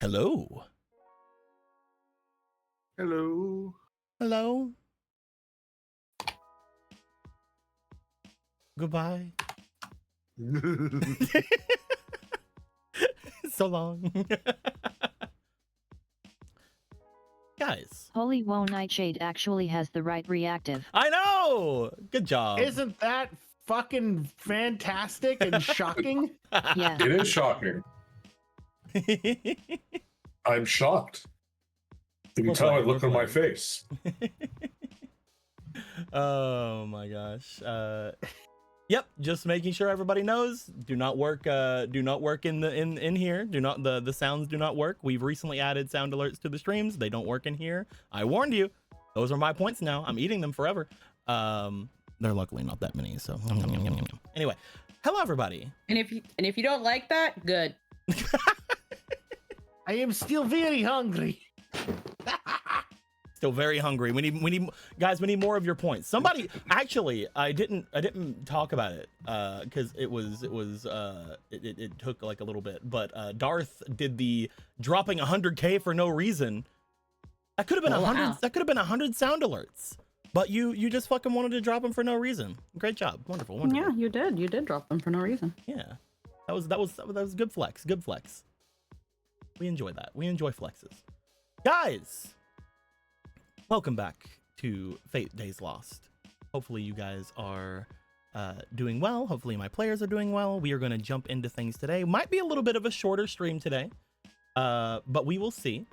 Hello. Hello. Hello. Goodbye. So long. Guys. Holy Woe Nightshade actually has the right reactive. I know. Good job. Isn't that fucking fantastic and shocking? Yeah. It is shocking. I'm shocked. You can tell I look on my face. Oh my gosh. Yep, just making sure everybody knows. Do not work in here. Do not the sounds do not work. We've recently added sound alerts to the streams. They don't work in here. I warned you. Those are my points now. I'm eating them forever. They're luckily not that many, so anyway. Hello everybody. And if you don't like that, good. I am still very hungry. Still very hungry. We need guys, we need more of your points. Somebody actually, I didn't talk about it because it took like a little bit, but Darth did the dropping 100k for no reason. That could have been 100. Wow. That could have been 100 sound alerts. But you just fucking wanted to drop them for no reason. Great job. Wonderful. Yeah, you did. You did drop them for no reason. Yeah. That was good flex. Good flex. We enjoy that. We enjoy flexes. Guys, welcome back to Fate Days Lost. Hopefully you guys are doing well. Hopefully my players are doing well. We are going to jump into things today. Might be a little bit of a shorter stream today, but we will see.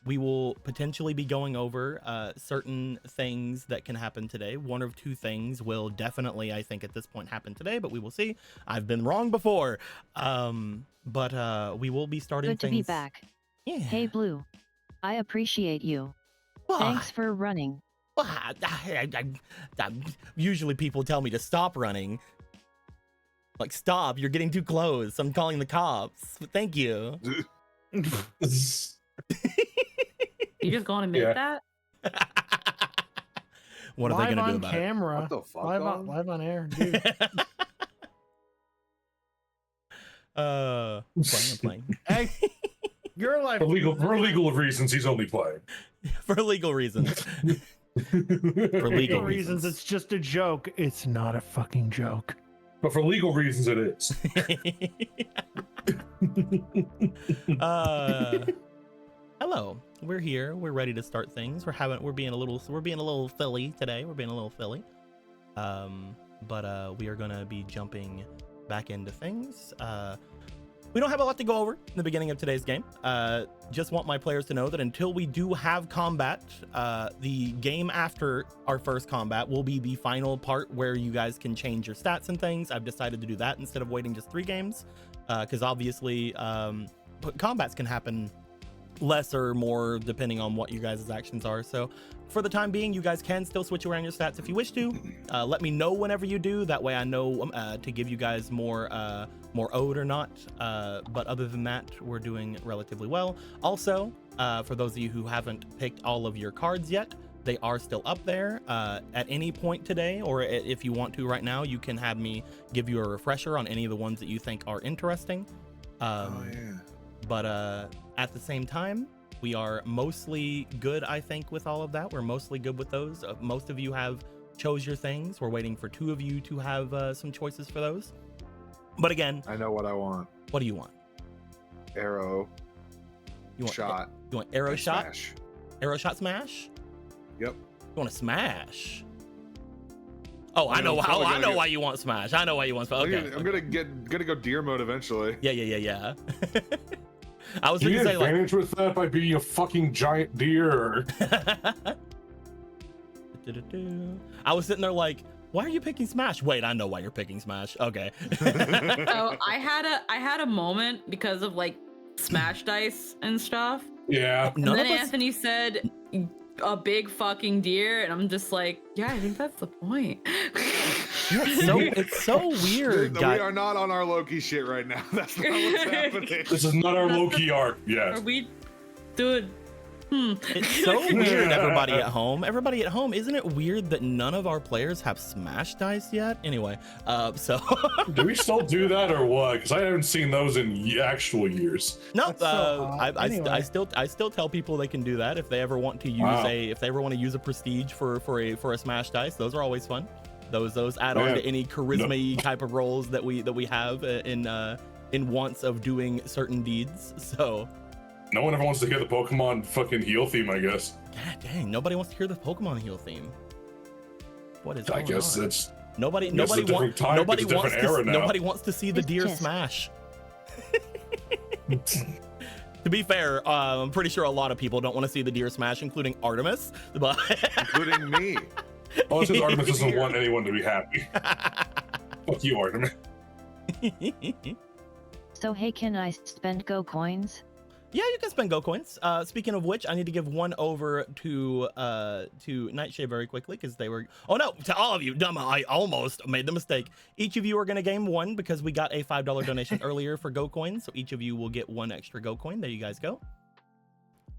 We will potentially be going over certain things that can happen today. One of two things will definitely, I think, at this point happen today, but we will see. I've been wrong before. But we will be starting Good things. to be back. Yeah. Hey, Blue. I appreciate you. Well, Thanks for running. well, usually people tell me to stop running. Like, stop, you're getting too close. I'm calling the cops. But thank you. You just gonna admit that? What are they gonna do about camera. What the fuck, Live on air, dude. it? Playing. Hey, you're like For legal reasons, he's only playing. For legal reasons. For legal reasons. It's just a joke. It's not a fucking joke. But for legal reasons, it is. Hello, we're here. We're ready to start things. We're being a little silly today. We're being a little silly. But we are gonna be jumping back into things. We don't have a lot to go over in the beginning of today's game. Just want my players to know that until we do have combat, the game after our first combat will be the final part where you guys can change your stats and things. I've decided to do that instead of waiting just 3 games, because obviously combats can happen less or more depending on what you guys' actions are. So for the time being, you guys can still switch around your stats if you wish to. Let me know whenever you do. That way I know to give you guys more ode or not. But other than that, we're doing relatively well. Also, for those of you who haven't picked all of your cards yet, they are still up there. At any point today, or if you want to right now, you can have me give you a refresher on any of the ones that you think are interesting. But at the same time, we are mostly good, I think, with all of that. We're mostly good with those. Most of you have chose your things. We're waiting for 2 of you to have some choices for those. But again, I know what I want. what do you want? Arrow. You want Shot. You want arrow and shot? Smash. Arrow shot smash? Yep. You want to smash? Oh, I know why you want smash. I know why you want smash. Okay. I'm gonna go deer mode eventually. Yeah. I was Do you gonna say like advantage with that by being a fucking giant deer? I was sitting there like, why are you picking Smash? Wait, I know why you're picking Smash. Okay. So I had a moment because of like Smash dice and stuff. Yeah. And then Anthony said a big fucking deer, and I'm just like, yeah, I think that's the point. It's so weird. We are not on our Loki shit right now. That's not what's happening. This is not our Loki arc yet. Are we, dude? It's so weird, everybody at home. Everybody at home, isn't it weird that none of our players have Smash Dice yet? Anyway, so Do we still do that or what? Because I haven't seen those in actual years. no, That's so hot. I Anyway. still tell people they can do that if they ever want to use a prestige for a Smash Dice. Those are always fun. Those add on to any charisma type of rolls that we have in wants of doing certain deeds. So. No one ever wants to hear the Pokemon fucking heal theme, I guess. God dang, nobody wants to hear the Pokemon heal theme. What is I going guess on? it's Nobody it's a different time, nobody it's a wants different era to now. nobody wants to see the It's deer just- smash. To be fair, I'm pretty sure a lot of people don't want to see the deer smash, including Artemis. But Including me. Oh, it's because Artemis doesn't want anyone to be happy. Fuck you, Artemis. So hey, can I spend Go coins? Yeah, you can spend Go coins. Speaking of which, I need to give one over to Nightshade very quickly because they were. Oh no, to all of you, dumb! I almost made the mistake. Each of you are going to gain one because we got a $5 donation earlier for Go coins, so each of you will get one extra Go coin. There you guys go.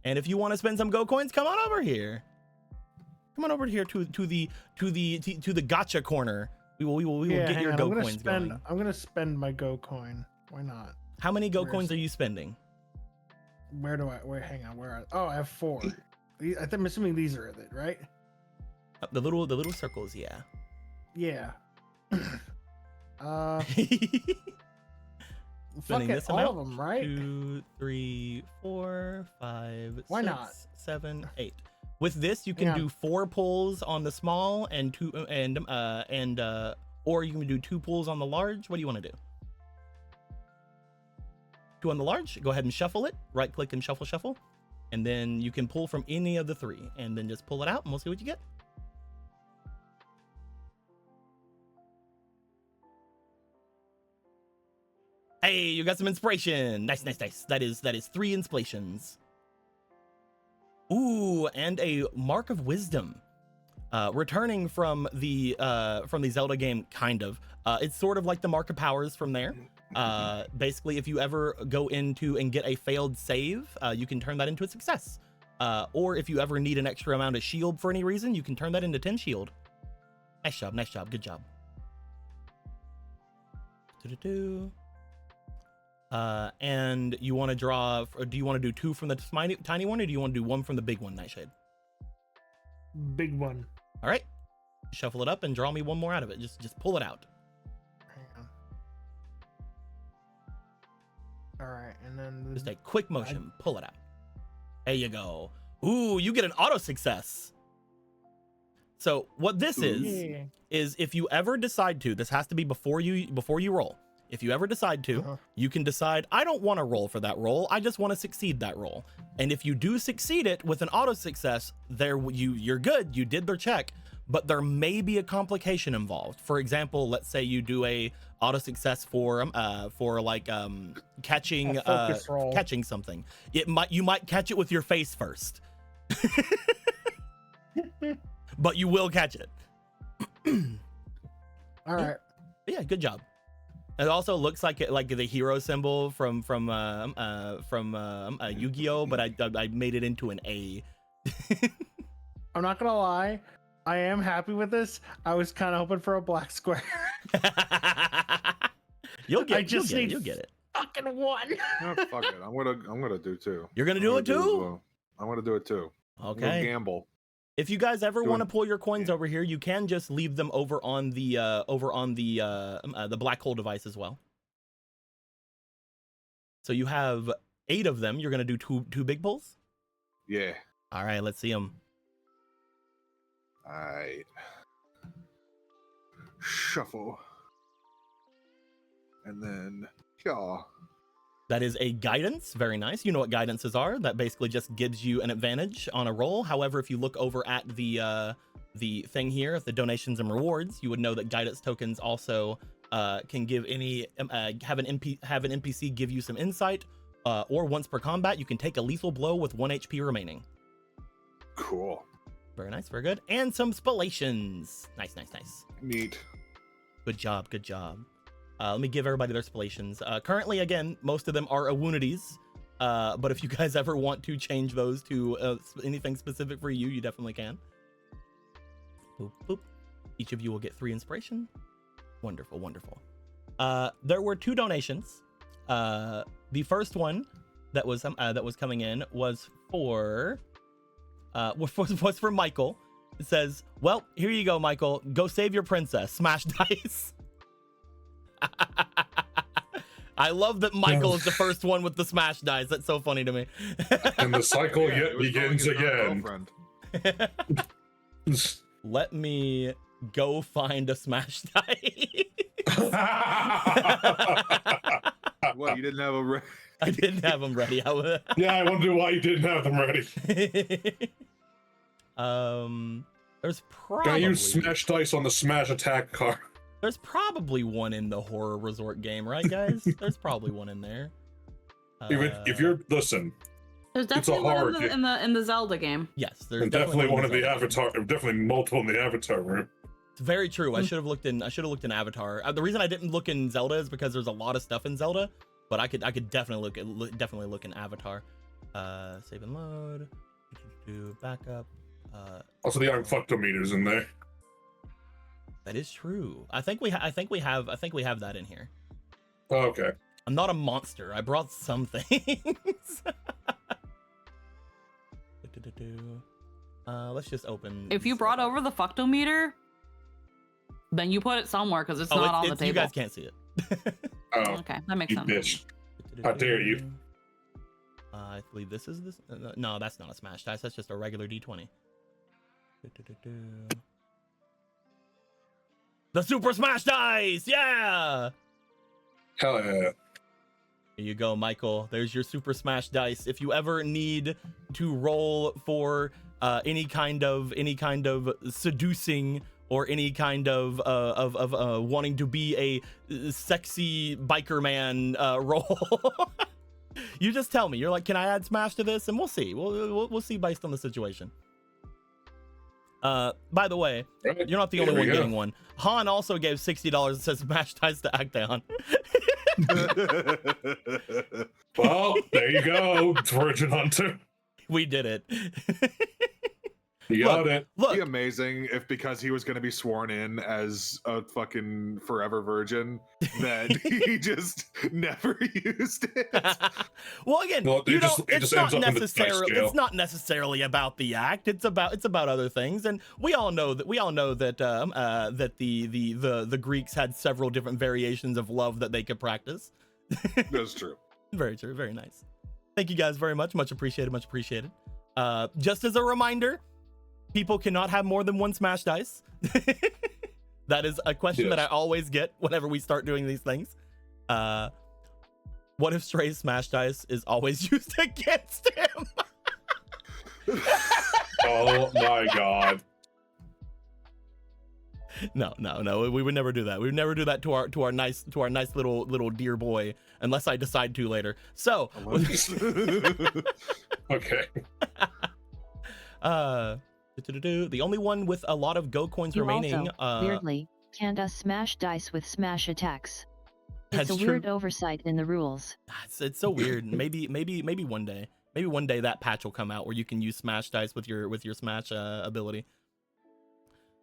And if you want to spend some Go coins, come on over here. Come on over here to the gotcha corner. We will get hang your on, Go coins going. I'm gonna spend my Go coin. Why not? How many Go Where's- coins are you spending? Hang on, oh, I have 4. I'm assuming these are it, right? The little circles, yeah. Yeah. Fuck Spending it, this all amount. of them, right? 2, 3, 4, 5, Why 6, not? 7, 8. With this, you can Yeah. do 4 pulls on the small and 2 or you can do 2 pulls on the large. What do you want to do? 2 on the large. Go ahead and shuffle it. Right click and shuffle, and then you can pull from any of the 3, and then just pull it out, and we'll see what you get. Hey, you got some inspiration. Nice. That is 3 inspirations. Ooh, and a mark of wisdom. Returning from the Zelda game, kind of. It's sort of like the mark of powers from there. Basically, if you ever go into and get a failed save, you can turn that into a success. Or if you ever need an extra amount of shield for any reason, you can turn that into 10 shield. Nice job, good job. And you want to draw, do you want to do 2 from the tiny one, or do you want to do 1 from the big one, Nightshade? Big one. All right, shuffle it up and draw me 1 more out of it. Just pull it out. Hang on. All right, and then Just a quick motion, pull it out. There you go. Ooh, you get an auto success. So what this is if you ever decide to, this has to be before you roll. If you ever decide to, you can decide, I don't want to roll for that roll. I just want to succeed that roll. And if you do succeed it with an auto success, you're good. You did their check, but there may be a complication involved. For example, let's say you do a auto success for like catching A focus roll. catching something. You might catch it with your face first. But you will catch it. all right. Yeah, good job. It also looks like the hero symbol from Yu-Gi-Oh, but I made it into an A. I'm not gonna lie. I am happy with this. I was kind of hoping for a black square. You'll get it. Fucking 1. No, fuck it. I'm gonna do 2. You're gonna do it too? I'm gonna do it too. I'm gonna Okay. gamble. If you guys ever want to pull your coins over here, you can just leave them over on the black hole device as well. So you have 8 of them. You're gonna do two big pulls. Yeah. All right, let's see them. Alright. Shuffle. And then yeah. That is a guidance. Very nice. You know what guidances are. That basically just gives you an advantage on a roll. However, if you look over at the thing here, the donations and rewards, you would know that guidance tokens also can give any have an NPC give you some insight, or once per combat, you can take a lethal blow with 1 HP remaining. Cool. Very nice. Very good. And some spalations. Nice. Neat. Good job. Let me give everybody their spalations. Currently, again, most of them are Awunities. But if you guys ever want to change those to anything specific for you, you definitely can. Boop, boop. Each of you will get 3 inspiration. Wonderful, wonderful. There were 2 donations. The first one that was coming in was for Michael. It says, "Well, here you go, Michael. Go save your princess. Smash dice." I love that Michael is the first one with the smash dice. That's so funny to me. And the cycle yet it was begins going again. girlfriend. Let me go find a smash dice. What, you didn't have a I didn't have them ready. Yeah, I wonder why you didn't have them ready. There's Can I probably use smash dice on the smash attack card? there's probably one in the horror resort game, right, guys? There's probably one in there. Even if you're listen, There's It's a definitely one horror in the Zelda game. Yes, there's and definitely one in the Zelda. avatar, definitely multiple in the avatar room. It's very true. I should have looked in Avatar. The reason I didn't look in Zelda is because there's a lot of stuff in Zelda, but I could definitely look in Avatar. Save and load. Do backup. Also, the unfucktometers in there. That is true. I think we have that in here. Oh, okay. I'm not a monster. I brought some things. Let's just open. If you brought over the fuctometer, then you put it somewhere because it's not on the table. You guys can't see it. Oh, Okay, that makes you sense. bitch. How dare you. I believe this is this. No, that's not a smash dice. That's just a regular D20. The Super Smash Dice! Yeah! Hell yeah. Here you go, Michael. There's your Super Smash Dice. If you ever need to roll for any kind of seducing or any kind of wanting to be a sexy biker man role, you just tell me. You're like, can I add Smash to this? And we'll see. We'll see based on the situation. By the way, Right. you're not the Here only we one go. getting one. Han also gave $60 and says Smash Dice to Actaeon. Well, there you go, Virgin Hunter. We did it. You got it. Look, Be amazing if because he was going to be sworn in as a fucking forever virgin that he just never used it. well, again, Well, it you just- don't. it It's just ends not up in the dice necessarily. scale. It's not necessarily about the act. It's about other things, and we all know that that the Greeks had several different variations of love that they could practice. That's true. Very true. Very nice. Thank you guys very much. Much appreciated. Much appreciated. Just as a reminder, people cannot have more than one Smash Dice. That is a question Yes. that I always get whenever we start doing these things. What if Stray's Smash Dice is always used against him? Oh my god. No. We would never do that. We would never do that to our nice little dear boy, unless I decide to later. So, Okay. the only one with a lot of Go coins You remaining. also, weirdly, can't smash dice with smash attacks. It's That's a true. weird oversight in the rules. It's so weird. Maybe one day. Maybe one day that patch will come out where you can use Smash Dice with your Smash ability.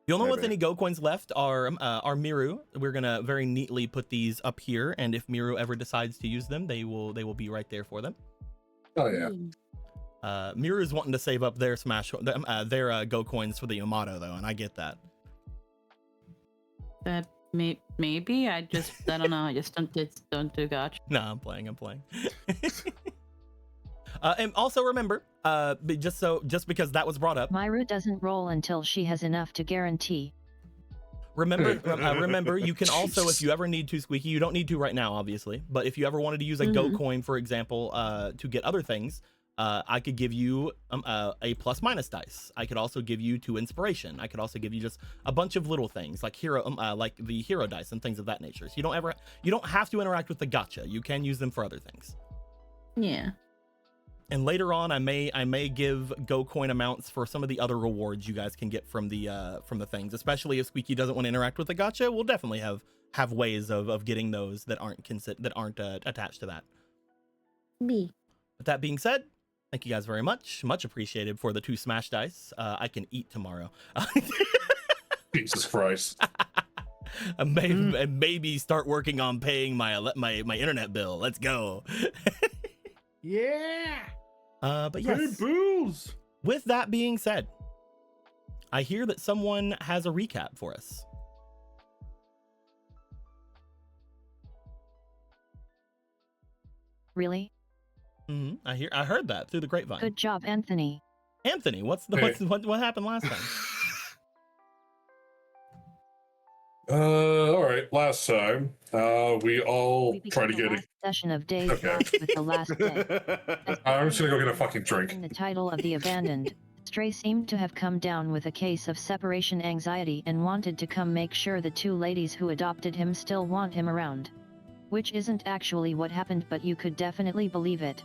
The only ones Maybe. any Go coins left are Miru. We're gonna very neatly put these up here, and if Miru ever decides to use them, they will be right there for them. Oh yeah. Miru is wanting to save up their Smash their Go coins for the Yamato though, and I get that. That maybe I don't know. I just don't do gotcha. No, I'm playing. And also remember, just because that was brought up, Myra doesn't roll until she has enough to guarantee. remember, you can also, if you ever need to, Squeaky, you don't need to right now, obviously, but if you ever wanted to use a Go coin, for example, to get other things, I could give you a plus minus dice. I could also give you 2 inspiration. I could also give you just a bunch of little things like like the hero dice and things of that nature. So you don't have to interact with the gotcha. You can use them for other things. Yeah. And later on, I may give Go coin amounts for some of the other rewards you guys can get from the things. Especially if Squeaky doesn't want to interact with the gotcha, we'll definitely have ways of getting those that aren't attached to that. Me. With that being said, thank you guys very much. Much appreciated for the 2 smash dice. I can eat tomorrow. Jesus Christ. And maybe start working on paying my internet bill. Let's go. Yeah. But yes, booze. with that being said, I hear that someone has a recap for us. Really? I heard that through the grapevine. Good job, Anthony. Anthony, what happened last time? All right. Last time, we all We tried to begin the get last session of days Okay. last with the last day. As I'm just gonna go get a fucking drink. in the title of the abandoned, Stray seemed to have come down with a case of separation anxiety and wanted to come make sure the 2 ladies who adopted him still want him around. Which isn't actually what happened, but you could definitely believe it.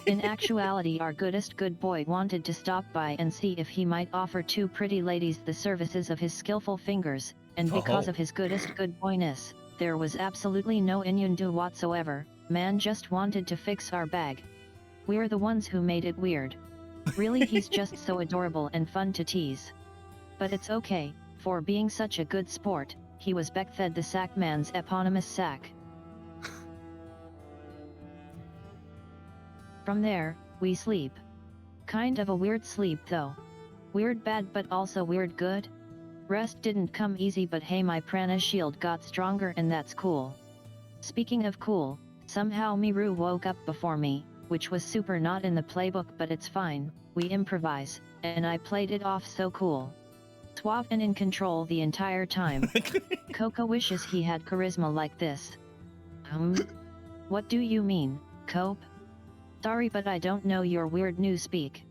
In actuality, our goodest good boy wanted to stop by and see if he might offer 2 pretty ladies the services of his skillful fingers, and because Oh. of his goodest good boyness, there was absolutely no innuendo whatsoever. Man just wanted to fix our bag. We're the ones who made it weird. Really, he's just so adorable and fun to tease. But it's okay, for being such a good sport, he was Beckfed the sack man's eponymous sack. From there, we sleep. Kind of a weird sleep though. Weird bad but also weird good. Rest didn't come easy, but hey, my prana shield got stronger and that's cool. Speaking of cool, somehow Miru woke up before me, which was super not in the playbook, but it's fine, we improvise, and I played it off so cool. Suave and in control the entire time. Coco wishes he had charisma like this. What do you mean, Cope? Sorry, but I don't know your weird new speak.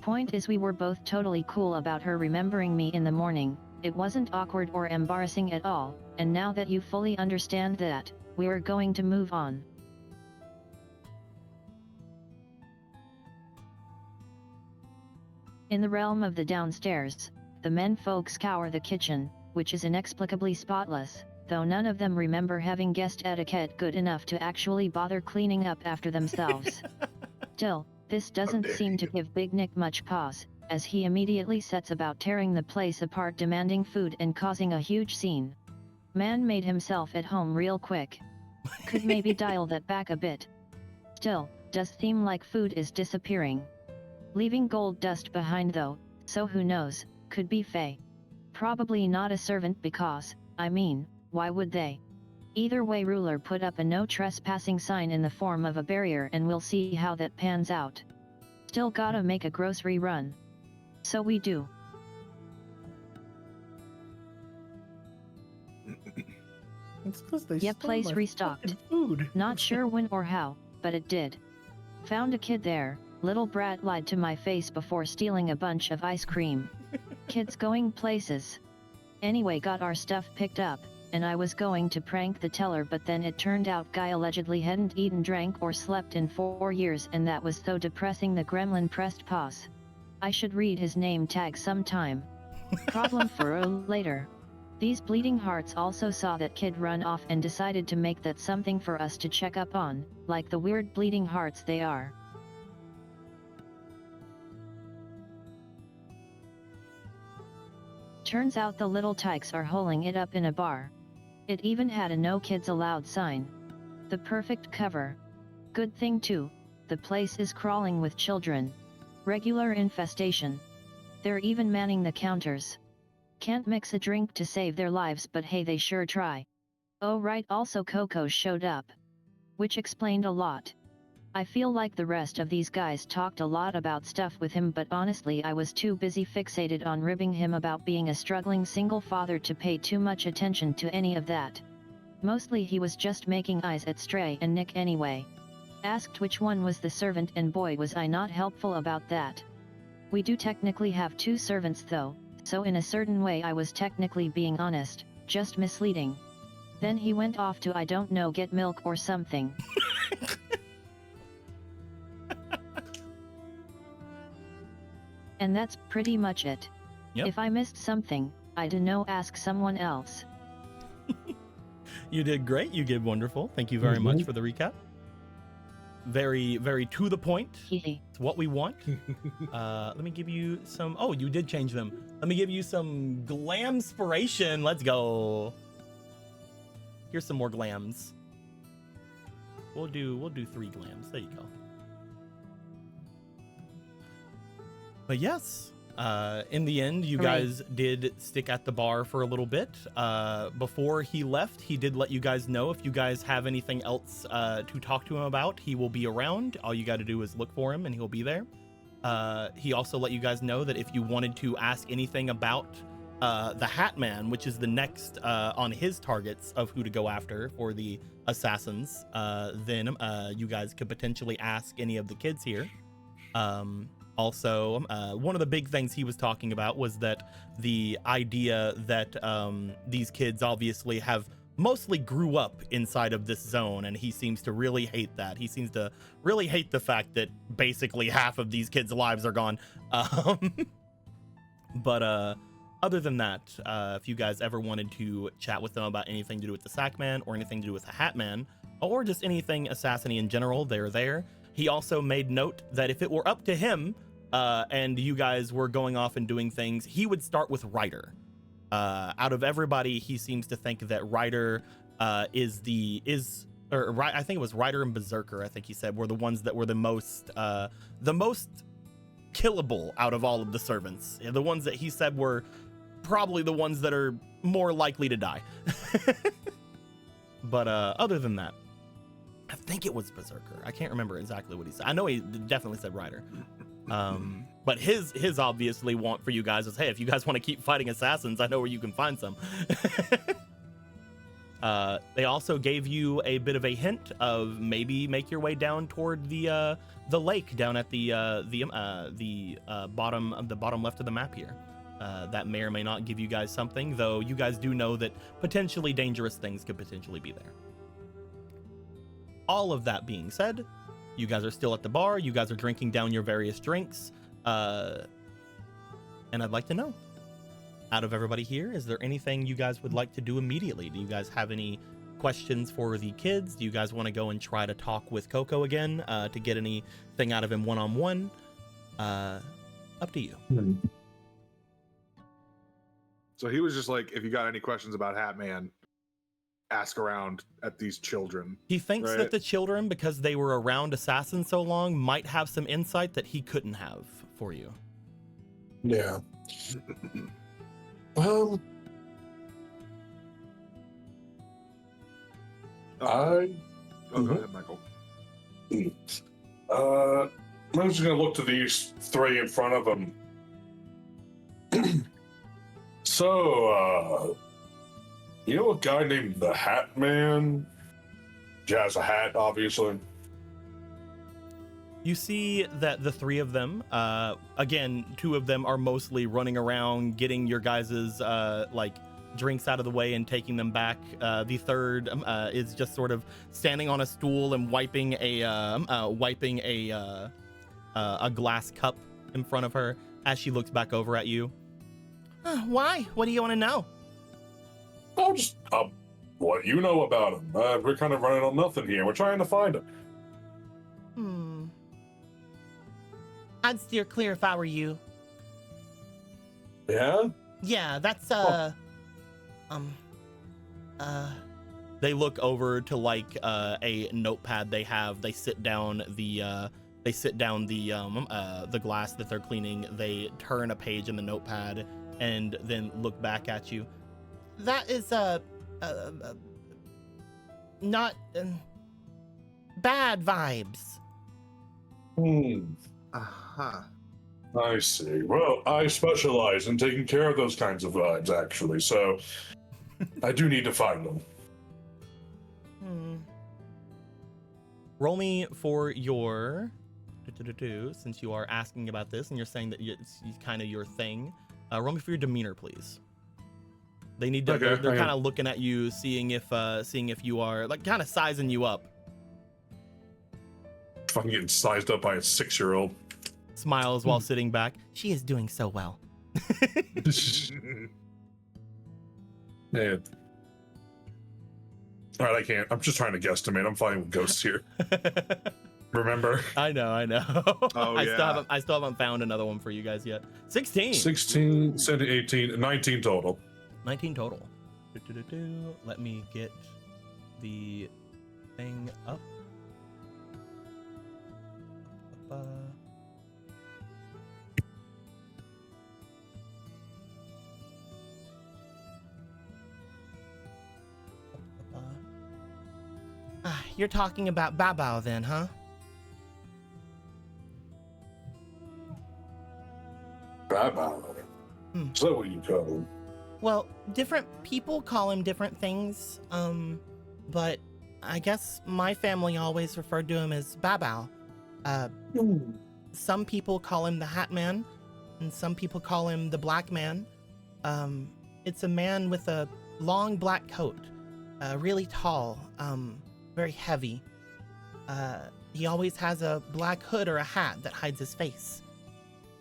Point is, we were both totally cool about her remembering me in the morning. It wasn't awkward or embarrassing at all, and now that you fully understand that, we're going to move on. In the realm of the downstairs, the men folk scour the kitchen, which is inexplicably spotless, though none of them remember having guest etiquette good enough to actually bother cleaning up after themselves. Still, this doesn't seem to give Big Nick much pause, as he immediately sets about tearing the place apart, demanding food and causing a huge scene. Man made himself at home real quick. Could maybe dial that back a bit. Still, does seem like food is disappearing. Leaving gold dust behind though, so who knows, could be Faye. Probably not a servant because, I mean, why would they? Either way, ruler put up a no trespassing sign in the form of a barrier, and we'll see how that pans out. Still gotta make a grocery run. So we do. It's 'cause they Yep, stole place my restocked. fucking food. Not sure when or how, but it did. Found a kid there. Little brat lied to my face before stealing a bunch of ice cream. Kids going places. Anyway, got our stuff picked up, and I was going to prank the teller, but then it turned out guy allegedly hadn't eaten, drank, or slept in 4 years, and that was so depressing the gremlin pressed pause. I should read his name tag sometime. Problem for later. These bleeding hearts also saw that kid run off and decided to make that something for us to check up on, like the weird bleeding hearts they are. Turns out the little tykes are holing it up in a bar. It even had a no kids allowed sign. The perfect cover. Good thing too, the place is crawling with children. Regular infestation. They're even manning the counters. Can't mix a drink to save their lives, but hey, they sure try. Oh right, also Coco showed up. Which explained a lot. I feel like the rest of these guys talked a lot about stuff with him, but honestly I was too busy fixated on ribbing him about being a struggling single father to pay too much attention to any of that. Mostly he was just making eyes at Stray and Nick anyway. Asked which one was the servant, and boy was I not helpful about that. We do technically have 2 servants though, so in a certain way I was technically being honest, just misleading. Then he went off to, I don't know, get milk or something. And that's pretty much it. Yep. If I missed something, I don't know, ask someone else. You did great. You did wonderful. Thank you very much for the recap. very, very to the point. Hee It's what we want. Let me give you some. Oh, you did change them. Let me give you some glamspiration. Let's go. Here's some more glams. We'll do 3 glams. There you go. But yes, in the end, you guys did stick at the bar for a little bit. Before he left, he did let you guys know if you guys have anything else to talk to him about, he will be around. All you got to do is look for him and he'll be there. He also let you guys know that if you wanted to ask anything about the Hat Man, which is the next on his targets of who to go after for the assassins, then you guys could potentially ask any of the kids here. Also, one of the big things he was talking about was that the idea that these kids obviously have mostly grew up inside of this zone, and he seems to really hate that. He seems to really hate the fact that basically half of these kids' lives are gone. But other than that, if you guys ever wanted to chat with them about anything to do with the Sackman or anything to do with the Hatman, or just anything Assassiny in general, they're there. He also made note that if it were up to him, and you guys were going off and doing things, he would start with Ryder. Out of everybody, he seems to think that Ryder I think it was Ryder and Berserker, I think he said, were the ones that were the most killable out of all of the servants. The ones that he said were probably the ones that are more likely to die. But other than that, I think it was Berserker. I can't remember exactly what he said. I know he definitely said Ryder. But his obviously want for you guys is, hey, if you guys want to keep fighting assassins, I know where you can find some. They also gave you a bit of a hint of maybe make your way down toward the lake down at the bottom left of the map here. That may or may not give you guys something, though you guys do know that potentially dangerous things could potentially be there. All of that being said, you guys are still at the bar. You guys are drinking down your various drinks. And I'd like to know, out of everybody here, is there anything you guys would like to do immediately? Do you guys have any questions for the kids? Do you guys want to go and try to talk with Coco again to get anything out of him one-on-one? Up to you. So he was just like, if you got any questions about Hatman, ask around at these children. He thinks right? that the children, because they were around assassins so long, might have some insight that he couldn't have for you. Yeah. Go ahead, Michael. I'm just gonna look to these 3 in front of him. So, you know a guy named the Hat Man? He has a hat, obviously. You see that the 3 of them, again, 2 of them are mostly running around, getting your guys's drinks out of the way and taking them back. The 3rd is just sort of standing on a stool and wiping a glass cup in front of her as she looks back over at you. Why? What do you want to know? Oh, just what you know about him. We're kind of running on nothing here. We're trying to find him. I'd steer clear if I were you. Yeah? Yeah, that's They look over to a notepad they have. They sit down the glass that they're cleaning. They turn a page in the notepad and then look back at you. That is not bad vibes. Uh-huh. I see. Well, I specialize in taking care of those kinds of vibes, actually, so I do need to find them. Roll me for your since you are asking about this and you're saying that it's kind of your thing. Roll me for your demeanor, please. They need to. Okay, they're kind of looking at you, seeing if you are kind of sizing you up. If I'm getting sized up by a 6-year-old. Smiles while sitting back. She is doing so well. Man. All right, I can't. I'm just trying to guesstimate. I'm fine with ghosts here. remember. I know. Oh, I still haven't found another one for you guys yet. 16. 16, 17, 18, 19 total. 19 total. Let me get the thing up. You're talking about Babao then, huh? Bye-bye. Is that what you call him? Well, different people call him different things, but I guess my family always referred to him as Babao. Some people call him the Hat Man, and some people call him the Black Man. It's a man with a long black coat, really tall, very heavy. He always has a black hood or a hat that hides his face.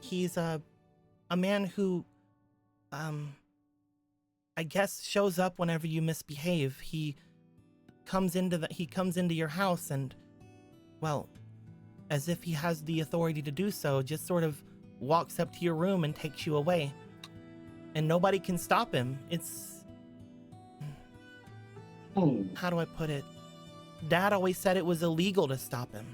He's a man who, I guess shows up whenever you misbehave. He comes into your house and, well, as if he has the authority to do so, just sort of walks up to your room and takes you away. And nobody can stop him. It's... How do I put it? Dad always said it was illegal to stop him.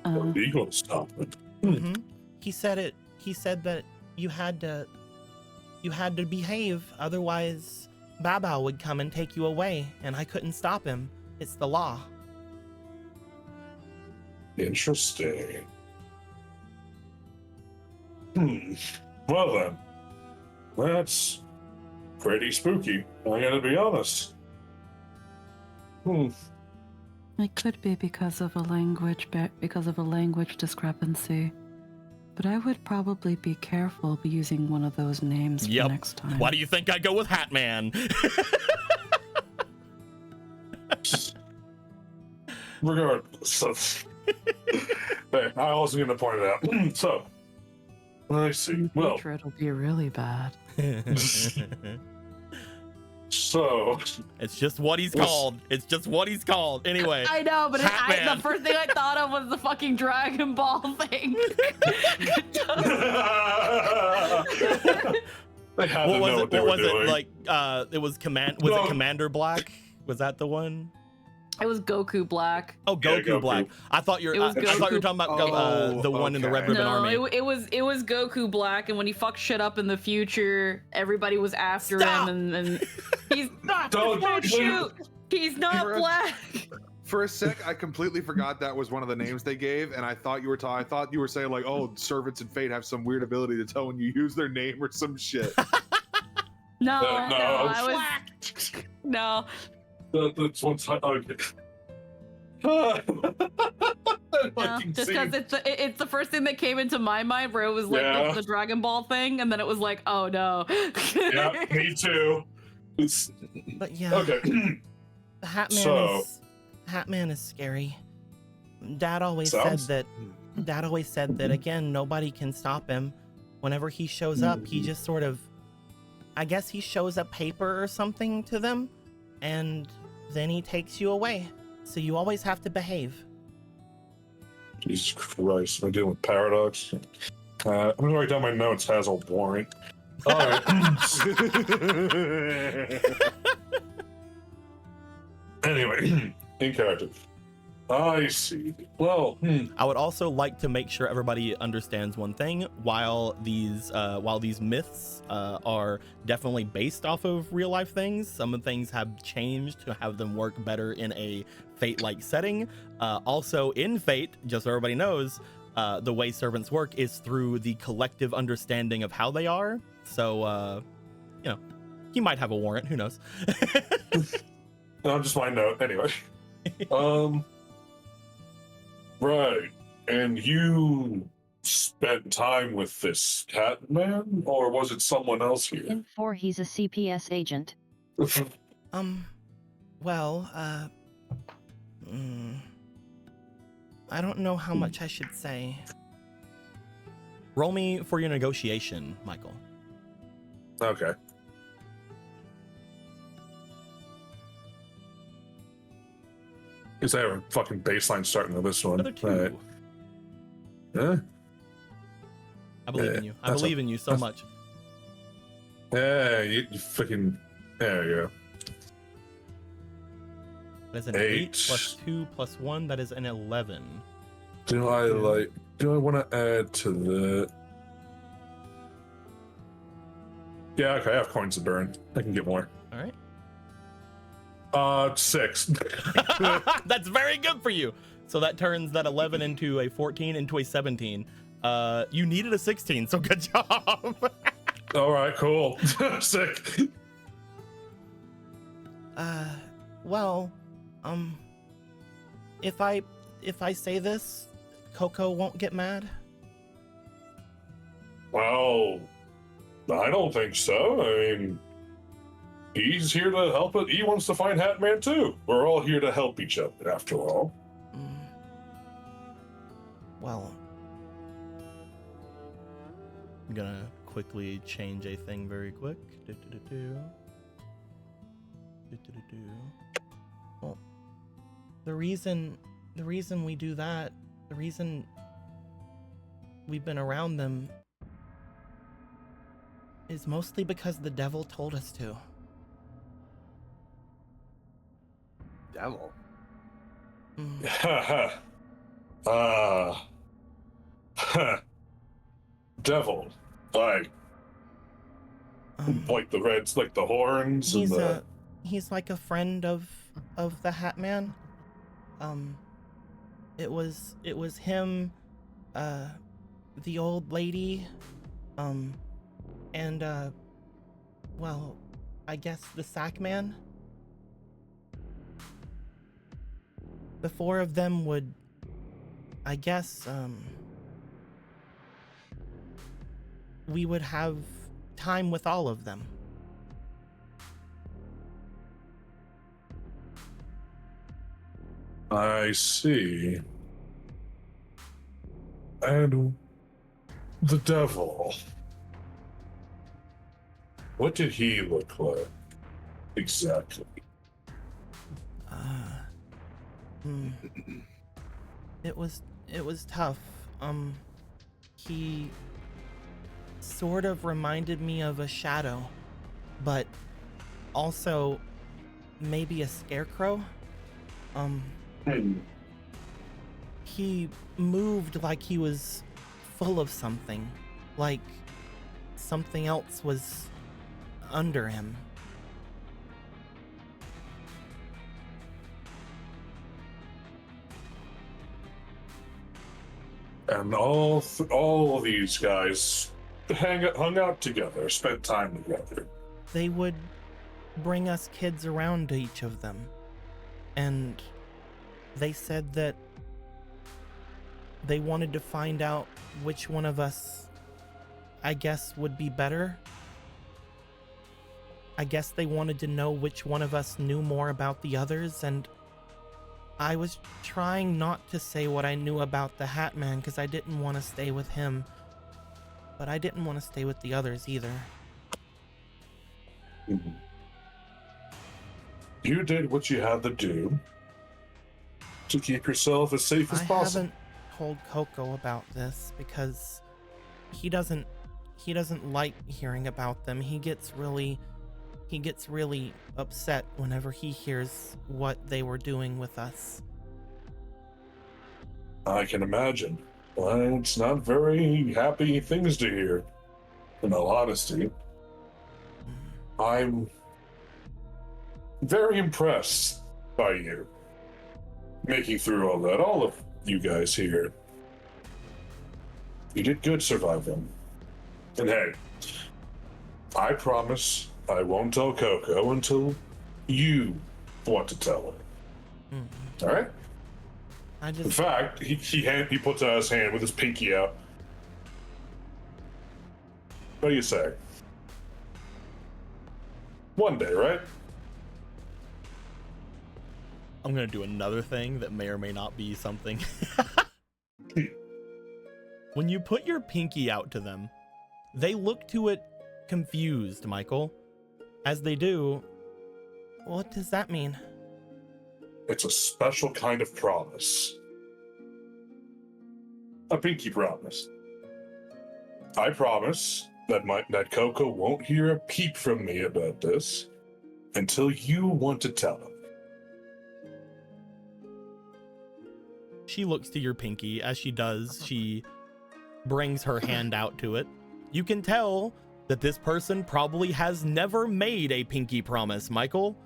Illegal to stop it. Mm-hmm. He said that you had to behave, otherwise Babao would come and take you away, and I couldn't stop him. It's the law. Interesting. Well then, that's pretty spooky. I gotta be honest. It could be because of a language discrepancy. But I would probably be careful using one of those names for next time. Why do you think I go with Hat Man? Regardless. Hey, I was going to point it out. So, let's see. Well, it'll be really bad. So it's just what he's called. It's just what he's called. Anyway. I know, but the first thing I thought of was the fucking Dragon Ball thing. What was it? Like it was it Commander Black? Was that the one? It was Goku Black. Oh, Goku Black. I thought you were talking about the one in the Red Ribbon Army. It was Goku Black, and when he fucked shit up in the future, everybody was after him, and he's not. Don't shoot. He's not black. For a sec, I completely forgot that was one of the names they gave, and I thought you were saying like, oh, servants in Fate have some weird ability to tell when you use their name or some shit. No. That's one time. Okay. Just because it's the first thing that came into my mind, where it was like the Dragon Ball thing, and then it was like, oh no. Yeah, me too. But yeah. Okay. Hat Man is scary. Dad always said that again, nobody can stop him. Whenever he shows up, he just sort of, I guess he shows a paper or something to them, and then he takes you away. So you always have to behave. Jesus Christ, I'm dealing with paradox. I'm gonna write down my notes, Hazel boring. Alright. Anyway, in character. I see. Well, I would also like to make sure everybody understands one thing. While these myths are definitely based off of real life things, some of the things have changed to have them work better in a Fate-like setting. Also in Fate, just so everybody knows, the way servants work is through the collective understanding of how they are. So, he might have a warrant. Who knows? No, just my note. Anyway. Right. And you spent time with this cat man, or was it someone else here? In 4, he's a CPS agent. Well, I don't know how much I should say. Roll me for your negotiation, Michael. Okay. Because I have a fucking baseline starting on this one. Another 2. Alright. Yeah. I believe in you. I believe in you so much. Yeah, you fucking. There you go. That's an 8 plus 2 plus 1. That is an 11. Do I want to add to that? Yeah, okay, I have coins to burn. I can get more. All right. 6. That's very good for you. So that turns that 11 into a 14 into a 17. You needed a 16, so good job. All right, cool. Sick. Well, if I say this, Coco won't get mad. Well, I don't think so. I mean, he's here to help it. He wants to find Hatman too. We're all here to help each other, after all. Well, I'm gonna quickly change a thing very quick. Well, the reason we do that, the reason we've been around them is mostly because the devil told us to. Devil. Devil. Like the reds, like the horns and the... He's like a friend of the Hat Man. It was him, the old lady, and well, I guess the Sack Man. The 4 of them would, I guess, we would have time with all of them. I see. And the devil. What did he look like? Exactly. It was tough. He sort of reminded me of a shadow, but also maybe a scarecrow. He moved like he was full of something, like something else was under him. And all of these guys hung out together, spent time together. They would bring us kids around to each of them, and they said that they wanted to find out which one of us, I guess, would be better. I guess they wanted to know which one of us knew more about the others, and I was trying not to say what I knew about the Hat Man because I didn't want to stay with him, but I didn't want to stay with the others either. You did what you had to do to keep yourself as safe as possible. I haven't told Coco about this because he doesn't like hearing about them. He gets really upset whenever he hears what they were doing with us. I can imagine. Well, it's not very happy things to hear, in all honesty. I'm very impressed by you making through all that, all of you guys here. You did good surviving. And hey, I promise I won't tell Coco until you want to tell her. All right? In fact, he puts out his hand with his pinky out. What do you say? One day, right? I'm gonna do another thing that may or may not be something. When you put your pinky out to them, they look to it confused, Michael. As they do, what does that mean? It's a special kind of promise. A pinky promise. I promise that Coco won't hear a peep from me about this until you want to tell him. She looks to your pinky. As she does, she brings her hand out to it. You can tell that this person probably has never made a pinky promise, Michael.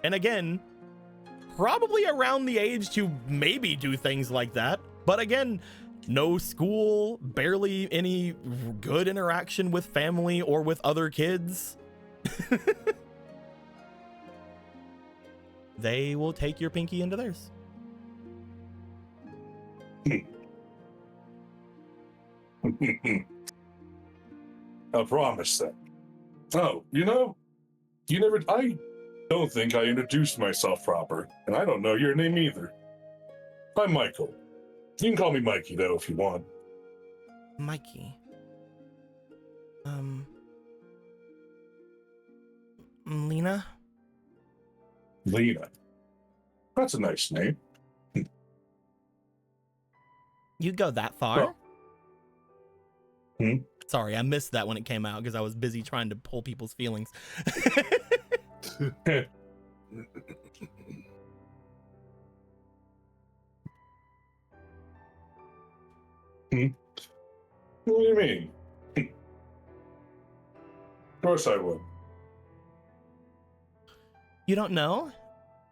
And again, probably around the age to maybe do things like that. But again, no school, barely any good interaction with family or with other kids. They will take your pinky into theirs. I promise that. Oh, I don't think I introduced myself proper, and I don't know your name either. I'm Michael. You can call me Mikey, though, if you want. Mikey. Lena? Lena. That's a nice name. You go that far? Oh. Sorry, I missed that when it came out because I was busy trying to pull people's feelings. What do you mean? Of course I would. You don't know?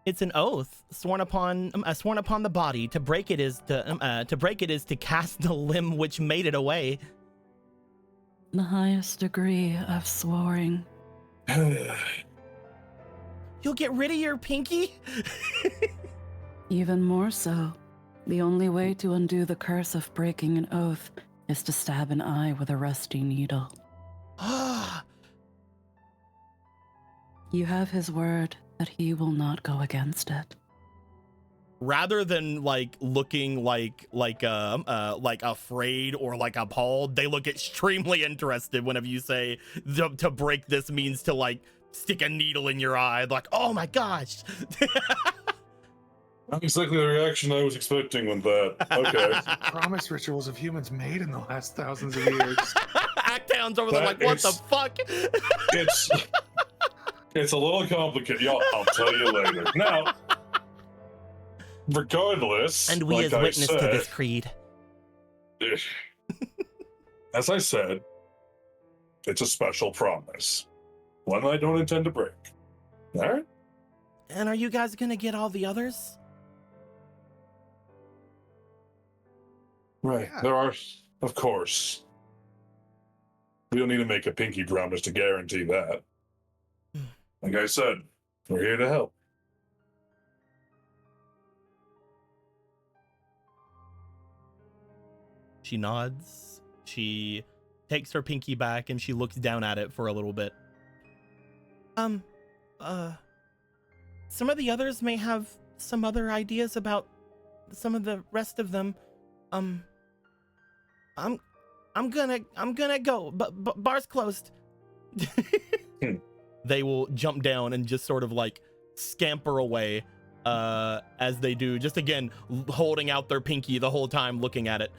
It's an oath sworn upon the body. To break it is to cast the limb which made it away. The highest degree of swearing. You'll get rid of your pinky? Even more so. The only way to undo the curse of breaking an oath is to stab an eye with a rusty needle. You have his word that he will not go against it. Rather than looking like afraid or like appalled, they look extremely interested whenever you say to break this means to stick a needle in your eye. Like, oh my gosh. Not exactly the reaction I was expecting with that. Okay. Promise rituals of humans made in the last thousands of years. Acktown's over there like, what the fuck? It's a little complicated. I'll tell you later. Now, regardless, and we as witness to this creed. As I said, it's a special promise. One I don't intend to break. All right? And are you guys gonna get all the others? Right. Yeah. There are, of course. We don't need to make a pinky promise to guarantee that. Like I said, we're here to help. She nods. She takes her pinky back and she looks down at it for a little bit. Some of the others may have some other ideas about some of the rest of them. I'm gonna go, but bar's closed. They will jump down and just sort of scamper away as they do, just again holding out their pinky the whole time, looking at it.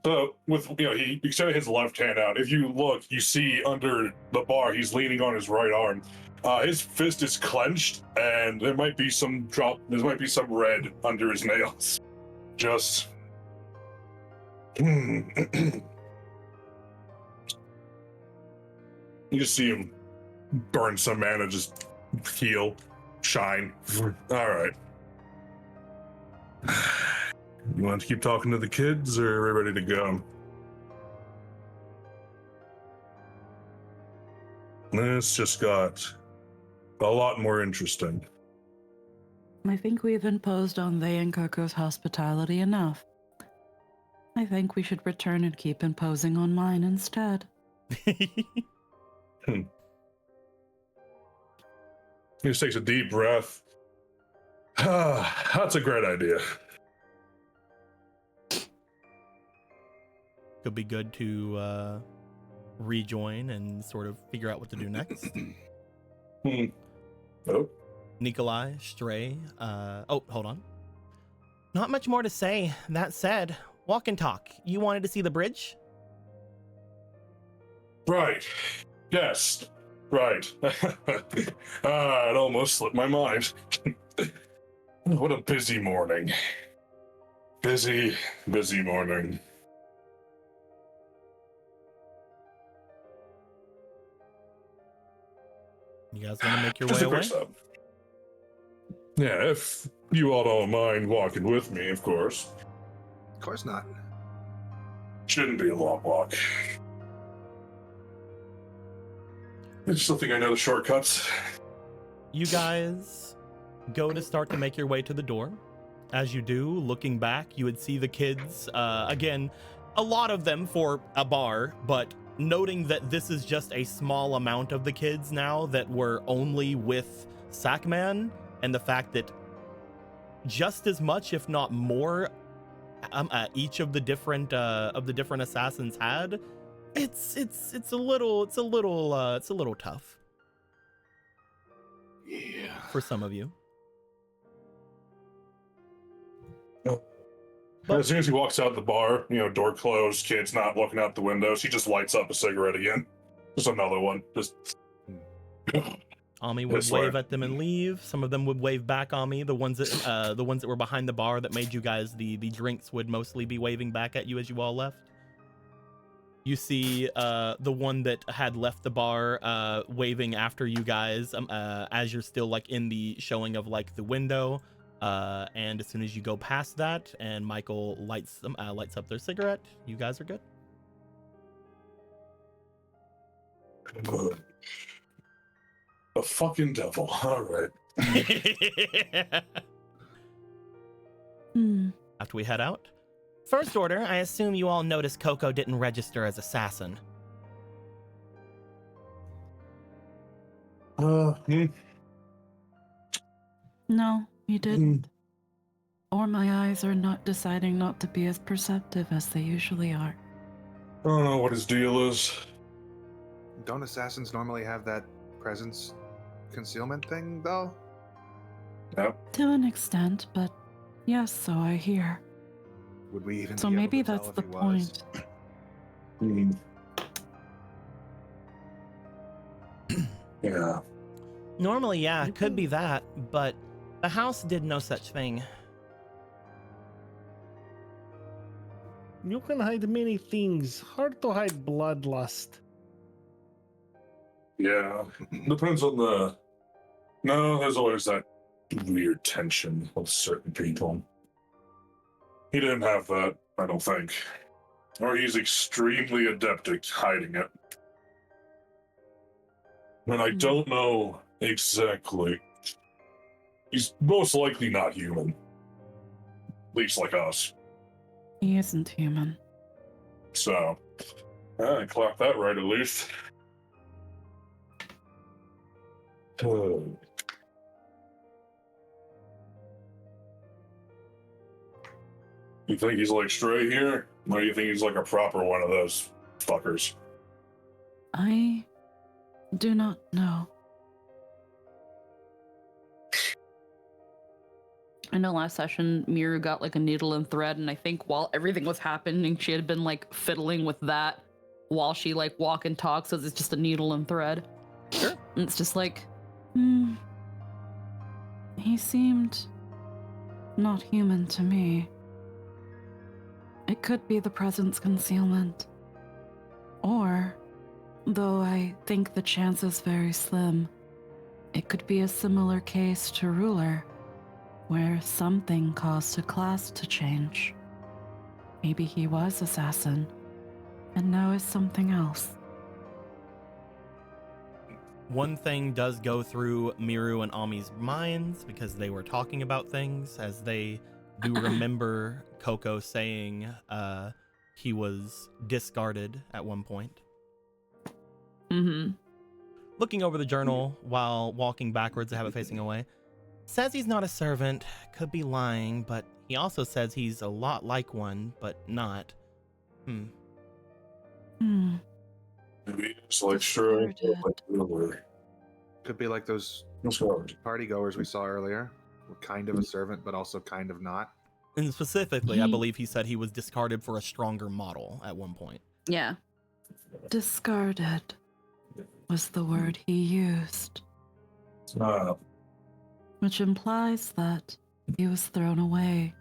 So he extended his left hand out. If you look, you see under the bar he's leaning on his right arm. His fist is clenched, and there might be some red under his nails. Just you just see him burn some mana, just heal, shine. All right. You want to keep talking to the kids, or are we ready to go? This just got a lot more interesting. I think we've imposed on they and Coco's hospitality enough. I think we should return and keep imposing on mine instead. He just takes a deep breath. That's a great idea. Could be good to rejoin and sort of figure out what to do next. Oh, Nikolai, Stray. Oh, hold on. Not much more to say. That said, walk and talk. You wanted to see the bridge? right. Yes. Right. It almost slipped my mind. What a busy morning. Busy morning. You guys want to make your Just way a quick away? stop. Yeah, if you all don't mind walking with me, of course. Of course not. Shouldn't be a long walk. I still think I know the shortcuts. You guys go to start to make your way to the door. As you do, looking back, you would see the kids, again, a lot of them for a bar, but noting that this is just a small amount of the kids now that were only with Sackman, and the fact that just as much, if not more, each of the different assassins had, it's a little tough. Yeah. For some of you. As soon as he walks out the bar, door closed, kid's not looking out the window, she just lights up a cigarette again. Just another one. Just. Ami would wave at them and leave. Some of them would wave back Ami. The ones that were behind the bar that made you guys the drinks would mostly be waving back at you as you all left. You see the one that had left the bar waving after you guys as you're still like in the showing of like the window. And as soon as you go past that and Michael lights up their cigarette, you guys are good. The fucking devil. All right. After we head out, first order, I assume you all noticed Coco didn't register as assassin. No, he didn't. Or my eyes are not deciding not to be as perceptive as they usually are. I don't know what his deal is. Don't assassins normally have that presence concealment thing, though? Yep. To an extent, but yes, so I hear. Would we even? So be able maybe to tell that's if the he was? point. Yeah. Normally, yeah, it could be that, but the house did no such thing. You can hide many things. Hard to hide bloodlust. Yeah. Depends on the. No, there's always that weird tension with certain people. He didn't have that, I don't think. Or he's extremely adept at hiding it. And I don't know exactly. He's most likely not human. At least like us. He isn't human. So, I clocked that right at least. You think he's like Stray here? Or do you think he's like a proper one of those fuckers? I do not know. I know last session Miru got like a needle and thread, and I think while everything was happening, she had been like fiddling with that while she like walk and talk, so it's just a needle and thread. Sure. And it's just like, He seemed not human to me. It could be the presence concealment. Or, though I think the chance is very slim, it could be a similar case to Ruler, where something caused a class to change. Maybe he was assassin, and now is something else. One thing does go through Miru and Ami's minds because they were talking about things, as they do remember Coco saying he was discarded at one point. Looking over the journal while walking backwards to have it facing away, says he's not a servant, could be lying, but he also says he's a lot like one, but not. Maybe it's like Stray. Discarded. Could be like those Let's go. party goers we saw earlier. Kind of a servant, but also kind of not. And specifically, I believe he said he was discarded for a stronger model at one point. Yeah. Discarded was the word he used, which implies that he was thrown away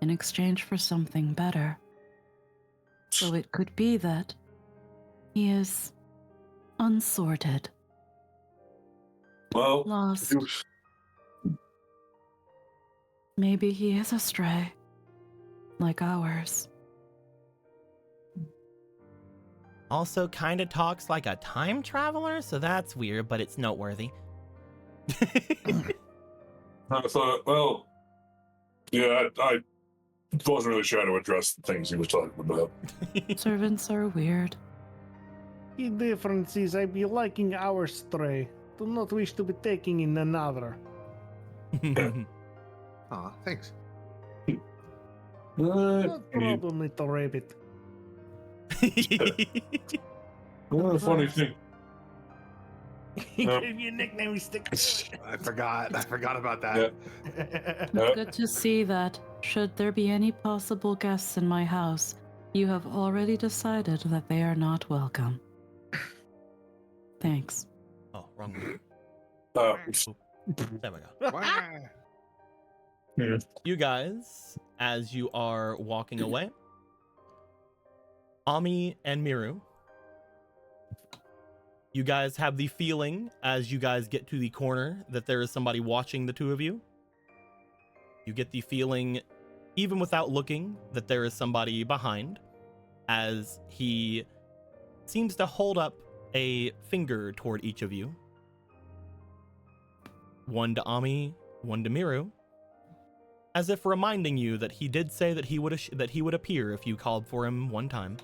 in exchange for something better. So it could be that he is unsorted, well, lost. Maybe he is a stray, like ours. Also kind of talks like a time traveler, so that's weird, but it's noteworthy. I thought, well, yeah, I wasn't really sure how to address the things he was talking about. Servants are weird. The difference is I be liking our stray. Do not wish to be taking in another. Aw, thanks. No problem, little rabbit. Funny thing. He gave you a nickname, he stick. I forgot about that. Yeah. It's good to see that, should there be any possible guests in my house, you have already decided that they are not welcome. Thanks. Oh, wrong one. There we go. Wah. You guys, as you are walking away, Ami and Miru, you guys have the feeling as you guys get to the corner that there is somebody watching the two of you. You get the feeling, even without looking, that there is somebody behind, as he seems to hold up a finger toward each of you. One to Ami, one to Miru, as if reminding you that he did say that he would appear if you called for him one time.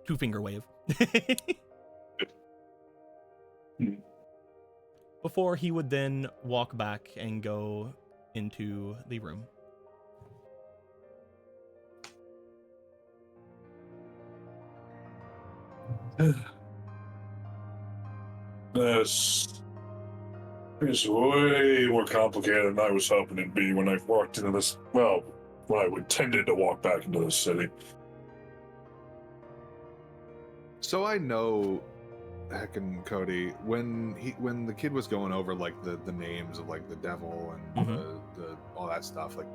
Two finger wave. Before he would then walk back and go into the room. This is way more complicated than I was hoping it'd be when I walked into this. Well, when I intended to walk back into this city. So I know, heckin' Cody, when the kid was going over like the names of like the devil and the all that stuff, like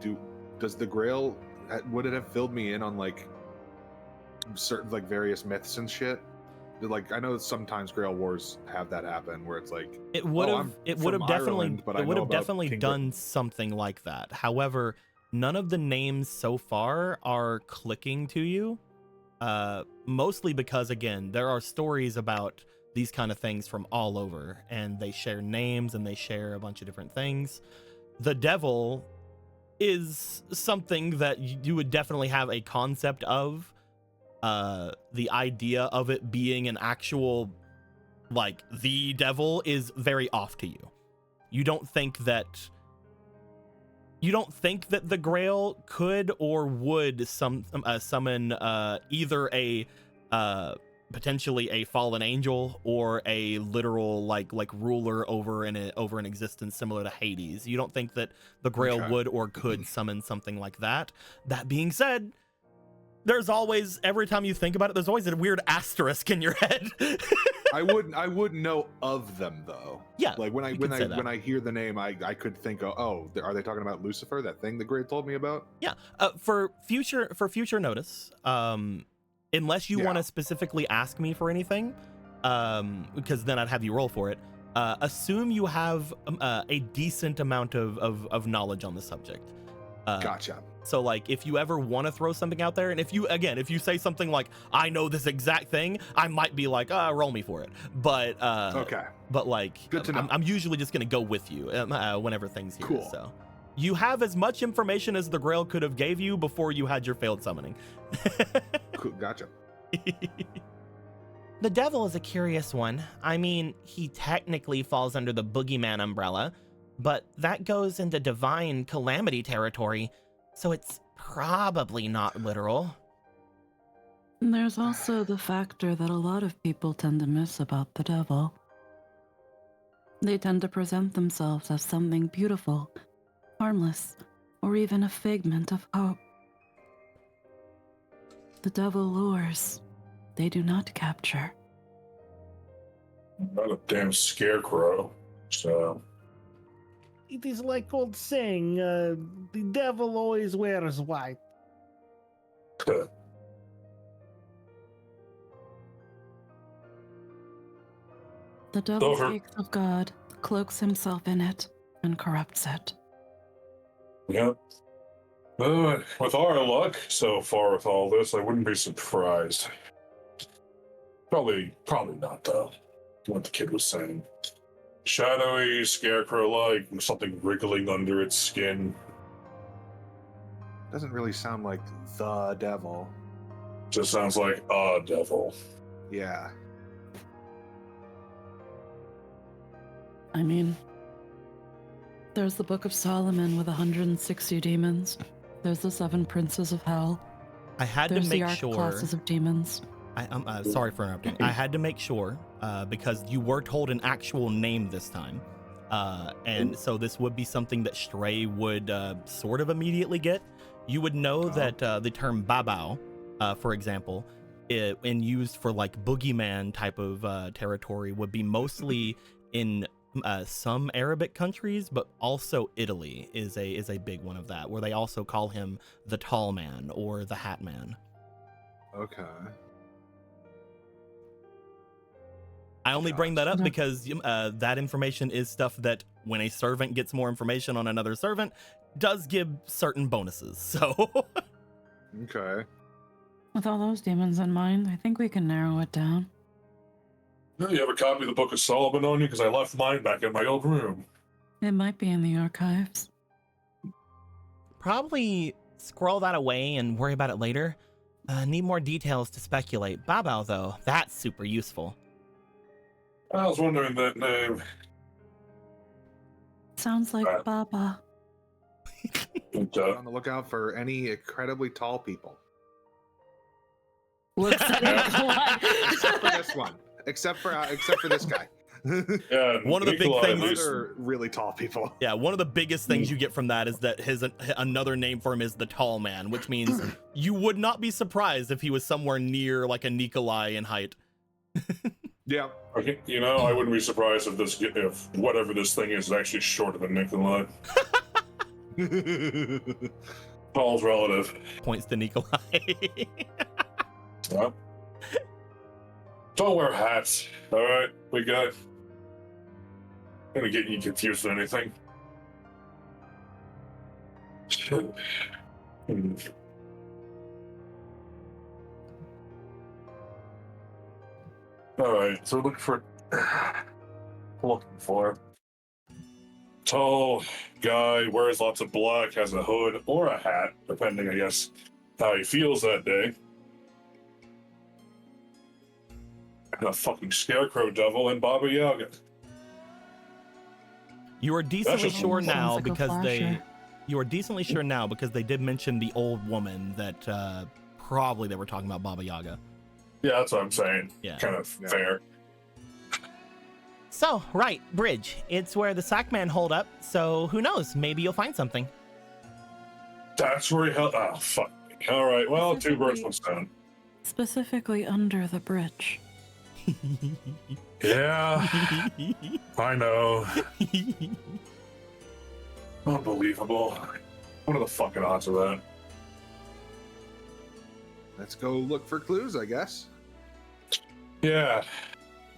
does the Grail, would it have filled me in on like certain like various myths and shit? Like I know sometimes Grail Wars have that happen where it's like it would have definitely done something like that. However, none of the names so far are clicking to you. Mostly because, again, there are stories about these kind of things from all over, and they share names and they share a bunch of different things. The devil is something that you would definitely have a concept of. The idea of it being an actual, like, the devil is very off to you. You don't think that the Grail could or would summon either a potentially a fallen angel or a literal like ruler over an existence similar to Hades. You don't think that the Grail would or could summon something like that. That being said, there's always, every time you think about it, there's always a weird asterisk in your head. I wouldn't know of them though. Yeah, like when I hear the name, I could think, oh, are they talking about Lucifer, that thing the Grail told me about? Yeah. For future notice, unless you want to specifically ask me for anything, because then I'd have you roll for it. Assume you have a decent amount of knowledge on the subject. Gotcha. So like if you ever want to throw something out there, and if you say something like, I know this exact thing, I might be like, roll me for it. But okay. But like, good to know. I'm usually just gonna go with you whenever things here. Cool. So you have as much information as the Grail could have gave you before you had your failed summoning. Cool. Gotcha. The devil is a curious one. I mean, he technically falls under the boogeyman umbrella, but that goes into divine calamity territory, so it's probably not literal. There's also the factor that a lot of people tend to miss about the devil. They tend to present themselves as something beautiful, harmless, or even a figment of hope. The devil lures, they do not capture. Not a damn scarecrow. So It is like old saying, the devil always wears white. The devil Over. speaks of God, cloaks himself in it, and corrupts it. Yep. With our luck so far with all this, I wouldn't be surprised. Probably not though. What the kid was saying. Shadowy, scarecrow-like, something wriggling under its skin. Doesn't really sound like the devil. Just sounds like a devil. Yeah. I mean, there's the Book of Solomon with 160 demons. There's the 7 princes of hell. I had There's to the make arch sure. classes of demons. I'm sorry for interrupting. I had to make sure because you were told an actual name this time, and so this would be something that Stray would sort of immediately get. You would know that the term babao, for example, and used for like boogeyman type of territory, would be mostly in some Arabic countries, but also Italy is a big one of that, where they also call him the tall man or the hat man. Okay. I only bring that up because that information is stuff that when a servant gets more information on another servant, does give certain bonuses. So, Okay. With all those demons in mind, I think we can narrow it down. You have a copy of the Book of Solomon on you? Because I left mine back in my old room. It might be in the archives. probably scroll that away and worry about it later. Need more details to speculate. Babao, though, that's super useful. I was wondering that name. Sounds like Baba. On the lookout for any incredibly tall people. Looks like Except for this one. Except for this guy. Yeah, One of the big Nikolai things- Leeson. Other really tall people. Yeah, one of the biggest things you get from that is that his another name for him is the Tall Man, which means you would not be surprised if he was somewhere near like a Nikolai in height. Yeah. Okay, you know, I wouldn't be surprised if whatever this thing is actually shorter than Nikolai. Tall's relative. Points to Nikolai. Well, don't wear hats. All right, we got. Gonna get you confused with anything. Shit. All right, so looking for tall guy, wears lots of black, has a hood or a hat, depending, I guess, how he feels that day. And a fucking scarecrow devil and Baba Yaga. You are decently That's sure sounds now like a because flasher. you are decently sure now because they did mention the old woman that probably they were talking about Baba Yaga. Yeah, that's what I'm saying. Yeah. Kind of Yeah. fair. So, right, bridge. It's where the Sackman hold up, so who knows? Maybe you'll find something. That's where he held. Oh, fuck. All right, well, two birds, one stone. Specifically under the bridge. Yeah, I know. Unbelievable. What are the fucking odds of that? Let's go look for clues, I guess. Yeah,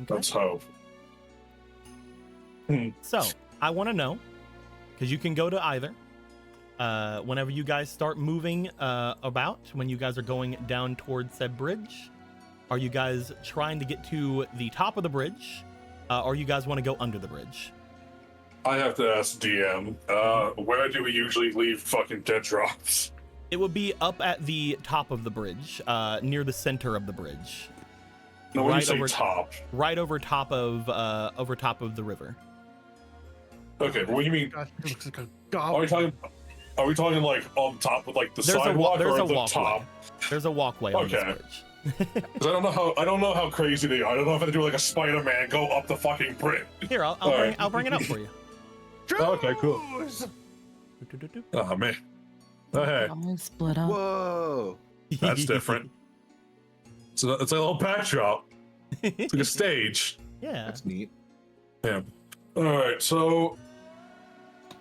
Okay. let's hope. So, I want to know, because you can go to either. Whenever you guys start moving about, when you guys are going down towards said bridge, are you guys trying to get to the top of the bridge, or you guys want to go under the bridge? I have to ask DM, where do we usually leave fucking dead drops? It would be up at the top of the bridge, near the center of the bridge, No, when Right you say over- top. right over top of the river. Okay, but what do you mean? Gosh, it looks like a Are we goblin. talking? Are we talking like on top of like the There's sidewalk there's or a at the walkway. top? There's a walkway on this Okay. bridge. 'Cause I don't know how crazy they are. I don't know if I have to do like a Spider-Man, go up the fucking bridge. Here, I'll bring it up for you. Okay, cool. Do-do-do-do. Oh man. Oh, hey, Always split up. Whoa. that's different. So it's a little backdrop. It's like a stage. Yeah. That's neat. Yeah. All right, so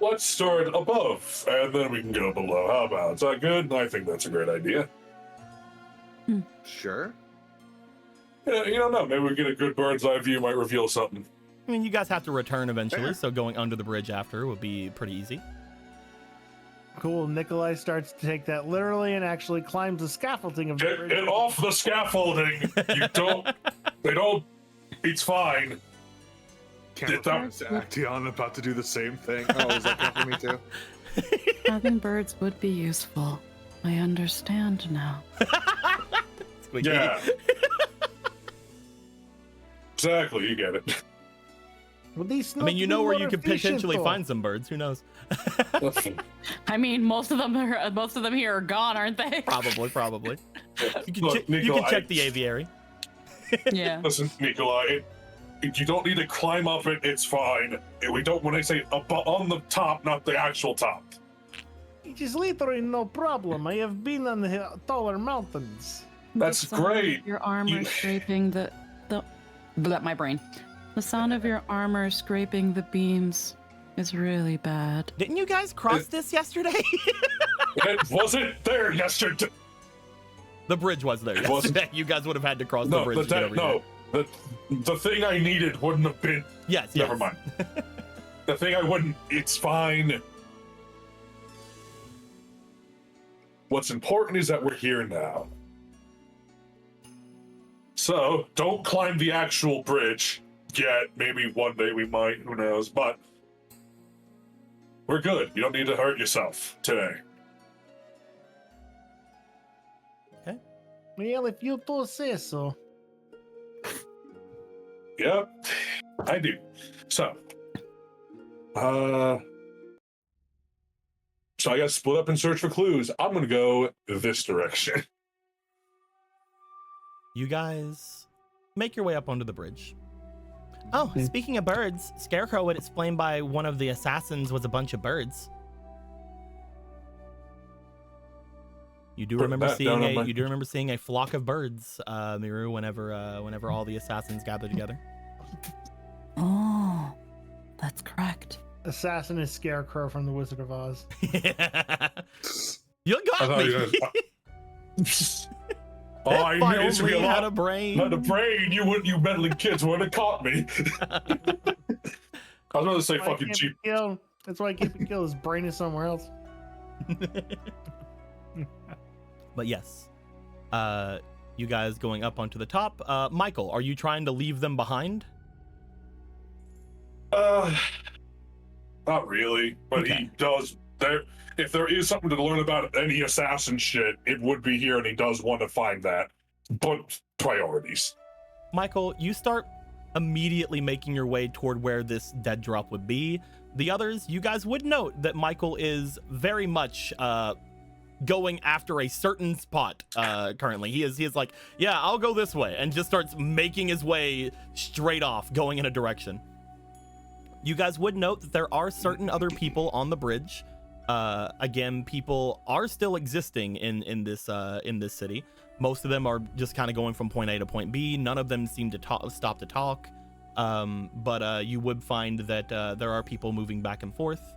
let's start above, and then we can go below. How about? Is that good? I think that's a great idea. Sure. Yeah, you don't know. Maybe we get a good bird's eye view. Might reveal something. I mean, you guys have to return eventually, Fair. so going under the bridge after would be pretty easy. Cool. Nikolai starts to take that literally and actually climbs the scaffolding of the Get bridge. it off the scaffolding. You don't. They don't. It's fine. Camera pans to Acteon about to do the same thing. Oh, is that good for me too? Having birds would be useful. I understand now. Squeaky. Yeah. Exactly. You get it. Well, these I mean, you know where you what could are fishing potentially for? find some birds. Who knows? I mean, most of them here are gone, aren't they? Probably. You can, Look, you can Nikolai, check the aviary. Yeah. Listen, Nikolai. You don't need to climb up it. It's fine. We don't. When I say on the top, not the actual top. It is literally no problem. I have been on the taller mountains. That's The sound of great. Your armor You- scraping the My brain. the sound of your armor scraping the beams is really bad. Didn't you guys cross this yesterday? It wasn't there yesterday. The bridge was there It wasn't- yesterday. You guys would have had to cross the No, bridge the to get over here. the thing I needed wouldn't have been. Yes. Never mind. The thing I wouldn't. It's fine. What's important is that we're here now. So don't climb the actual bridge yet. Maybe one day we might. Who knows? But we're good. You don't need to hurt yourself today. Well, if you do say so. Yep, I do. So, so I got split up and search for clues. I'm gonna go this direction. You guys make your way up onto the bridge. Oh, speaking of birds, Scarecrow had explained by one of the assassins was a bunch of birds. You do Put remember that down on my- seeing a flock of birds, Miru, whenever all the assassins gathered together. Oh, that's correct. Assassin is Scarecrow from The Wizard of Oz. You I got thought me. you guys- Oh, I If I knew this would be a only had lot. a brain. Had a brain, you meddling kids would have caught me. I was going to say That's why I fucking can't cheap. be killed. That's why I can't be killed. His brain is somewhere else. But yes, you guys going up onto the top. Michael, are you trying to leave them behind? Not really, but Okay. he does. If there is something to learn about any assassin shit, it would be here, and he does want to find that. But priorities. Michael, you start immediately making your way toward where this dead drop would be. The others, you guys would note that Michael is very much going after a certain spot currently. He is like, yeah, I'll go this way, and just starts making his way straight off, going in a direction. You guys would note that there are certain other people on the bridge. Again, people are still existing in this city. Most of them are just kind of going from point A to point B. None of them seem to stop to talk. But you would find that there are people moving back and forth.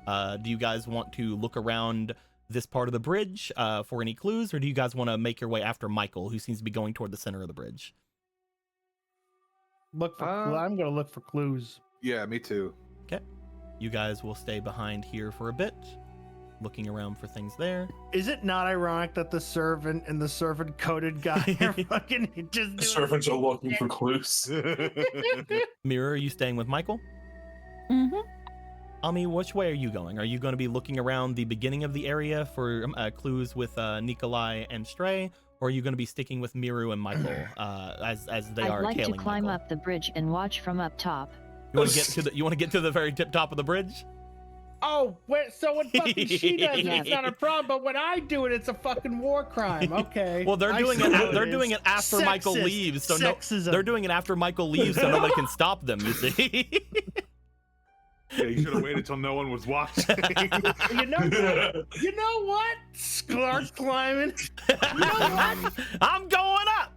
Do you guys want to look around this part of the bridge for any clues, or do you guys want to make your way after Michael, who seems to be going toward the center of the bridge? Look for. I'm gonna look for clues. Yeah, me too. Okay. You guys will stay behind here for a bit, looking around for things there. Is it not ironic that the servant and the servant coded guy are fucking just The doing servants are looking for clues. Mirror, are you staying with Michael? Mm-hmm. Ami, which way are you going? Are you going to be looking around the beginning of the area for clues with Nikolai and Stray, or are you going to be sticking with Miru and Michael as they I'd are like to tailing climb Michael? up the bridge and watch from up top. You want to get to the very tip top of the bridge? Oh, so when fucking she does it, Yeah. it's not a problem. But when I do it, it's a fucking war crime. Okay. Well, they're I doing see it. how They're is. doing it after Michael Sexist. leaves. So Sexism. they're doing it after Michael leaves, so nobody can stop them. You see. Yeah, you should have waited till no one was watching. You know what? Clark climbing. You know what? I'm going up.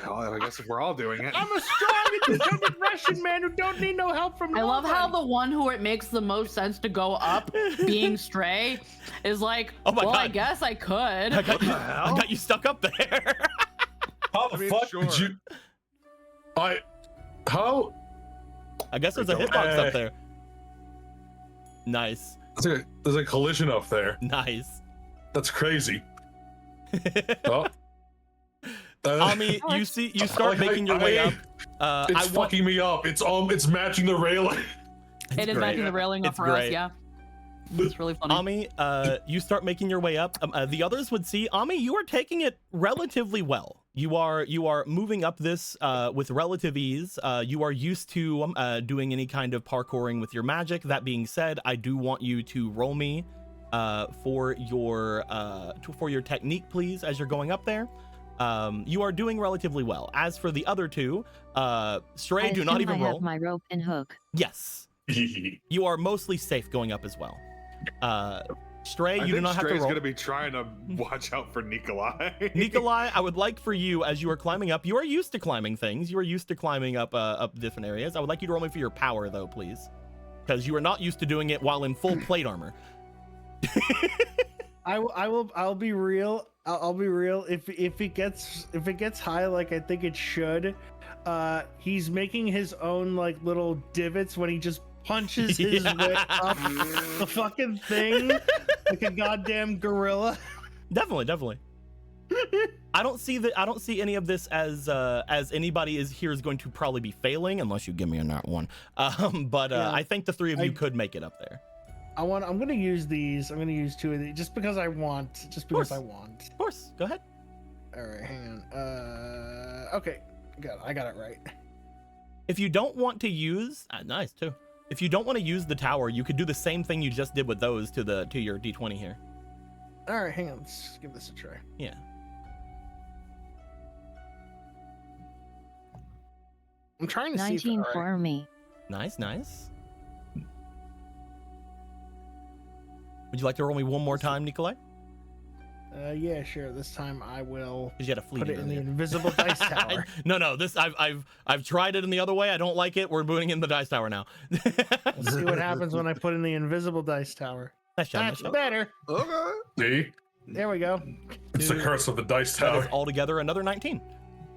Well, I guess if we're all doing it. I'm a strong, independent Russian man who don't need no help from I love how nobody. the one who it makes the most sense to go up, being Stray, is like, Oh my well, I God. guess I could. I got, you, I hell? got you stuck up there. How the I mean, fuck sure. did you? How? I guess there's a hitbox up there. Nice. There's a collision up there. Nice. That's crazy. Oh. Ami, you start making your way up. It's fucking me up. It's matching the railing. It is great. matching the railing up It's for great. us, yeah. It's really funny. Ami, you start making your way up. The others would see, Ami, you are taking it relatively well. You are moving up this with relative ease. You are used to doing any kind of parkouring with your magic. That being said, I do want you to roll me for your technique, please, as you're going up there. You are doing relatively well. As for the other two, Stray, I do not assume even I have roll. my rope and hook. Yes, you are mostly safe going up as well. Stray, you do not have to Stray's roll. gonna be trying to watch out for Nikolai. Nikolai, I would like for you, as you are climbing up, you are used to climbing things. You are used to climbing up different areas. I would like you to roll me for your power, though, please, because you are not used to doing it while in full plate armor. I'll be real. I'll be real. If it gets high like I think it should, he's making his own like little divots when he just punches his way up the fucking thing like a goddamn gorilla. Definitely. I don't see any of this as anybody here is going to probably be failing unless you give me a nat one. But Yeah. I think the three of you could make it up there. I'm gonna use these. I'm gonna use two of these just because I want. Just because course. I want. Of course, go ahead. All right, hang on. Okay, I got it right. If you don't want to use, nice too. If you don't want to use the tower, you could do the same thing you just did with those to your D20 here. All right, hang on. Let's give this a try. Yeah. I'm trying to see. 19 for me. Nice. Would you like to roll me one more time, Nikolai? Yeah, sure. This time I will Because you had a fleet put it in the earlier. invisible dice tower. No. This I've tried it in the other way. I don't like it. We're putting in the dice tower now. Let's see what happens when I put in the invisible dice tower. Nice job, That's nice job. better. Okay. See? There we go. It's the curse of the dice That is tower. altogether another 19.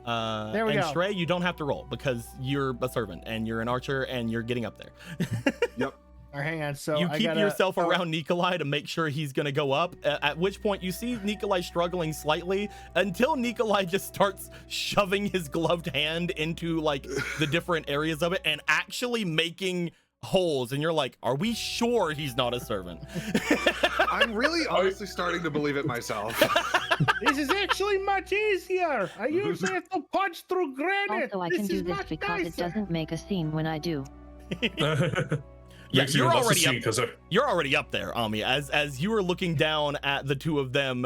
There we and go. Stray, you don't have to roll because you're a servant and you're an archer and you're getting up there. Yep. All right, hang on. So You I keep gotta, yourself around Nikolai to make sure he's going to go up, at which point you see Nikolai struggling slightly until Nikolai just starts shoving his gloved hand into like the different areas of it and actually making holes. And you're like, are we sure he's not a servant? I'm really honestly starting to believe it myself. This is actually much easier. I usually have to punch through granite. Also, I This can do is this much because it nicer. doesn't make a scene when I do. Yeah, Makes you you're less already to up. see, 'cause You're already up there, Ami. As you are looking down at the two of them,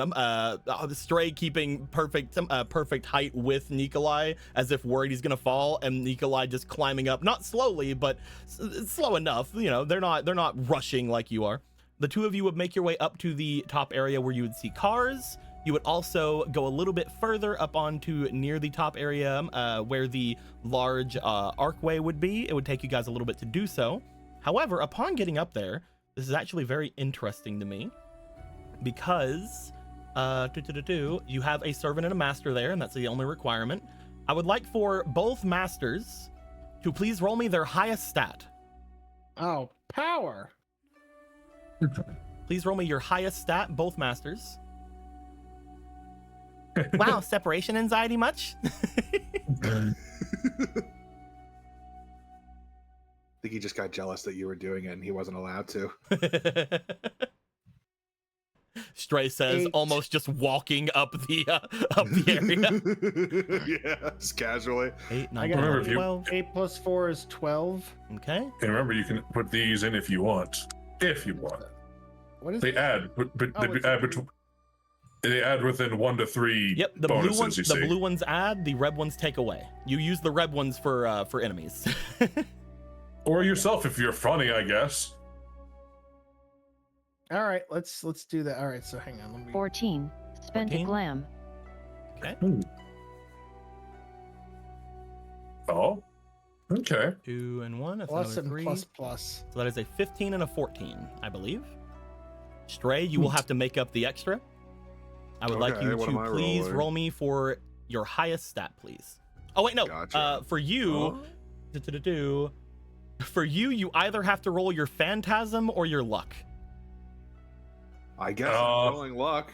Stray keeping perfect height with Nikolai, as if worried he's gonna fall, and Nikolai just climbing up, not slowly, but slow enough. You know, they're not rushing like you are. The two of you would make your way up to the top area where you would see cars. You would also go a little bit further up onto near the top area where the large archway would be. It would take you guys a little bit to do so. However, upon getting up there, this is actually very interesting to me because you have a servant and a master there, and that's the only requirement. I would like for both masters to please roll me their highest stat. Oh, power. Please roll me your highest stat, both masters. Wow, separation anxiety much? I think he just got jealous that you were doing it and he wasn't allowed to. Stray says, 8. almost just walking up the area. Yeah, just casually. 8, I 9, got 10, Remember, if you- 12. 8 plus 4 is 12. Okay. And remember, you can put these in if you want. If you want. What is They it? add, but Oh, they it's add a- between. They add within 1 to 3 Yep, the bonuses. blue ones, you the see. blue ones add, the red ones take away. You use the red ones for enemies. Or yourself if you're funny, I guess. All right, let's do that. All right, so hang on. Let me. 14. Spent 14? a glam. Oh. Okay. 2 and 1. That's Plus another and 3. plus plus. So that is a 15 and a 14, I believe. Stray, you will have to make up the extra. I would like Okay, you what am to I please rolling? roll me for your highest stat, please. Oh wait, no. Gotcha. For you, for you, you either have to roll your phantasm or your luck. I guess I'm rolling luck.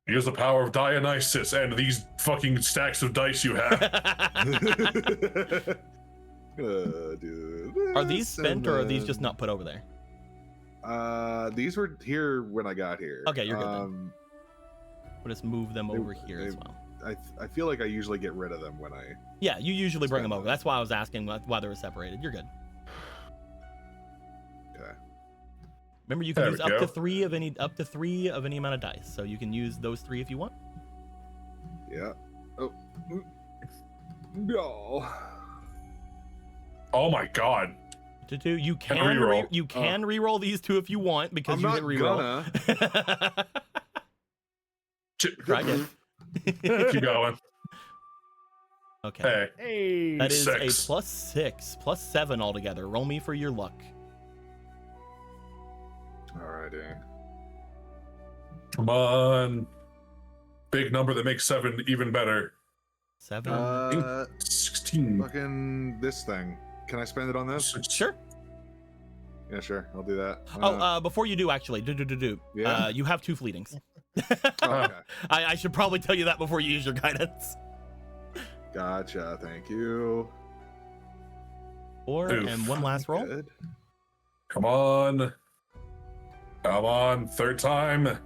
Use the power of Dionysus and these fucking stacks of dice you have. Do Are these this, spent and or are these just then- not put over there? These were here when I got here. Okay, you're good then. We'll just move them They- over here as they- well. I feel like I usually get rid of them when I. Yeah, you usually bring Spend them over. them. That's why I was asking why they were separated. You're good. Okay. Remember, you can There use we up go. to three of any amount of dice. So you can use those 3 if you want. Yeah. Oh. No. Oh my god. You can reroll. you can reroll these 2 if you want because I'm you not hit reroll. gonna. Try again. Keep going. Okay. Hey. Hey. That is 6. a +6, +7 altogether. Roll me for your luck. Alrighty. Come on. Big number that makes 7 even better. 7. 16. Fucking this thing. Can I spend it on this? Sure. Yeah, sure. I'll do that. Before you do, actually, Yeah? you have 2 fleetings. Oh, okay. I should probably tell you that before you use your guidance. Gotcha. Thank you. 4 Oof. and 1 last roll. Good. Come on. Come on. 3rd time.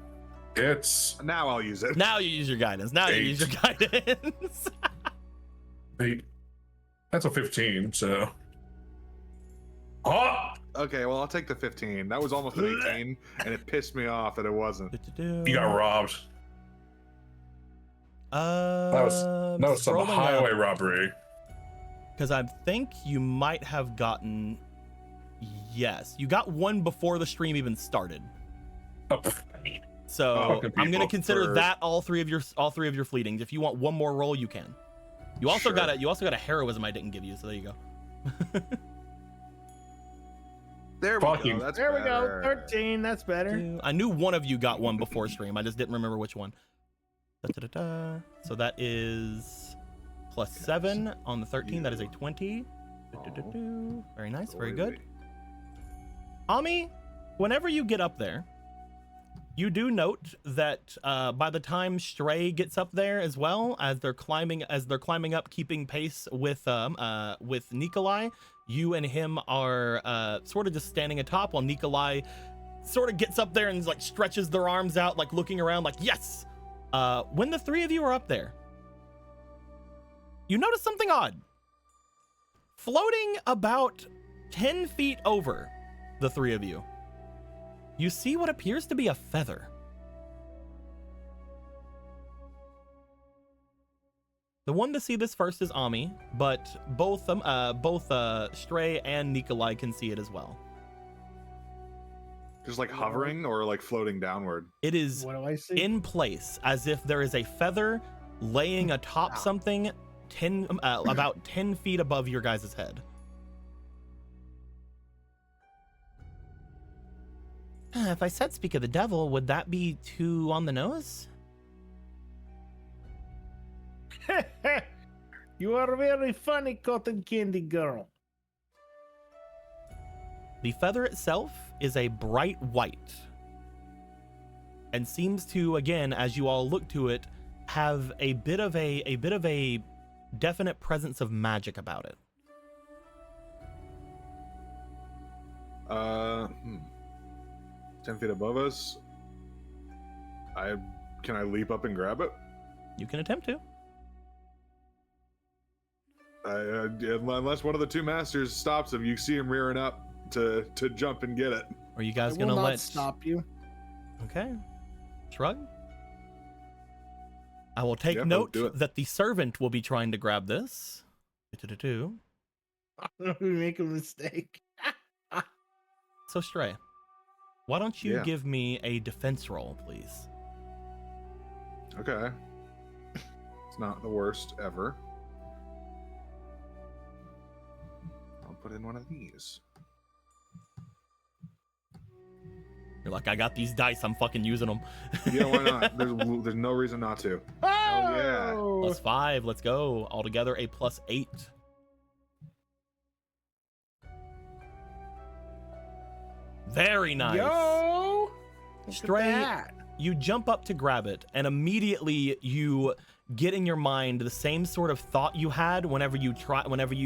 It's Now I'll use it. Now you use your guidance. Now you 8. use your guidance. 8. That's a 15, so. Oh! Okay, well, I'll take the 15. That was almost an 18, and it pissed me off that it wasn't. You got robbed. That was some highway robbery. Because I think you might have gotten. Yes, you got 1 before the stream even started. Oh, So Fucking I'm gonna people consider for- that all three of your fleetings. If you want 1 more roll, you can. You also Sure. got a heroism I didn't give you, so there you go. There we Fucking- go. That's There we go. better. 13. That's better. I knew one of you got 1 before stream. I just didn't remember which one. Da-da-da-da. So that is +7 on the 13. That is a 20. Do-do-do-do. Very nice. Very good. Ami, whenever you get up there, you do note that by the time Stray gets up there as well, as they're climbing up, keeping pace with Nikolai, you and him are sort of just standing atop while Nikolai sort of gets up there and like stretches their arms out, like looking around, like yes. When the 3 of you are up there, you notice something odd. Floating about 10 feet over the 3 of you, you see what appears to be a feather. The one to see this first is Ami, but both Stray and Nikolai can see it as well. Just like hovering or like floating downward. It is What do I see? in place, as if there is a feather laying atop something about 10 feet above your guys' head. If I said speak of the devil, would that be too on the nose? You are very funny, cotton candy girl. The feather itself is a bright white and seems to, again, as you all look to it, have a bit of a definite presence of magic about it. 10 feet above us. Can I leap up and grab it? You can attempt to. Unless one of the two masters stops him, you see him rearing up to jump and get it. Are you guys I gonna will not let stop you. Okay. Shrug. I will take Yeah, note do it. that the servant will be trying to grab this. Do-do-do-do. We make a mistake. So Stray, why don't you Yeah. give me a defense roll, please? Okay. It's not the worst ever. I'll put in one of these. You're like, I got these dice, I'm fucking using them. Yeah, why not? There's no reason not to. Oh, yeah. +5, let's go. Altogether a +8. Very nice. Yo! Look at Stray, that. you jump up to grab it, and immediately you get in your mind the same sort of thought you had whenever you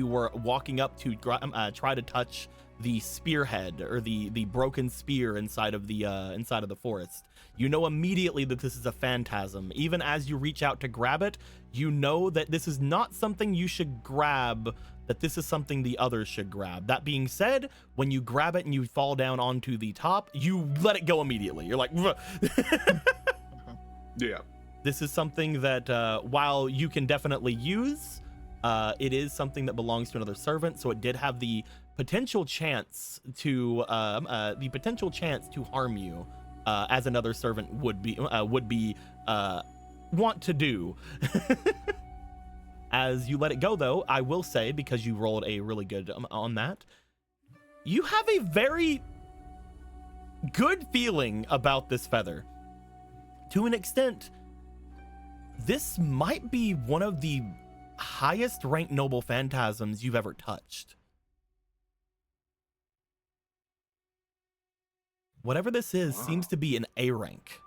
were walking up to try to touch the spearhead or the broken spear inside of the forest. You know immediately that this is a phantasm. Even as you reach out to grab it, you know that this is not something you should grab, that this is something the others should grab. That being said, when you grab it and you fall down onto the top, you let it go immediately. You're like, Yeah. this is something that while you can definitely use, it is something that belongs to another servant, so it did have the potential chance to harm you, as another servant would want to do. As you let it go, though, I will say, because you rolled a really good on that, you have a very good feeling about this feather. To an extent, this might be one of the highest ranked noble phantasms you've ever touched. Whatever this is seems to be an A rank.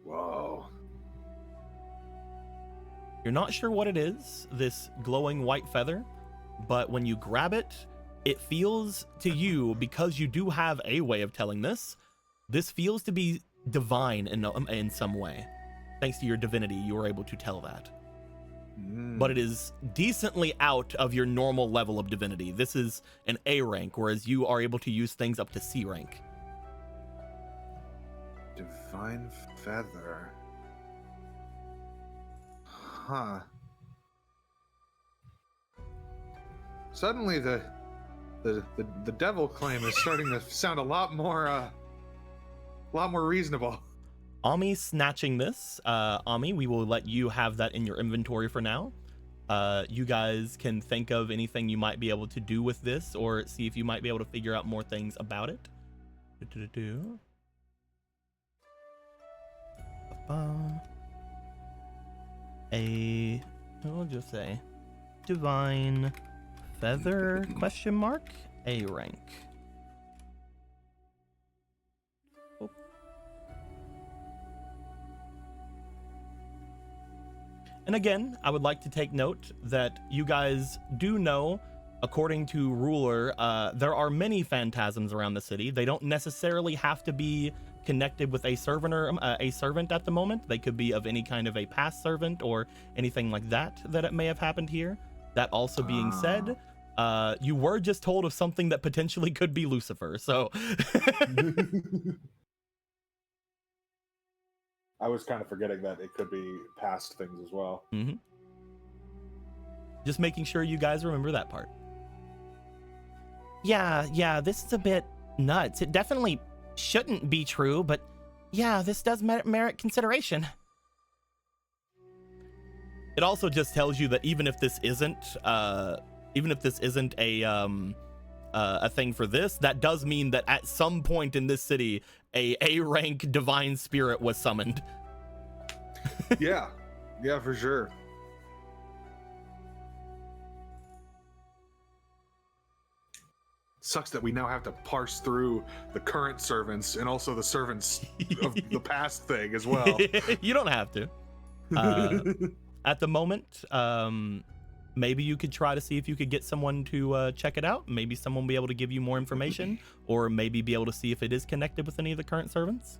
Whoa. You're not sure what it is, this glowing white feather, but when you grab it, it feels to you, because you do have a way of telling this feels to be divine in some way. Thanks to your divinity, you were able to tell that. But it is decently out of your normal level of divinity. This is an A rank, whereas you are able to use things up to C rank. Divine feather. Huh. Suddenly the devil claim is starting to sound a lot more reasonable. Ami snatching this. Ami, we will let you have that in your inventory for now. You guys can think of anything you might be able to do with this, or see if you might be able to figure out more things about it. We'll just say divine feather ? A rank. And again, I would like to take note that you guys do know, according to Ruler, there are many phantasms around the city. They don't necessarily have to be connected with a servant or a servant at the moment. They could be of any kind of a past servant or anything like that it may have happened here. That also being said, you were just told of something that potentially could be Lucifer, so I was kind of forgetting that it could be past things as well. Mm-hmm. Just making sure you guys remember that part. Yeah, this is a bit nuts. It definitely shouldn't be true, but yeah, this does merit consideration. It also just tells you that even if this isn't a thing for this, that does mean that at some point in this city, a rank divine spirit was summoned. Yeah, for sure. Sucks that we now have to parse through the current servants and also the servants of the past thing as well. You don't have to. At the moment, maybe you could try to see if you could get someone to check it out. Maybe someone will be able to give you more information, or maybe be able to see if it is connected with any of the current servants.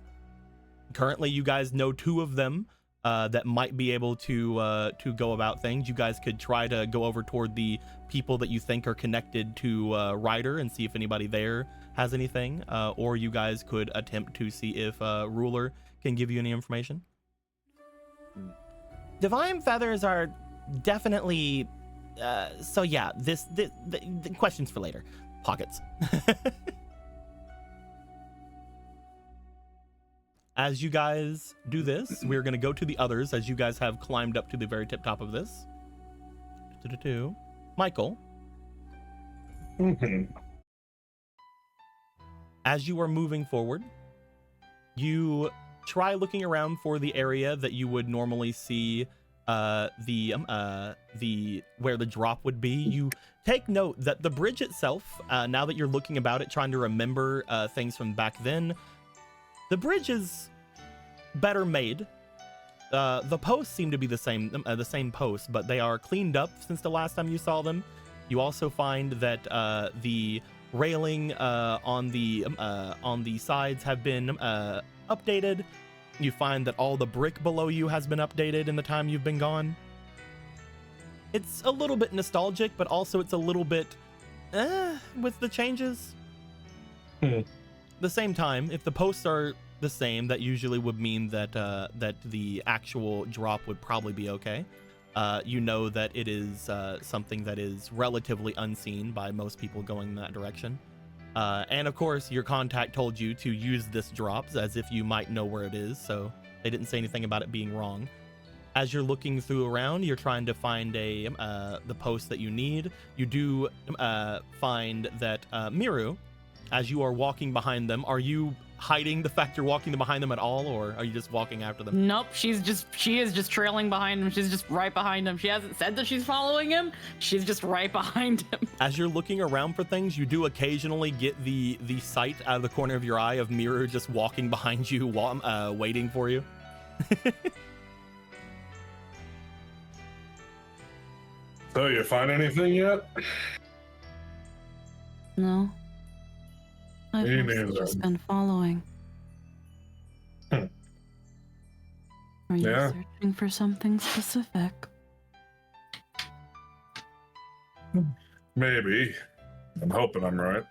Currently, you guys know 2 of them that might be able to go about things. You guys could try to go over toward the people that you think are connected to Ryder and see if anybody there has anything, or you guys could attempt to see if Ruler can give you any information. Divine feathers are definitely so yeah, the questions for later. Pockets. As you guys do this, we're going to go to the others as you guys have climbed up to the very tip top of this. Michael. As you are moving forward, you try looking around for the area that you would normally see where the drop would be. You take note that the bridge itself, now that you're looking about it, trying to remember things from back then, the bridge is better made. The posts seem to be the same posts, but they are cleaned up since the last time you saw them. You also find that the railing on the sides have been updated. You find that all the brick below you has been updated in the time you've been gone. It's a little bit nostalgic, but also it's a little bit with the changes. The same time, if the posts are the same, that usually would mean that that the actual drop would probably be okay. You know that it is something that is relatively unseen by most people going in that direction. And of course, your contact told you to use this drops as if you might know where it is, so they didn't say anything about it being wrong. As you're looking through around, you're trying to find the post that you need. You do find that Miru, as you are walking behind them, are you hiding the fact you're walking behind them at all, or are you just walking after them? Nope, she is just trailing behind him. She's just right behind him. She hasn't said that she's following him. She's just right behind him. As you're looking around for things, you do occasionally get the sight out of the corner of your eye of Miru just walking behind you while waiting for you. So, you find anything yet? No. I've Me mostly neither. just been following. Hmm. Are you Yeah. searching for something specific? Maybe. I'm hoping I'm right.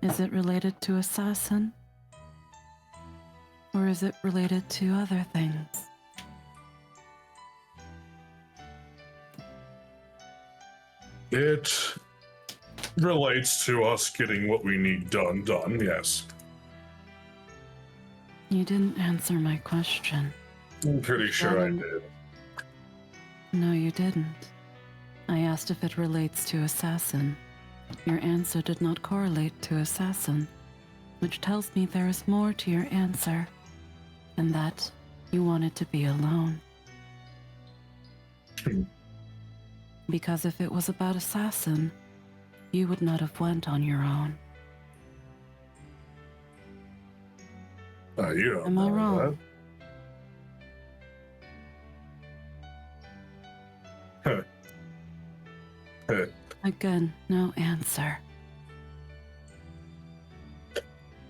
Is it related to assassin? Or is it related to other things? It relates to us getting what we need done, yes. You didn't answer my question. I'm pretty sure I did. No, you didn't. I asked if it relates to assassin. Your answer did not correlate to assassin, which tells me there is more to your answer, and that you wanted to be alone. Because if it was about assassin, you would not have went on your own. You don't Am I know wrong? that. Huh. Again, no answer.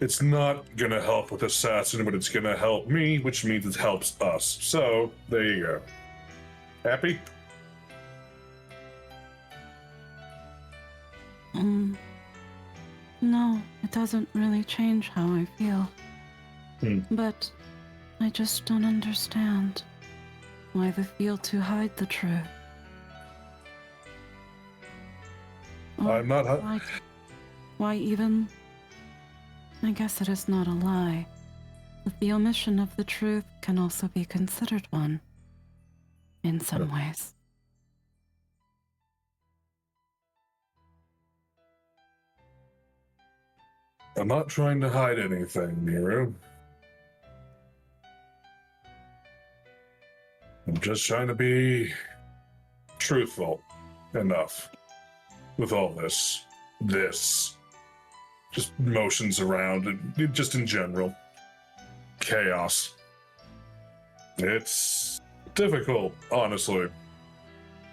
It's not gonna help with assassin, but it's gonna help me, which means it helps us. So, there you go. Happy? No, it doesn't really change how I feel. But I just don't understand why the feel to hide the truth. I'm not... Why even... I guess it is not a lie, but the omission of the truth can also be considered one, in some ways. I'm not trying to hide anything, Miru. I'm just trying to be truthful enough with all this. Just motions around, and just in general. Chaos. It's difficult, honestly.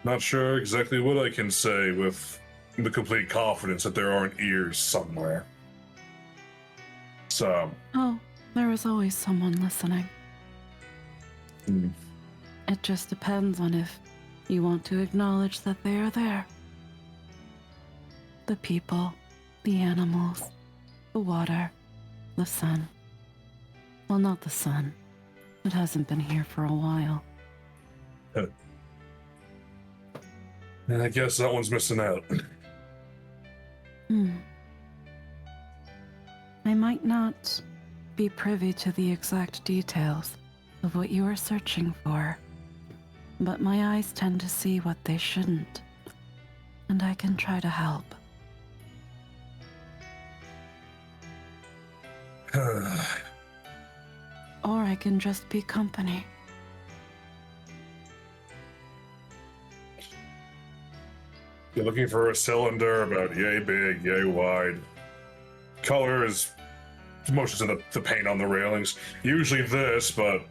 Not sure exactly what I can say with the complete confidence that there aren't ears somewhere. So. Oh, there is always someone listening. Hmm. It just depends on if you want to acknowledge that they are there. The people, the animals, the water, the sun. Well, not the sun. It hasn't been here for a while. And I guess that one's missing out. I might not be privy to the exact details of what you are searching for, but my eyes tend to see what they shouldn't, and I can try to help. Or I can just be company. You're looking for a cylinder about yay big, yay wide. Color is most of the paint on the railings. Usually this, but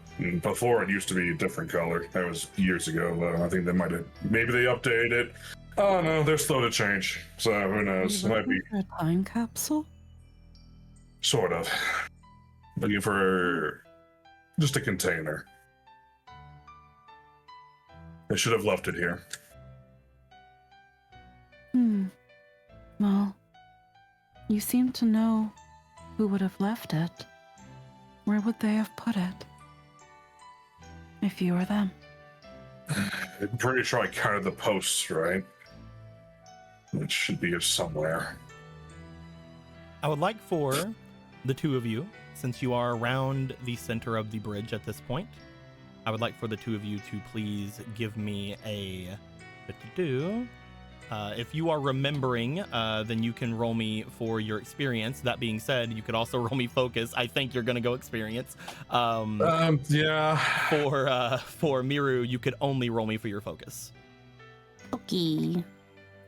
before it used to be a different color. That was years ago. I think they maybe they updated it. Oh no, they're slow to change. So who knows? It might be For a time capsule? sort of. Looking for just a container. They should have left it here. Well, you seem to know who would have left it. Where would they have put it? If you were them. I'm pretty sure I counted the posts, right? It should be here somewhere. I would like for the two of you, since you are around the center of the bridge at this point, I would like for the two of you to please give me a... if you are remembering, then you can roll me for your experience. That being said, you could also roll me focus. I think you're gonna go experience. Yeah. For Miru, you could only roll me for your focus. Okay.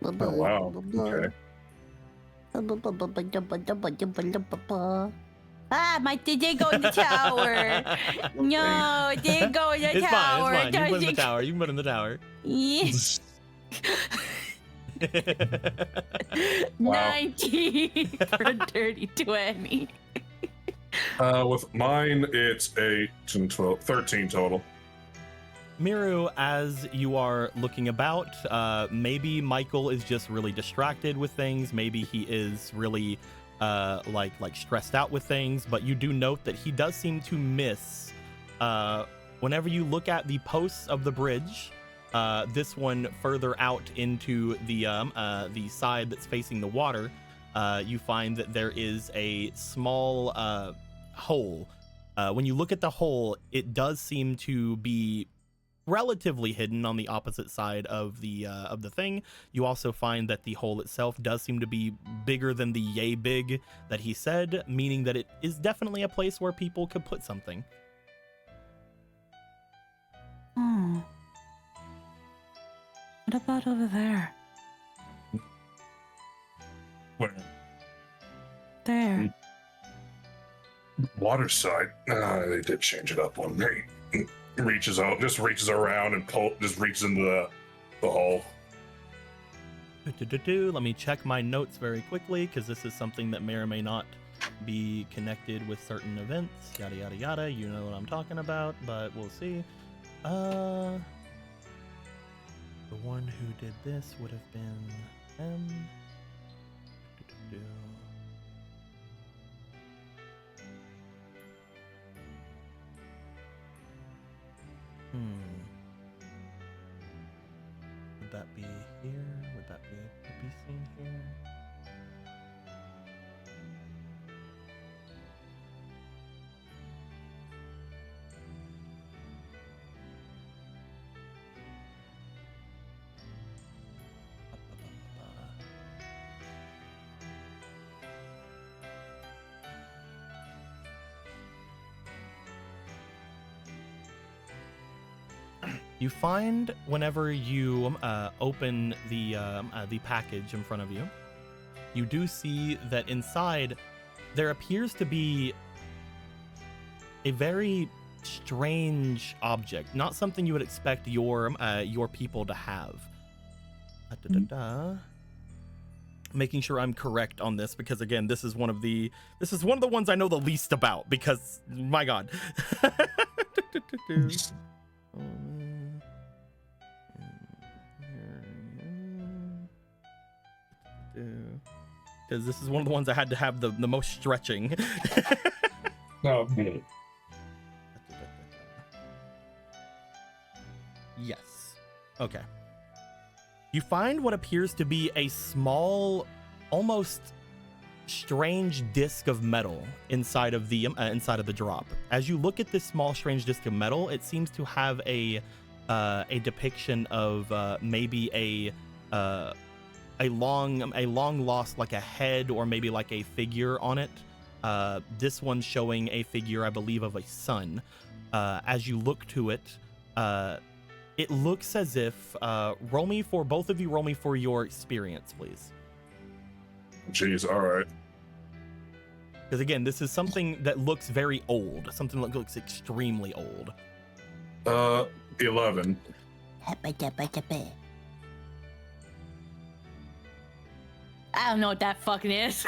Oh, wow. Okay. Ah, my didn't go in the tower. No, it didn't go in the It's tower. fine. You can put it in the tower. You can put it in the tower. Yes. Wow. 19 for a dirty 20. With mine, it's 8 and 12, 13 total. Miru, as you are looking about, maybe Michael is just really distracted with things. Maybe he is really like stressed out with things, but you do note that he does seem to miss whenever you look at the posts of the bridge, this one further out into the side that's facing the water, you find that there is a small hole. When you look at the hole, it does seem to be relatively hidden on the opposite side of the thing. You also find that the hole itself does seem to be bigger than the yay big that he said, meaning that it is definitely a place where people could put something. Oh. What about over there? Where? There. Water side. They did change it up one day. Reaches around and just reaches into the hole. Let me check my notes very quickly, because this is something that may or may not be connected with certain events. Yada yada yada. You know what I'm talking about, but we'll see. The one who did this would have been them. Would that be here? Would that be seen here? You find whenever you open the package in front of you, you do see that inside there appears to be a very strange object, not something you would expect your people to have. Making sure I'm correct on this because again, this is one of the ones I know the least about because my God. Because this is one of the ones I had to have the most stretching. No. Yes. Okay. You find what appears to be a small, almost strange disc of metal inside of the drop. As you look at this small, strange disc of metal, it seems to have a depiction of maybe a long lost, like a head or maybe like a figure on it. This one's showing a figure, I believe, of a sun. As you look to it, it looks as if roll me for your experience, please. Jeez, all right. Because again, this is something that looks very old, something that looks extremely old. 11. I don't know what that fucking is.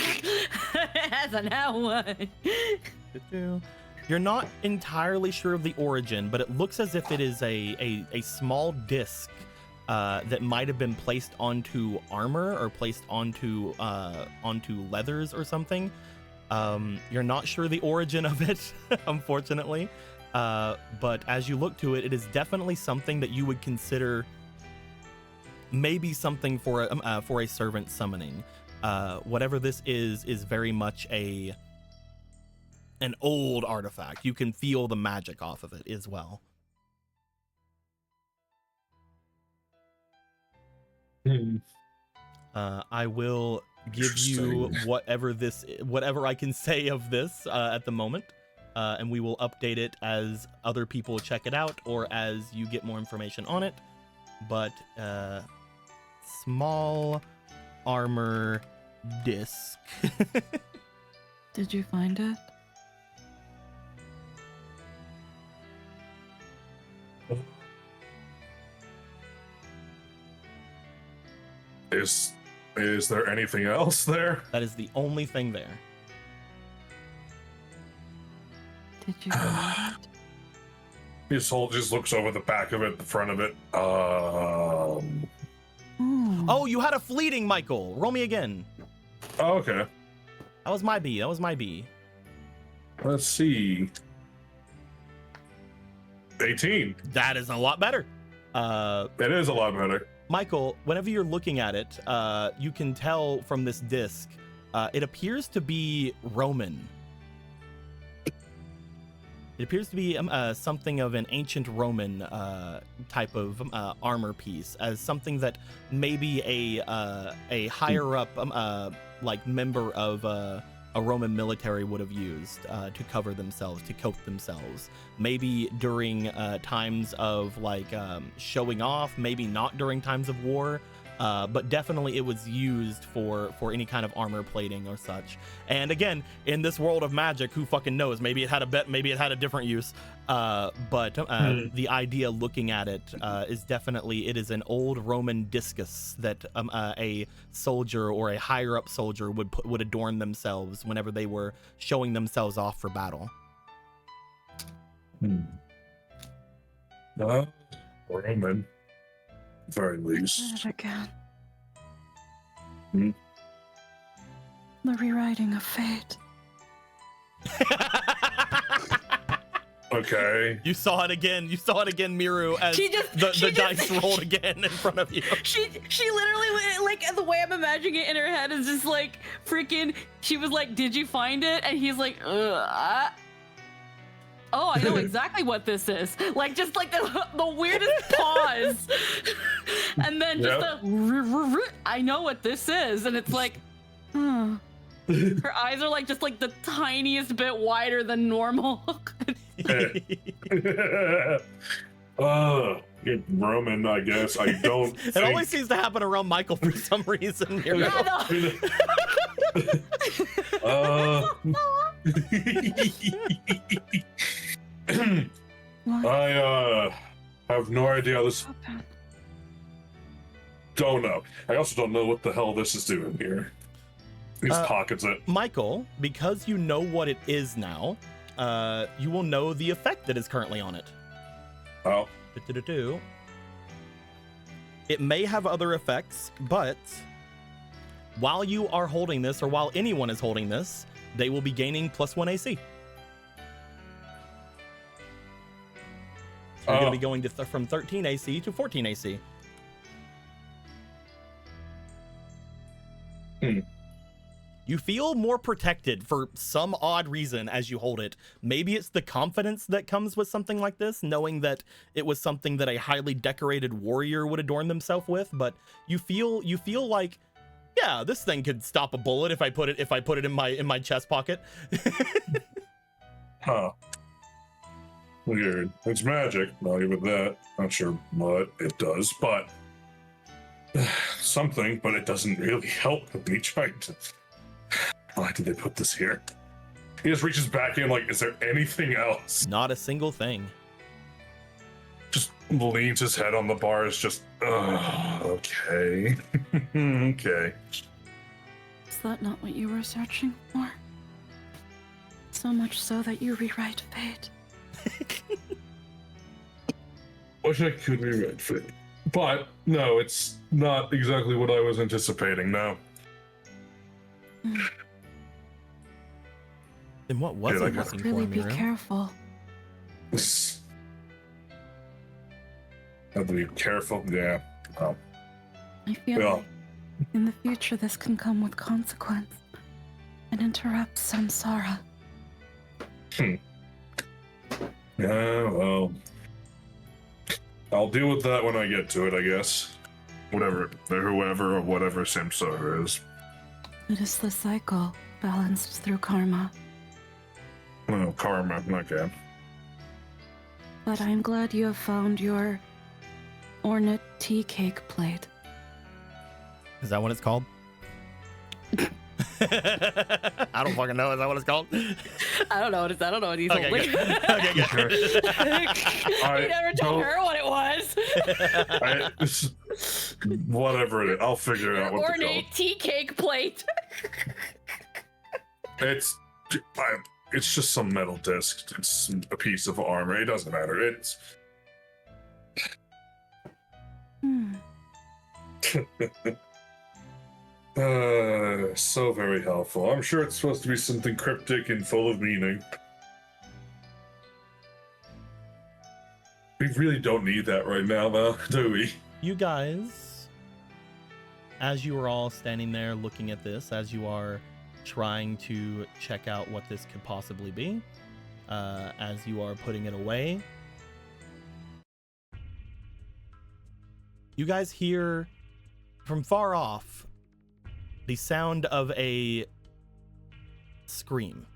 That's a now one. You're not entirely sure of the origin, but it looks as if it is a small disc that might have been placed onto armor or placed onto leathers or something. You're not sure the origin of it, unfortunately. But as you look to it, it is definitely something that you would consider maybe something for a servant summoning. Whatever this is very much an old artifact. You can feel the magic off of it as well. I will give you whatever I can say of this at the moment, and we will update it as other people check it out or as you get more information on it. But small armor disc. Did you find it? Is there anything else there? That is the only thing there. Did you find it? His soul just looks over the back of it, the front of it. Oh, you had a fleeting, Michael. Roll me again. Oh, okay. That was my B. Let's see. 18. That is a lot better. That is a lot better. Michael, whenever you're looking at it, you can tell from this disc, it appears to be Roman. It appears to be something of an ancient Roman type of armor piece, as something that maybe a higher up like member of a Roman military would have used to cover themselves, to coat themselves. Maybe during times of like showing off, maybe not during times of war, but definitely it was used for any kind of armor plating or such. And again, in this world of magic, who fucking knows? Maybe it had a different use. But the idea looking at it is definitely, it is an old Roman discus that a soldier or a higher up soldier would adorn themselves whenever they were showing themselves off for battle. Roman. Very least. It again. Hmm? The rewriting of fate. Okay. You saw it again, Miru, as the dice rolled again in front of you. She literally, like, the way I'm imagining it in her head is just like freaking. She was like, "Did you find it?" And he's like, "Oh, I know exactly what this is." Like, just like the weirdest pause, and then just I know what this is, and it's like, Her eyes are like just like the tiniest bit wider than normal. Get Roman, I guess. I don't. It always seems to happen around Michael for some reason. Yeah, I have no idea. don't know. I also don't know what the hell this is doing here. He just pockets it. Michael, because you know what it is now, you will know the effect that is currently on it. Oh. It may have other effects, but while you are holding this, or while anyone is holding this, they will be gaining +1 AC. So you're going to be going from 13 AC to 14 AC. You feel more protected for some odd reason as you hold it. Maybe it's the confidence that comes with something like this, knowing that it was something that a highly decorated warrior would adorn themselves with, but you feel like, yeah, this thing could stop a bullet if I put it in my chest pocket. Huh. Weird. It's magic. Not even that. Not sure what it does, but something, but it doesn't really help with me trying to. Why did they put this here? He just reaches back in like, is there anything else? Not a single thing. Just leans his head on the bars, just, okay. Okay. Is that not what you were searching for? So much so that you rewrite fate. Wish I could rewrite fate. But, no, it's not exactly what I was anticipating, no. Then what was Dude, it looking for, Really be Miro? careful. Have to be careful, yeah. Oh. I feel Yeah. like in the future this can come with consequence and interrupt samsara. Yeah, well, I'll deal with that when I get to it, I guess. Whoever or whatever samsara is. It is the cycle balanced through karma. Oh, karma, okay. But I'm glad you have found your ornate tea cake plate. Is that what it's called? I don't fucking know. Is that what it's called? I don't know what it's. I don't know what he's Okay, holding. good. Okay, good. You never told her what it was. Whatever it is, I'll figure out what to call Ornate tea cake plate. it. It's just some metal disc. It's a piece of armor. It doesn't matter. It's so very helpful. I'm sure it's supposed to be something cryptic and full of meaning. We really don't need that right now, though, do we? You guys, as you are all standing there looking at this, as you are trying to check out what this could possibly be, as you are putting it away, you guys hear from far off the sound of a scream,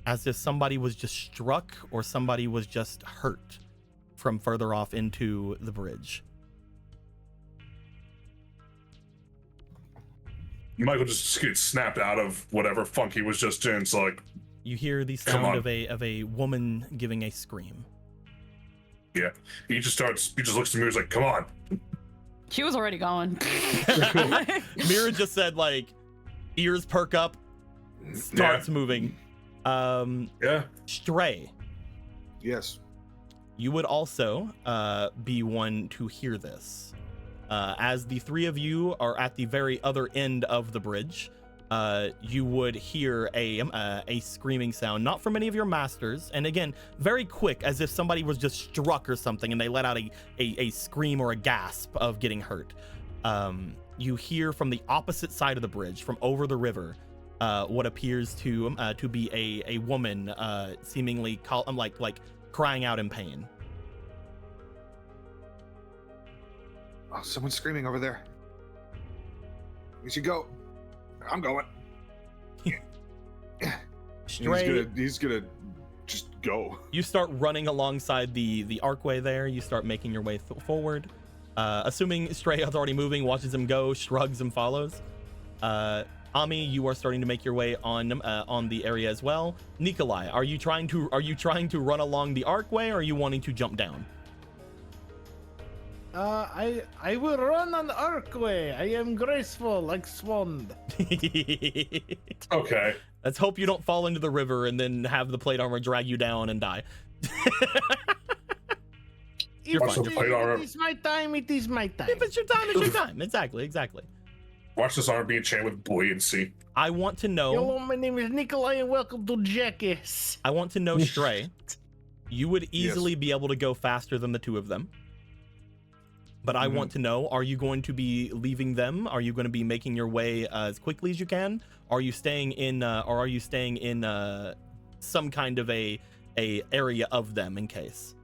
as if somebody was just struck or somebody was just hurt from further off into the bridge. Michael just gets snapped out of whatever funk he was just in. So like, You hear the sound of a woman giving a scream. yeah, he just looks at me. He's like, "Come on." She was already gone. Mira just said, like, ears perk up, starts moving. Yeah. Stray, Yes. you would also be one to hear this. As the three of you are at the very other end of the bridge, you would hear a screaming sound, not from any of your masters, and again, very quick, as if somebody was just struck or something and they let out a scream or a gasp of getting hurt. You hear from the opposite side of the bridge, from over the river, what appears to be a woman, seemingly like crying out in pain. Oh, someone's screaming over there. We should go. I'm going. Stray, He's gonna just go. you start running alongside the archway there. You start making your way forward. Assuming Stray is already moving, watches him go, shrugs and follows. Ami, you are starting to make your way on the area as well. Nikolai, are you trying to run along the archway, or are you wanting to jump down? I will run on the archway. I am graceful like swan. Okay. Let's hope you don't fall into the river and then have the plate armor drag you down and die. You're Watch fine. the You're plate fine. armor. It is my time. It is my time. If it's your time, it's your time. Exactly. Watch this armor be enchanted with buoyancy. I want to know. Hello, my name is Nikolai, and welcome to Jackass. I want to know, Stray. You would easily be able to go faster than the two of them. But I want to know, are you going to be leaving them? Are you going to be making your way as quickly as you can? Are you staying in some kind of a area of them in case?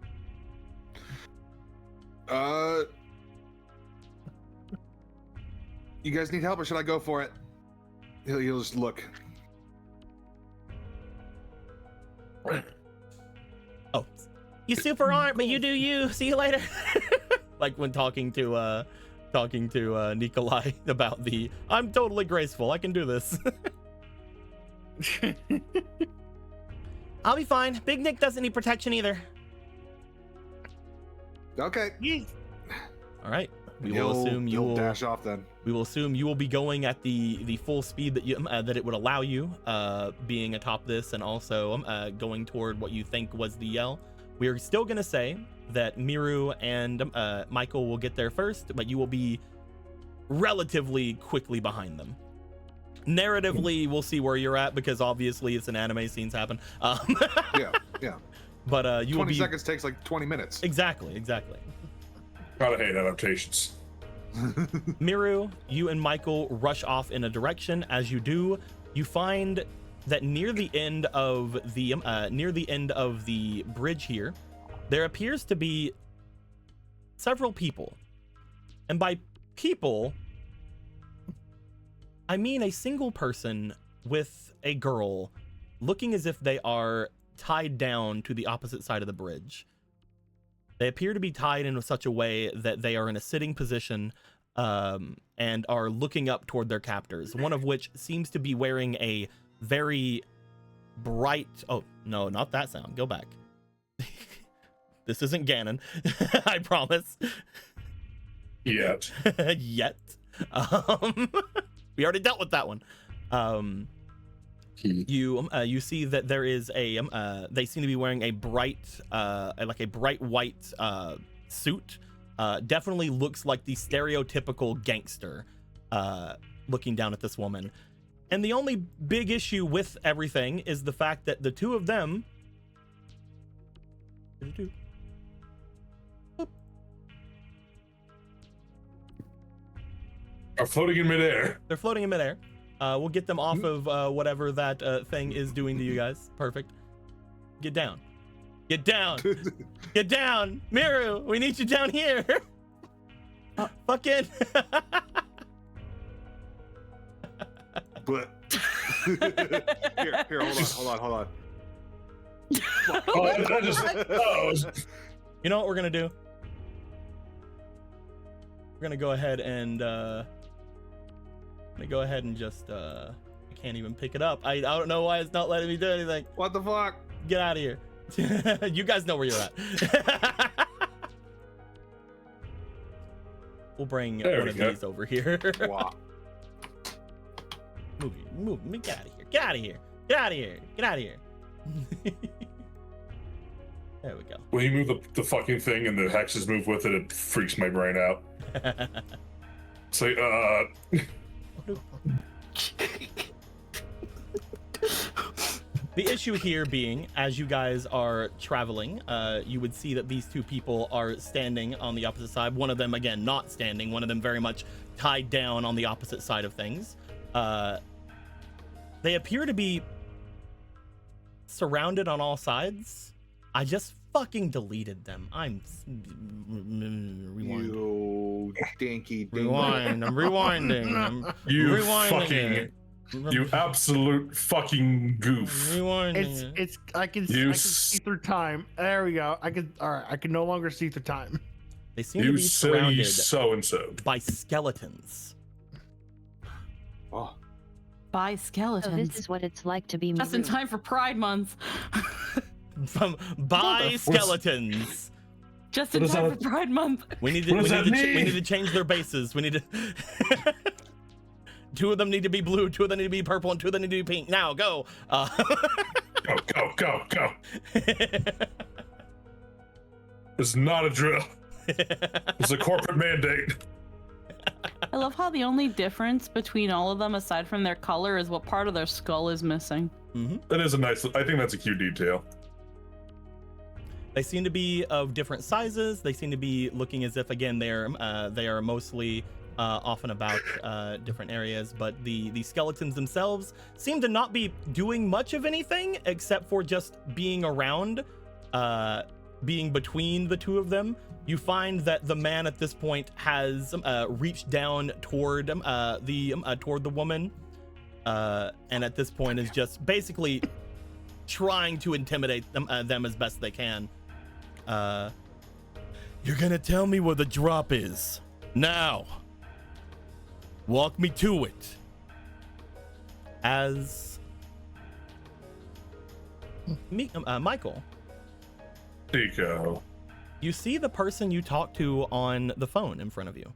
You guys need help, or should I go for it? He'll just look. Oh, you super aren't, but you do you. See you later. Like when talking to Nikolai about the, I'm totally graceful. I can do this. I'll be fine. Big Nick doesn't need protection either. Okay. All right. We will assume you will dash off then. We will assume you will be going at the full speed that you that it would allow you, being atop this and also going toward what you think was the yell. We are still gonna say that Miru and Michael will get there first, but you will be relatively quickly behind them. Narratively, we'll see where you're at because obviously it's an anime, scenes happen. Yeah. But you will 20 be seconds takes like 20 minutes. exactly. Gotta hate adaptations. Miru, you and Michael rush off in a direction. As you do, you find that near the end of the bridge here, there appears to be several people, and by people, I mean a single person with a girl, looking as if they are tied down to the opposite side of the bridge. They appear to be tied in such a way that they are in a sitting position and are looking up toward their captors, one of which seems to be wearing a very bright... Oh, no, not that sound. Go back. This isn't Ganon. I promise. Yet. Yet. We already dealt with that one. You see that there is a they seem to be wearing a bright white suit. Definitely looks like the stereotypical gangster looking down at this woman. And the only big issue with everything is the fact that the two of them are floating in midair. They're floating in midair. We'll get them off of whatever that thing is doing to you guys. Perfect. Get down. Get down. Get down. Miru, we need you down here. Fucking. But here, hold on. Oh, I just, You know what we're gonna do? We're gonna go ahead and just I can't even pick it up. I don't know why it's not letting me do anything. What the fuck? Get out of here. You guys know where you're at. We'll bring There one we of go. these over here. Wow. Move me. Get out of here. Get out of here. Get out of here. Get out of here. There we go. when you move the fucking thing and the hexes move with it, it freaks my brain out. So, The issue here being, as you guys are traveling, you would see that these two people are standing on the opposite side. One of them, again, not standing. One of them very much tied down on the opposite side of things. They appear to be surrounded on all sides. I just fucking deleted them. I'm rewind. You dinky. Rewind. I'm rewinding. I'm you rewinding fucking, it. you absolute fucking goof. Rewinding it. I can see through time. There we go. I can no longer see through time. They seem to You be silly surrounded so and so. by skeletons. Oh, By So skeletons. this is what it's like to be Just in Maroon. time for Pride Month. By What's- skeletons. Just in What does time that- for Pride Month. We need What does that we mean? need to change their bases. We need to. 2 of them need to be blue, 2 of them need to be purple, and 2 of them need to be pink. Now go. Go. It's not a drill. It's a corporate mandate. I love how the only difference between all of them, aside from their color, is what part of their skull is missing. That is a nice. I think that's a cute detail. They seem to be of different sizes. They seem to be looking as if, again, they are mostly off and about different areas. But the skeletons themselves seem to not be doing much of anything except for just being around, being between the 2 of them. You find that the man at this point has reached down toward the woman, and at this point is just basically trying to intimidate them as best they can. You're gonna tell me where the drop is now. Walk me to it. As Michael, Nico. you see the person you talked to on the phone in front of you.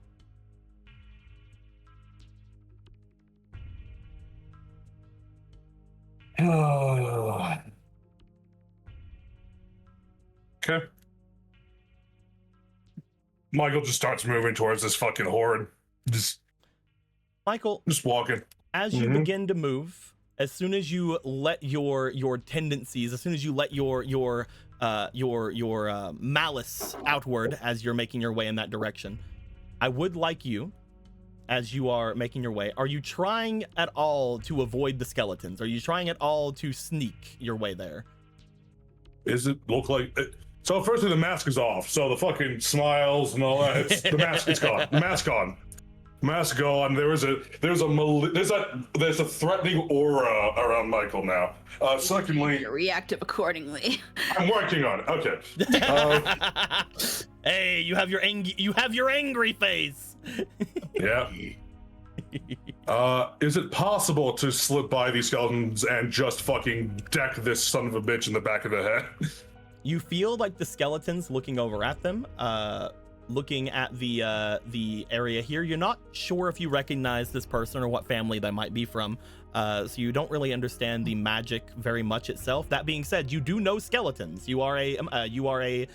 Okay. Michael just starts moving towards this fucking horde. Just Michael, walking. as you begin to move, as soon as you let your tendencies, as soon as you let your malice outward as you're making your way in that direction, I would like you, as you are making your way, are you trying at all to avoid the skeletons? Are you trying at all to sneak your way there? Is it look like it? So firstly, the mask is off. So the fucking smiles and all that. The mask is gone. The mask gone. Mask gone. There's a threatening aura around Michael now. Secondly, You're reactive accordingly. I'm working on it. Okay. Hey, you have your angry face. Yeah. Is it possible to slip by these skeletons and just fucking deck this son of a bitch in the back of the head? You feel like the skeletons looking over at them, looking at the area here. You're not sure if you recognize this person or what family they might be from, so you don't really understand the magic very much itself. That being said, you do know skeletons. You are a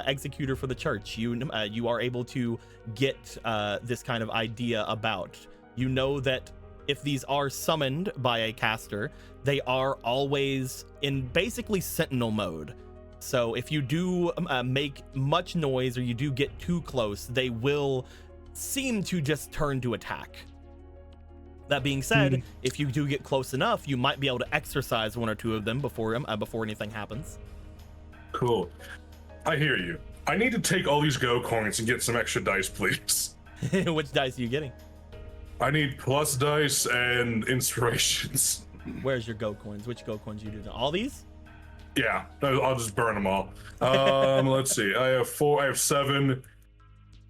executor for the church. You are able to get this kind of idea about. You know that if these are summoned by a caster, they are always in basically sentinel mode. So if you do make much noise or you do get too close, they will seem to just turn to attack. That being said, if you do get close enough, you might be able to exorcise 1 or 2 of them before anything happens. Cool. I hear you. I need to take all these go coins and get some extra dice, please. Which dice are you getting? I need plus dice and inspirations. Where's your go coins? Which go coins you do? All these? Yeah, I'll just burn them all. Let's see. I have 4. I have 7.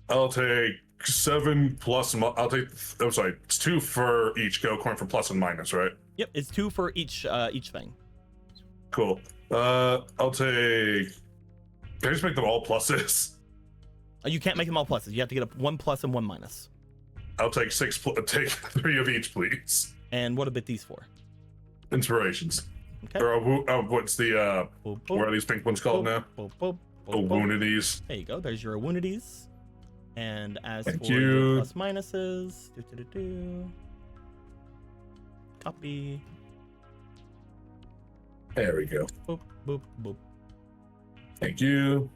I'll take 7 plus. I'll take. I'm sorry. It's 2 for each go coin for plus and minus, right? Yep, it's 2 for each thing. Cool. I'll take. Can I just make them all pluses? You can't make them all pluses. You have to get 1 plus and 1 minus. I'll take 6. Take 3 of each, please. And what a bit these for? Inspirations. Okay. Or what's the Boop, boop, what are these pink ones called now? boop, boop, boop, Oh, boop. woundities. There you go. There's your woundities. And as Thank for you. your plus minuses, copy. There we go. Boop, boop, boop. Thank you.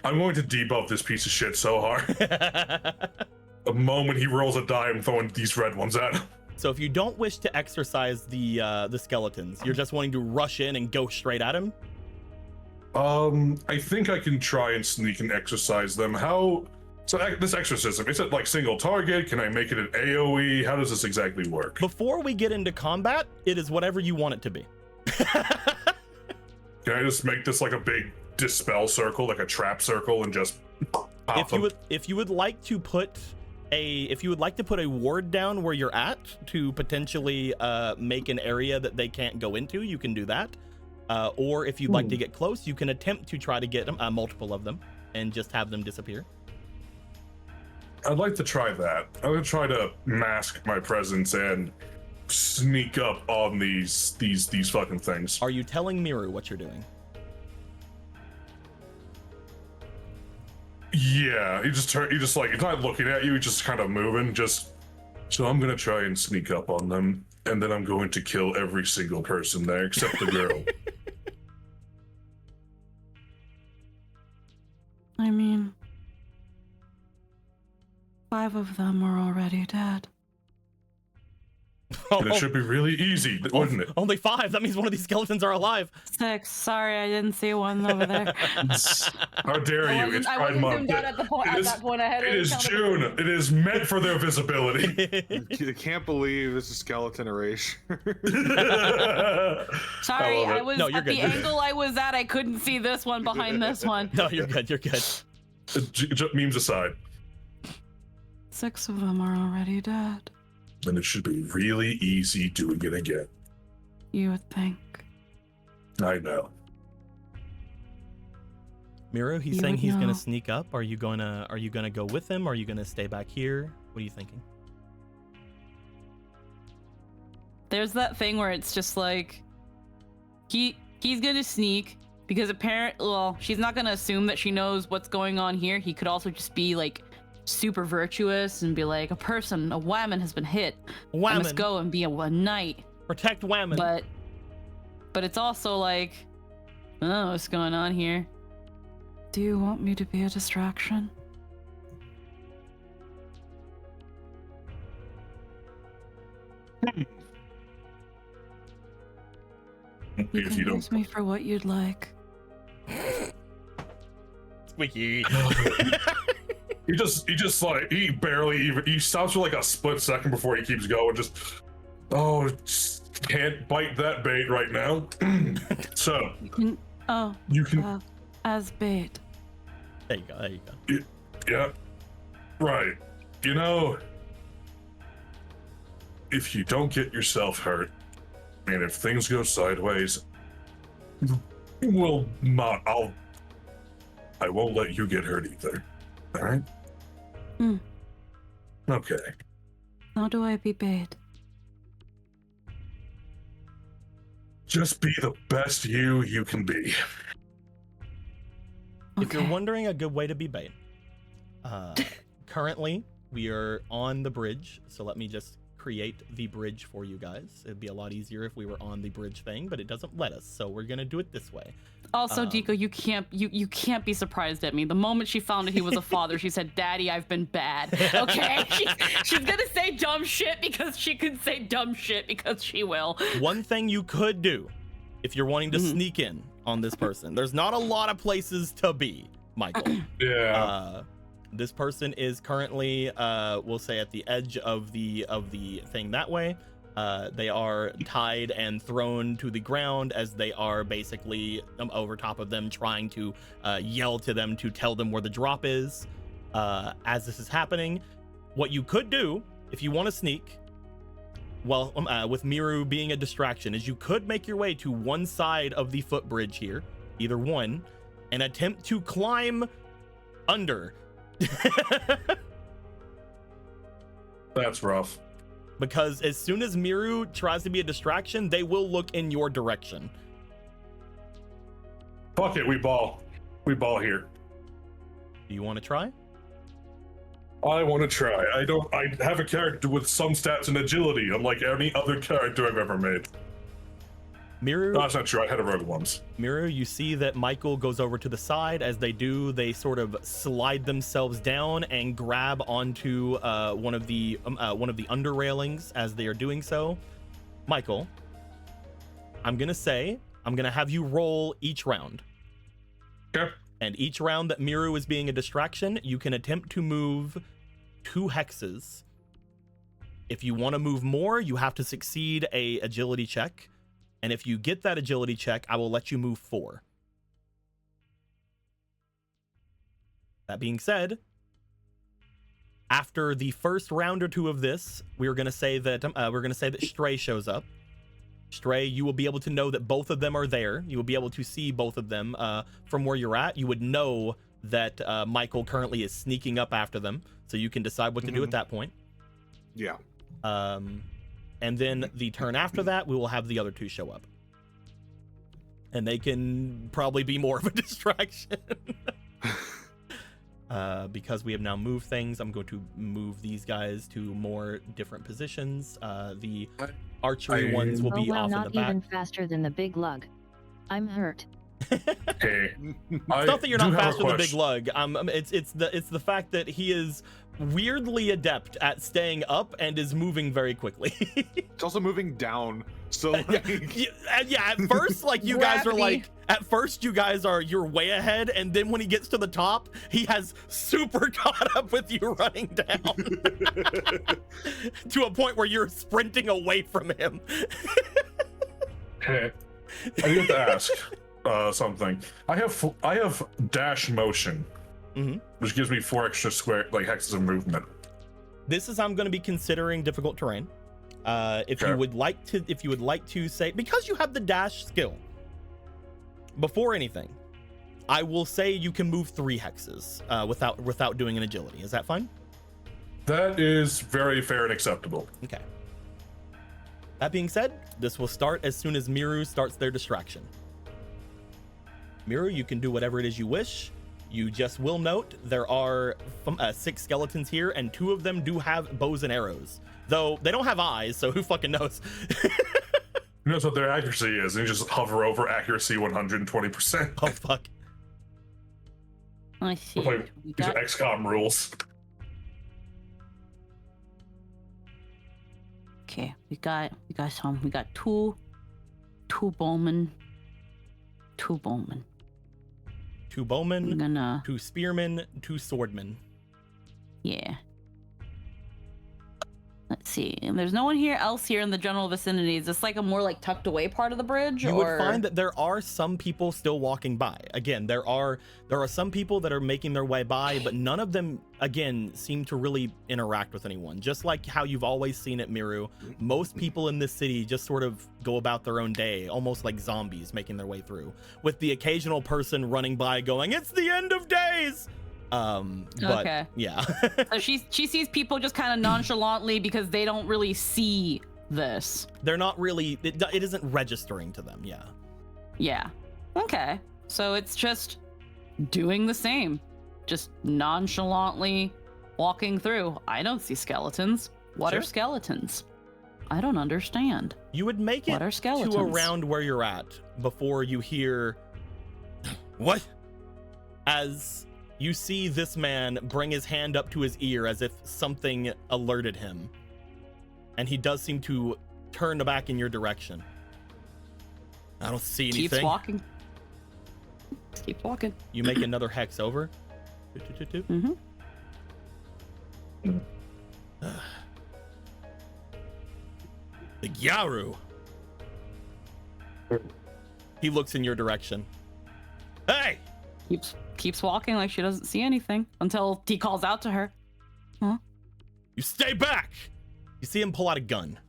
I'm going to debuff this piece of shit so hard. The moment he rolls a die, I'm throwing these red ones at him. So if you don't wish to exercise the skeletons, you're just wanting to rush in and go straight at him. I think I can try and sneak and exercise them. How? So this exorcism, is it like single target? Can I make it an AoE? How does this exactly work? Before we get into combat, it is whatever you want it to be. Can I just make this like a big dispel circle, like a trap circle, and just pop If you would like to put a ward down where you're at to potentially make an area that they can't go into, you can do that. Or if you'd like to get close, you can attempt to try to get multiple of them and just have them disappear. I'd like to try that. I'm gonna try to mask my presence and sneak up on these fucking things. Are you telling Miru what you're doing? Yeah, he just like, he's not looking at you, he's just kind of moving, so I'm gonna try and sneak up on them, and then I'm going to kill every single person there except the girl. I mean, 5 of them are already dead. It should be really easy, wouldn't it? Only 5. That means one of these skeletons are alive. 6. Sorry, I didn't see one over there. How dare you? It's Pride Month. At that point, I had It is June. It is meant for their visibility. I can't believe this is skeleton erasure. Sorry, I was No, you're at good. the angle I was at. I couldn't see this one behind this one. No, you're good. You're good. Memes aside. 6 of them are already dead. Then it should be really easy doing it again. You would think. I know. Miru, he's You saying would he's know. gonna sneak up. Are you gonna go with him? Or are you gonna stay back here? What are you thinking? There's that thing where it's just like he's gonna sneak because she's not gonna assume that she knows what's going on here. He could also just be like super virtuous and be like, a woman has been hit. I must Whammon. go and be a knight. Protect Whammon. But it's also like, oh, what's going on here? Do you want me to be a distraction? You If can you don't. use me for what you'd like. Squeaky. He just like, he barely even, he stops for like a split second before he keeps going. Just can't bite that bait right now. So you can, As bait. There you go. There you go. yeah, right. You know, if you don't get yourself hurt, and if things go sideways, I won't let you get hurt either. All right? Okay. How do I be bait? Just be the best you can be. If you're wondering a good way to be bait, currently we are on the bridge, so let me just create the bridge for you guys. It'd be a lot easier if we were on the bridge thing, but it doesn't let us, so we're gonna do it this way. Also, Deco, you can't be surprised at me. The moment she found out he was a father, she said, "Daddy, I've been bad." Okay, she's gonna say dumb shit because she can say dumb shit because she will. One thing you could do if you're wanting to sneak in on this person, there's not a lot of places to be, Michael. Yeah. This person is currently, we'll say, at the edge of the thing that way. They are tied and thrown to the ground as they are basically over top of them, trying to yell to them to tell them where the drop is. As this is happening, what you could do if you want to sneak, well, with Miru being a distraction, is you could make your way to one side of the footbridge here, either one, and attempt to climb under. That's rough. Because as soon as Miru tries to be a distraction, they will look in your direction. Fuck it, we ball. We ball here. Do you want to try? I want to try. I have a character with some stats and agility, unlike any other character I've ever made. Miru, No, that's not true. I had a rogue once. Miru, you see that Michael goes over to the side. As they do, they sort of slide themselves down and grab onto one of the under railings as they are doing so. Michael, I'm gonna have you roll each round. Okay. And each round that Miru is being a distraction, you can attempt to move 2 hexes. If you want to move more, you have to succeed a agility check. And if you get that agility check, I will let you move 4. That being said, after the first round or 2 of this, we're gonna say that Stray shows up. Stray, you will be able to know that both of them are there. You will be able to see both of them from where you're at. You would know that Michael currently is sneaking up after them, so you can decide what to do at that point. Yeah. And then the turn after that, we will have the other two show up. And they can probably be more of a distraction. Because we have now moved things, I'm going to move these guys to more different positions. The archery ones will be off in the back. Not even faster than the big lug. I'm hurt. Hey, It's not that you're not faster than the big lug. It's the fact that he is weirdly adept at staying up and is moving very quickly. It's also moving down. So like... yeah, at first, like, you guys are like, at first you guys are, you're way ahead, and then when he gets to the top, he has super caught up with you running down to a point where you're sprinting away from him. Hey, I have to ask something. I have dash motion, which gives me 4 extra square hexes of movement. This is I'm going to be considering difficult terrain. If you would like to say, because you have the dash skill, before anything, I will say you can move 3 hexes without doing an agility. Is that fine? That is very fair and acceptable. Okay. That being said, this will start as soon as Miru starts their distraction. Miru, you can do whatever it is you wish. You just will note there are 6 skeletons here, and 2 of them do have bows and arrows. Though they don't have eyes, so who fucking knows? Who knows what their accuracy is? And you just hover over accuracy 120%. Oh, fuck. I see. These are XCOM rules. Okay, we got two bowmen. 2 bowmen. 2 bowmen, I'm gonna... 2 spearmen, 2 swordmen. Yeah. Let's see. And there's no one else here in the general vicinity. Is this like a more like tucked away part of the bridge? You would find that there are some people still walking by. Again, there are some people that are making their way by, but none of them, again, seem to really interact with anyone. Just like how you've always seen it, Miru, most people in this city just sort of go about their own day, almost like zombies making their way through, with the occasional person running by going, "It's the end of days!" But okay. Yeah. So she sees people just kind of nonchalantly because they don't really see this. They're not really, it isn't registering to them. Yeah. Yeah. Okay. So it's just doing the same, just nonchalantly walking through. I don't see skeletons. What are skeletons? I don't understand. You would make it to around where you're at before you hear what? As you see this man bring his hand up to his ear as if something alerted him. And he does seem to turn back in your direction. I don't see anything. Keeps walking. Keep walking. You make another hex over. The Gyaru. He looks in your direction. Hey! Keeps walking like she doesn't see anything until he calls out to her. Huh? You stay back! You see him pull out a gun.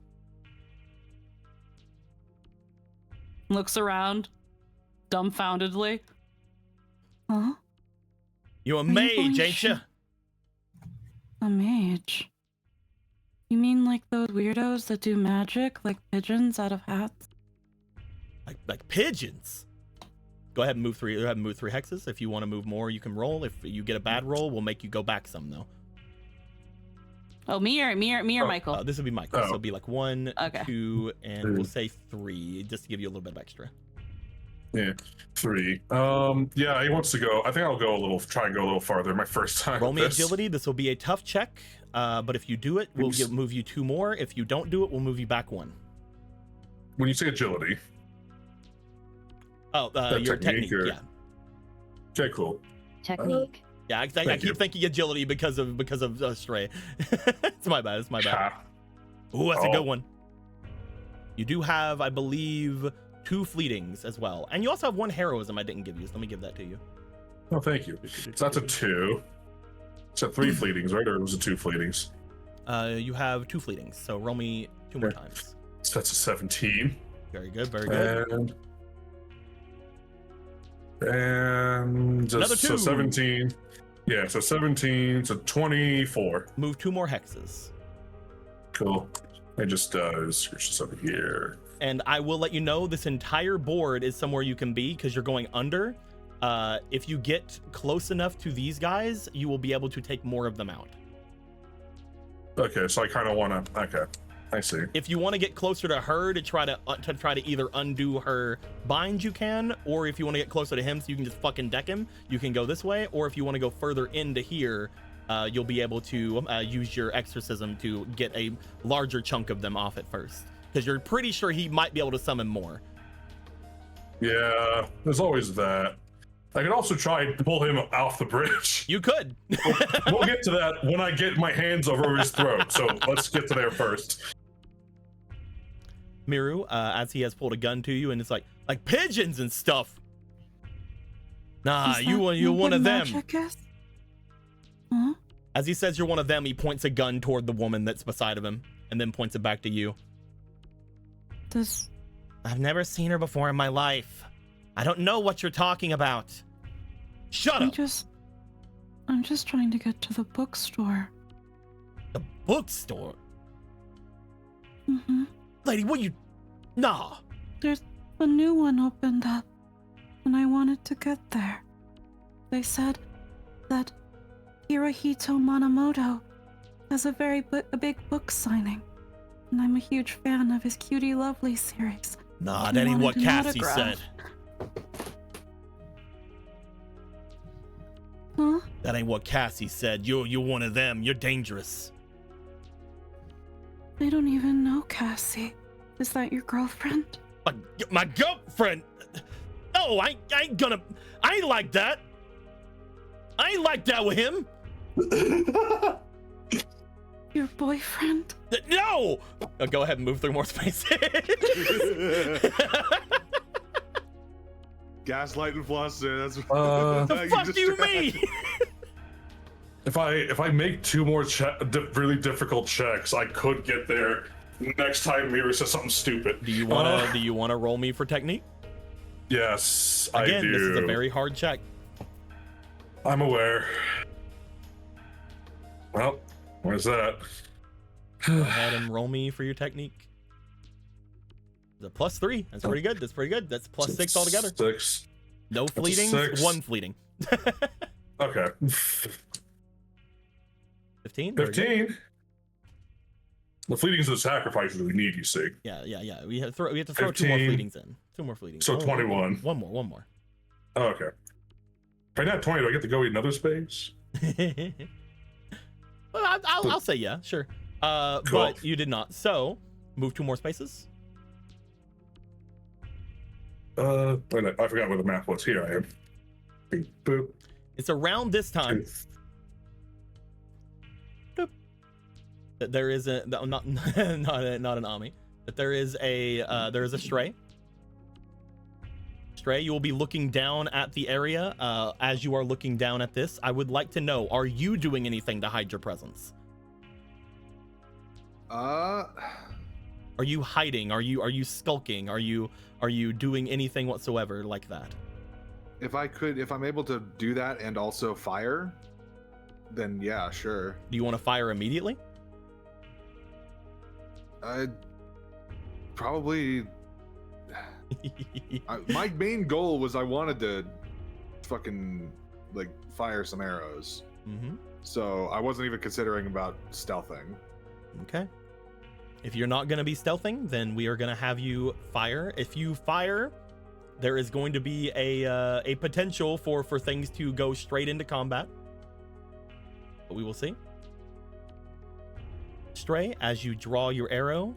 Looks around dumbfoundedly. Huh? You a mage, ain't you? A mage? You mean like those weirdos that do magic, like pigeons out of hats? Like pigeons? Go ahead and move 3 hexes. If you want to move more, you can roll. If you get a bad roll, we'll make you go back some, though. Oh, me or Michael? This would be Michael. So it'll be like 1, okay. 2, and we'll say 3, just to give you a little bit of extra. Yeah, 3. Yeah, he wants to go. I think I'll try and go a little farther. My first time. Roll me agility. This will be a tough check. But if you do it, we'll move you 2 more. If you don't do it, we'll move you back 1. When you say agility. Oh, your technique, yeah. Okay, cool. Technique. Yeah, I keep thinking agility because of Stray. It's my bad. Ooh, that's a good one. You do have, I believe, 2 fleetings as well, and you also have 1 heroism I didn't give you. So let me give that to you. Oh, thank you. So that's a 2. It's a 3 fleetings, right? Or was it 2 fleetings? You have 2 fleetings. So roll me 2 more times. So that's a 17. Very good. Very good. And just Another 2. So 17. Yeah, so 17, so 24. Move 2 more hexes. Cool. I just switch this over here. And I will let you know this entire board is somewhere you can be because you're going under. If you get close enough to these guys, you will be able to take more of them out. Okay, so I kind of want to. Okay, I see. If you want to get closer to her to try to either undo her bind, you can, or if you want to get closer to him so you can just fucking deck him, you can go this way. Or if you want to go further into here, you'll be able to use your exorcism to get a larger chunk of them off at first, because you're pretty sure he might be able to summon more. Yeah, there's always that. I could also try to pull him off the bridge. You could. We'll get to that when I get my hands over his throat. So let's get to there first. Miru, as he has pulled a gun to you, and it's like pigeons and stuff. Nah, you're one of them. Huh? As he says you're one of them, he points a gun toward the woman that's beside of him, and then points it back to you. I've never seen her before in my life. I don't know what you're talking about. Shut up. I'm just trying to get to the bookstore. The bookstore? Mm-hmm. Lady, what you... Nah. There's a new one opened up, and I wanted to get there. They said that Hirohito Manamoto has a big book signing, and I'm a huge fan of his Cutie Lovely series. Nah, that ain't what Cassie said. Huh? That ain't what Cassie said. You're one of them. You're dangerous. I don't even know Cassie. Is that your girlfriend? My girlfriend? No, I ain't like that. I ain't like that with him. Your boyfriend? No! Go ahead and move through more space. Gaslight and fluster. That's the fuck do you mean? If I make 2 more really difficult checks, I could get there next time Mira says something stupid. Do you wanna roll me for technique? Yes, Again, I do. This is a very hard check. I'm aware. Well, where's that? Go ahead and roll me for your technique. The +3. That's pretty good. That's plus 6 altogether. 6. No fleeting. 1 fleeting. Okay. 15. 15. The fleetings are the sacrifices we need, you see. Yeah. We have to throw 15. 2 more fleetings in. 2 more fleetings. So 21. One more. Oh, okay. If I not 20, do I get to go eat another space? Well, I'll say yeah, sure. Cool. But you did not. So move 2 more spaces. I forgot where the map was. Here I am. Beep, boop. It's around this time. That there is a not an Ami, but there is a stray. Stray, you will be looking down at the area. As you are looking down at this, I would like to know: are you doing anything to hide your presence? Are you hiding? Are you skulking? Are you doing anything whatsoever like that? If I'm able to do that and also fire, then yeah, sure. Do you want to fire immediately? Probably. My main goal was I wanted to fucking fire some arrows. Mm-hmm. So I wasn't even considering about stealthing. Okay. If you're not going to be stealthing, then we are going to have you fire. If you fire, there is going to be a potential for things to go straight into combat. But we will see. Stray, as you draw your arrow,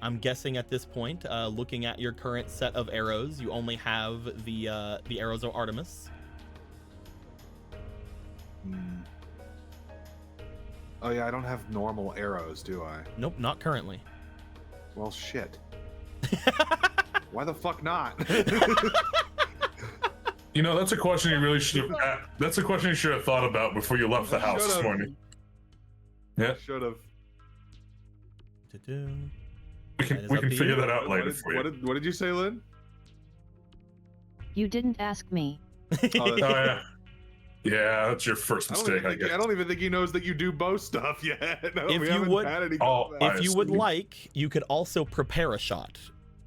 I'm guessing at this point, looking at your current set of arrows, you only have the arrows of Artemis. Oh yeah, I don't have normal arrows, do I? Nope, not currently. Well, shit. Why the fuck not? You know, that's a question you really should have. That's a question you should have thought about before you left the house this morning. Yeah, should have. We can figure that out later for you. What did you say, Lynn? You didn't ask me. Oh, Oh yeah. Yeah, that's your first mistake, I guess. I don't even think he knows that you do bow stuff yet. No, If we you haven't would- had any Oh, combat. If you would like, you could also prepare a shot.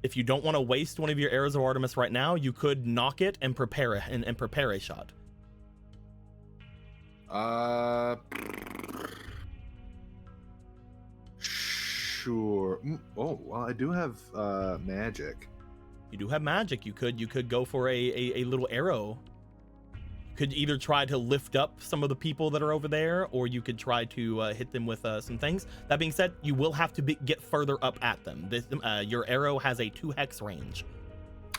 If you don't want to waste one of your arrows of Artemis right now, you could knock it and prepare a shot. Sure. Oh, well, I do have magic. You do have magic. You could go for a little arrow. You could either try to lift up some of the people that are over there, or you could try to hit them with some things. That being said, you will have to get further up at them. Your arrow has a 2 hex range.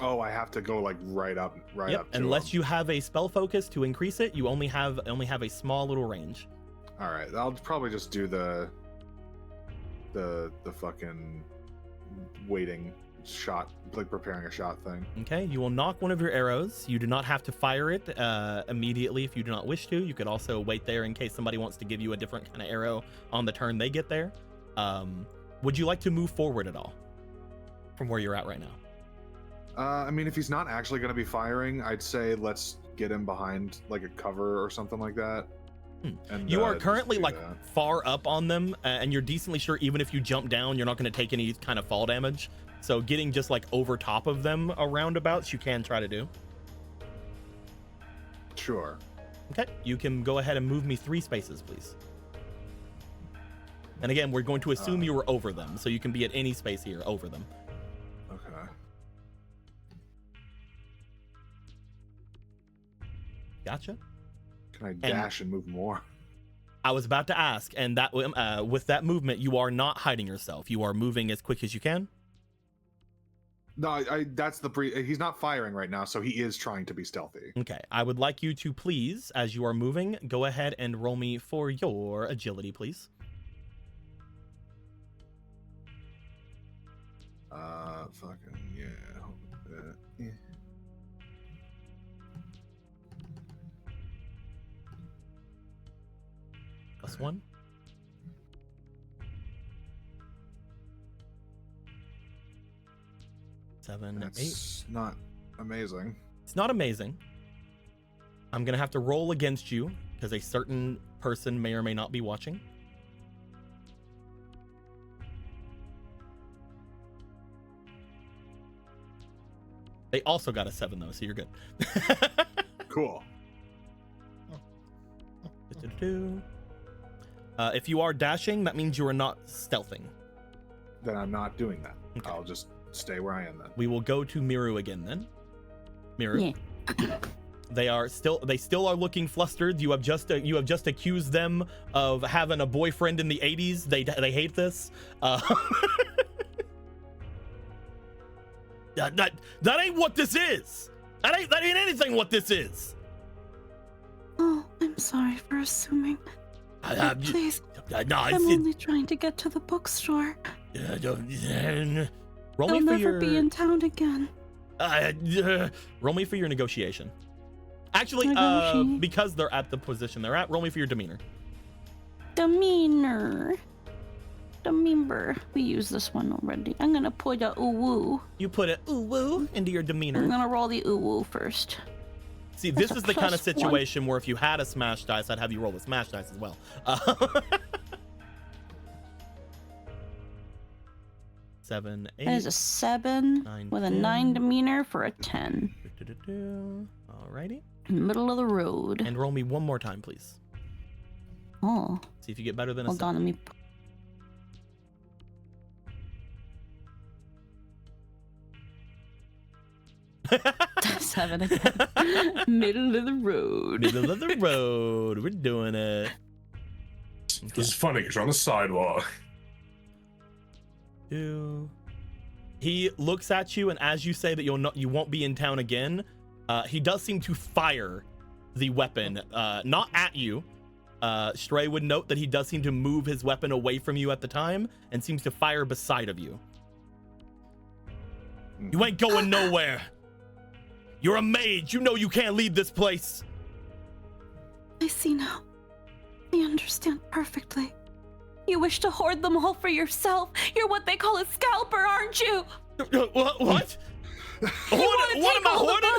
Oh, I have to go like right up to Unless him. you have a spell focus to increase it, you only have a small little range. All right, I'll probably just do the fucking waiting shot, like preparing a shot thing. Okay, you will knock one of your arrows. You do not have to fire it immediately if you do not wish to. You could also wait there in case somebody wants to give you a different kind of arrow on the turn they get there. Would you like to move forward at all from where you're at right now? I mean, if he's not actually going to be firing, I'd say let's get him behind like a cover or something like that. And, you are just currently do like that. far up on them, and you're decently sure even if you jump down, you're not going to take any kind of fall damage. So getting just like over top of them a roundabouts, you can try to do. Sure. Okay, you can go ahead and move me 3 spaces, please. And again, we're going to assume you were over them, so you can be at any space here over them. Okay. Gotcha. Can I dash and move more? I was about to ask, and that with that movement, you are not hiding yourself. You are moving as quick as you can. No, that's he's not firing right now, so he is trying to be stealthy. Okay, I would like you to please, as you are moving, go ahead and roll me for your agility, please. Fucking yeah. Hold a bit. Yeah. +1. Seven, 8. That's not amazing. It's not amazing. I'm gonna have to roll against you because a certain person may or may not be watching. They also got a 7 though, so you're good. Cool. If you are dashing, that means you are not stealthing. Then I'm not doing that. Okay. I'll just stay where I am then. We will go to Miru again then. Miru. Yeah. They still are looking flustered. You have just accused them of having a boyfriend in the 80s. They hate this. That ain't what this is. That ain't anything what this is. Oh, I'm sorry for assuming. Please, I'm I'm only trying to get to the bookstore. Roll I'll me for never your. be in town again. Roll me for your negotiation. Actually, Negotiate? because they're at the position they're at, roll me for your demeanor. Demeanor. We used this one already. I'm gonna put a ooh-woo. You put a ooh woo into your I'm demeanor. gonna roll the ooh-woo first. See, this That's is a the kind of +1. situation where if you had a smash dice, I'd have you roll the smash dice as well. 7, 8. That is a 7 9, with a 10. 9 demeanor for a 10. Alrighty. Middle of the road. And roll me one more time, please. Oh, See if you get better than a hold on, let me. 7 again. Middle of the road. Middle of the road. We're doing it. This is funny because you're on the sidewalk. 2. He looks at you, and as you say that you won't be in town again, he does seem to fire the weapon, not at you. Stray would note that he does seem to move his weapon away from you at the time and seems to fire beside of you. You ain't going nowhere. You're a mage. You know you can't leave this place. I see now. I understand perfectly. You wish to hoard them all for yourself. You're what they call a scalper, aren't you? What? What am I hoarding?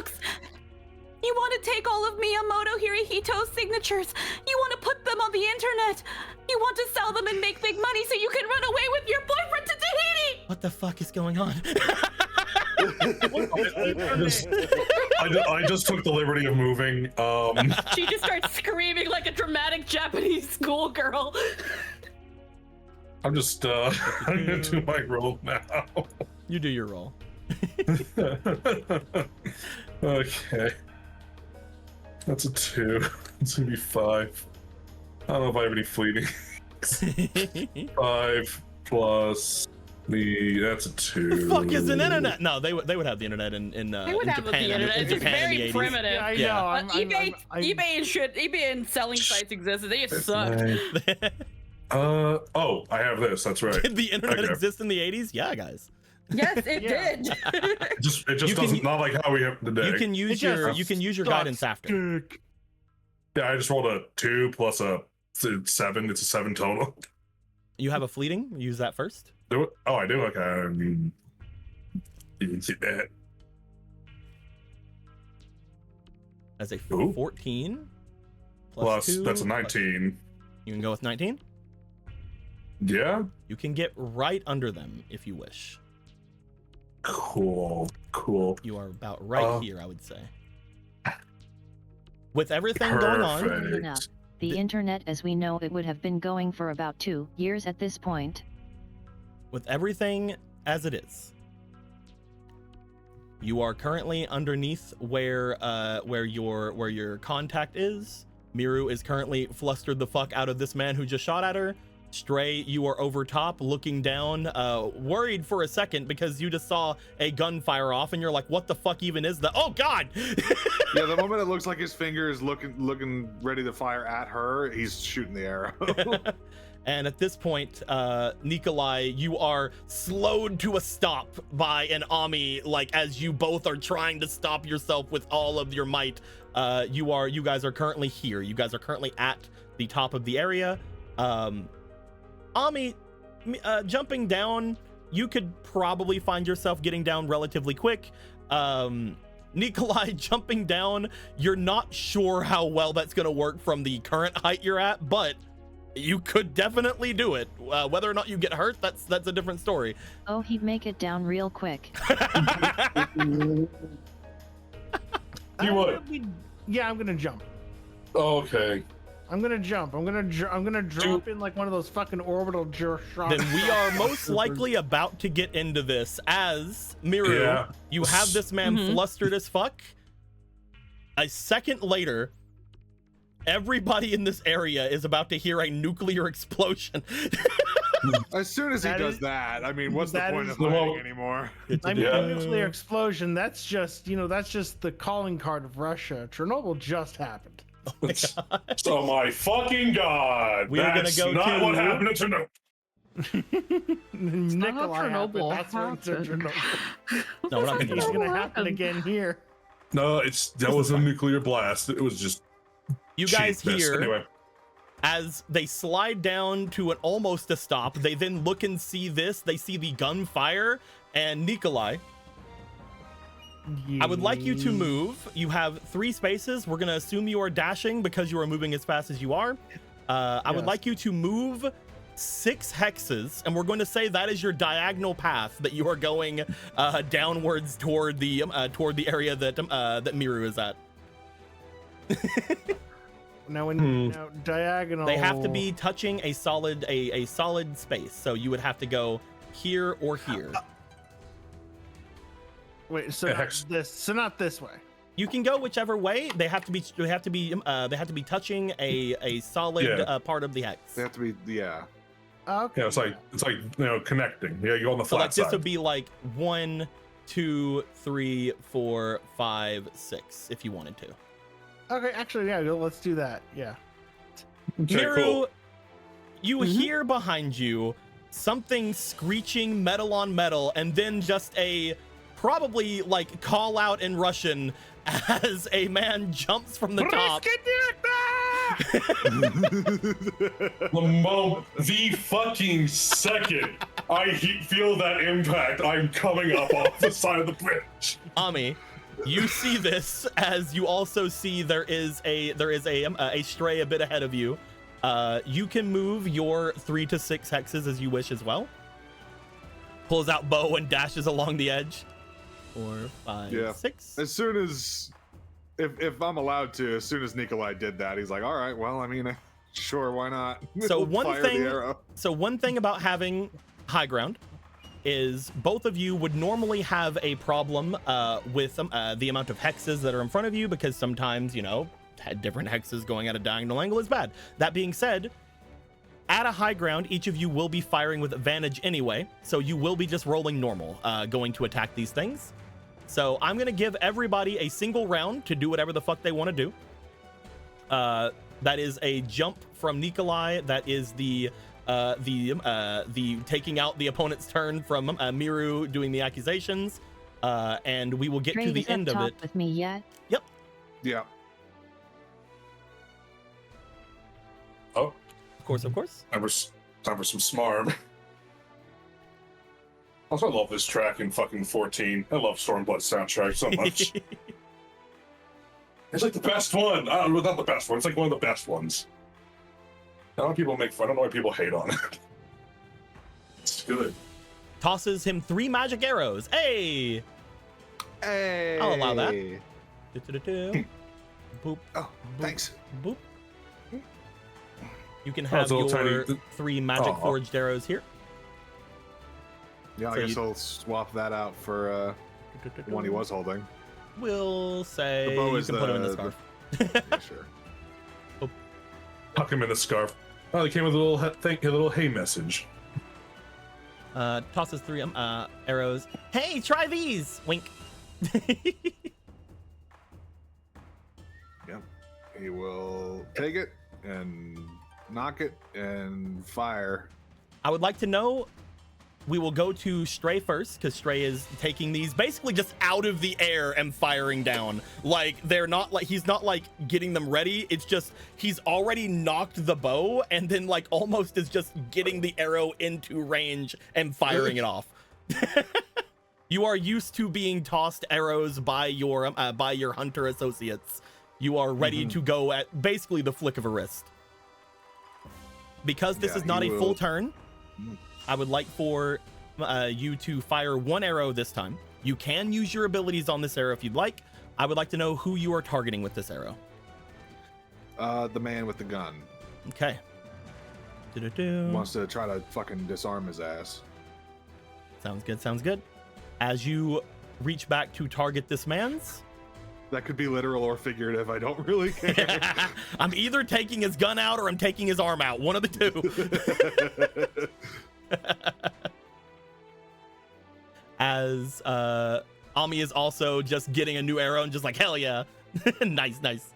You want to take all of Miyamoto Hirohito's signatures. You want to put them on the internet. You want to sell them and make big money so you can run away with your boyfriend to Tahiti. What the fuck is going on? I just took the liberty of moving. She just starts screaming like a dramatic Japanese schoolgirl. I'm gonna do my roll now. You do your roll. Okay. That's a 2. It's gonna be 5. I don't know if I have any fleeting. 5 plus that's a 2. The fuck is an internet? No, they would have the internet in They would in have Japan. the internet. In It's just Japan in the very 80s. primitive. Yeah, I Yeah. know. I'm- eBay and selling sites existed. They just sucked. Oh, I have this. That's right. Did the internet Okay. exist in the 80s? Yeah, guys. Yes, it Yeah. did. It just You can- doesn't not like how we have today. You can use your sucks. guidance after. Yeah, I just rolled a 2 plus a 7. It's a 7 total. You have a fleeting. Use that first. Do it? Oh, I do. Okay. You can see that. As a Ooh. 14 Plus 2, that's a 19. You can go with 19. Yeah. You can get right under them if you wish. Cool. You are about right here, I would say. With everything going on, Perfect. Enough. The internet as we know it would have been going for about 2 years at this point. with everything as it is, you are currently underneath where your contact is. Miru is currently flustered the fuck out of this man who just shot at her. Stray, you are over top looking down, worried for a second because you just saw a gun fire off and you're like, what the fuck even is that? Oh God! Yeah, the moment it looks like his finger is looking ready to fire at her, he's shooting the arrow. And at this point, Nikolai, you are slowed to a stop by an Ami, like as you both are trying to stop yourself with all of your might. You guys are currently here. You guys are currently at the top of the area. Ami, jumping down, you could probably find yourself getting down relatively quick. Nikolai, jumping down, you're not sure how well that's going to work from the current height you're at, but you could definitely do it. Whether or not you get hurt, that's a different story. Oh, he'd make it down real quick. You would. Yeah, I'm gonna jump. Okay. I'm gonna jump. I'm gonna drop in like one of those fucking orbital shots. Then we are most likely about to get into this as Miru. Yeah. You have this man Mhm. flustered as fuck. A second later, everybody in this area is about to hear a nuclear explosion. As soon as he That does is- that, I mean, what's the that point is of the hiding whole- anymore? I mean, Yeah. a nuclear explosion. That's just the calling card of Russia. Chernobyl just happened. So my fucking god. We are gonna That's go not to- what happened to Chernobyl. Nikolai happened. Chernobyl That's what it's happened. Chernobyl. No, we're not gonna do It's that. gonna happen again here. No, that was a nuclear blast. It was just You guys cheap. hear Anyway. as they slide down to an almost a stop. They then look and see this. They see the gunfire. And Nikolai, I would like you to move. You have 3 spaces. We're going to assume you are dashing because you are moving as fast as you are. I would Yes. like you to move 6 hexes, and we're going to say that is your diagonal path that you are going downwards toward the area that Miru is at. Now, Hmm. now diagonal. They have to be touching a solid space. So you would have to go here or here. Wait, so Yeah, not hex. this. So not this way. You can go whichever way. They have to be touching a solid Yeah. part of the hex. They have to be, yeah. Okay. Yeah, it's like connecting. Yeah, you go on the So flat like this side. would be like 1, 2, 3, 4, 5, 6 if you wanted to. Okay, actually, yeah. Let's do that. Yeah. Okay, Miru, cool. you hear behind you something screeching metal on metal, and then just a probably like call out in Russian as a man jumps from the top The fucking second I feel that impact, I'm coming up off the side of the bridge. Ami, you see this as you also see there is a stray a bit ahead of you. You can move your 3 to 6 hexes as you wish as well. Pulls out bow and dashes along the edge. 4, 5, 6. As soon as, if I'm allowed to, as soon as Nikolai did that, he's like, all right, well, I mean, sure, why not? So Fire the arrow. one thing about having high ground is both of you would normally have a problem with the amount of hexes that are in front of you, because sometimes, you know, different hexes going at a diagonal angle is bad. That being said, at a high ground, each of you will be firing with advantage anyway, so you will be just rolling normal, going to attack these things. So I'm gonna give everybody a single round to do whatever the fuck they want to do. That is a jump from Nikolai. That is the taking out the opponent's turn from Miru doing the accusations, and we will get to the end of it. With me yet? Yep. Yeah. Oh, Of course. time for some smarm. Also, I love this track in fucking 14. I love Stormblood soundtrack so much. It's like the best one. Not the best one. It's like one of the best ones. A lot of people make fun. I don't know why people hate on it. It's good. Tosses him 3 magic arrows. Hey! Hey. I'll allow that. Do-do-do-do. Boop. Oh, thanks. Boop. You can have little your tiny- 3 magic Aw. forged arrows here. Yeah, So I guess I'll swap that out for the one he was holding. We'll say The bow you is can put him in the scarf. Yeah, sure. Tuck him in the scarf. Oh, they came with a little hey message. Tosses 3 arrows. Hey, try these! Wink. Yeah. He will take it and knock it and fire. I would like to know, we will go to Stray first, because Stray is taking these basically just out of the air and firing down. Like, they're not like, he's not like getting them ready. It's just, he's already knocked the bow and then like almost is just getting the arrow into range and firing it off. You are used to being tossed arrows by your hunter associates. You are ready to go at basically the flick of a wrist. Because this is not a full turn, I would like for you to fire 1 arrow this time. You can use your abilities on this arrow if you'd like. I would like to know who you are targeting with this arrow. The man with the gun. Okay. Do-do-do. Wants to try to fucking disarm his ass. Sounds good, sounds good. As you reach back to target this man's... That could be literal or figurative. I don't really care. I'm either taking his gun out or I'm taking his arm out. One of the two. As Ami is also just getting a new arrow and just like, hell yeah. Nice, nice.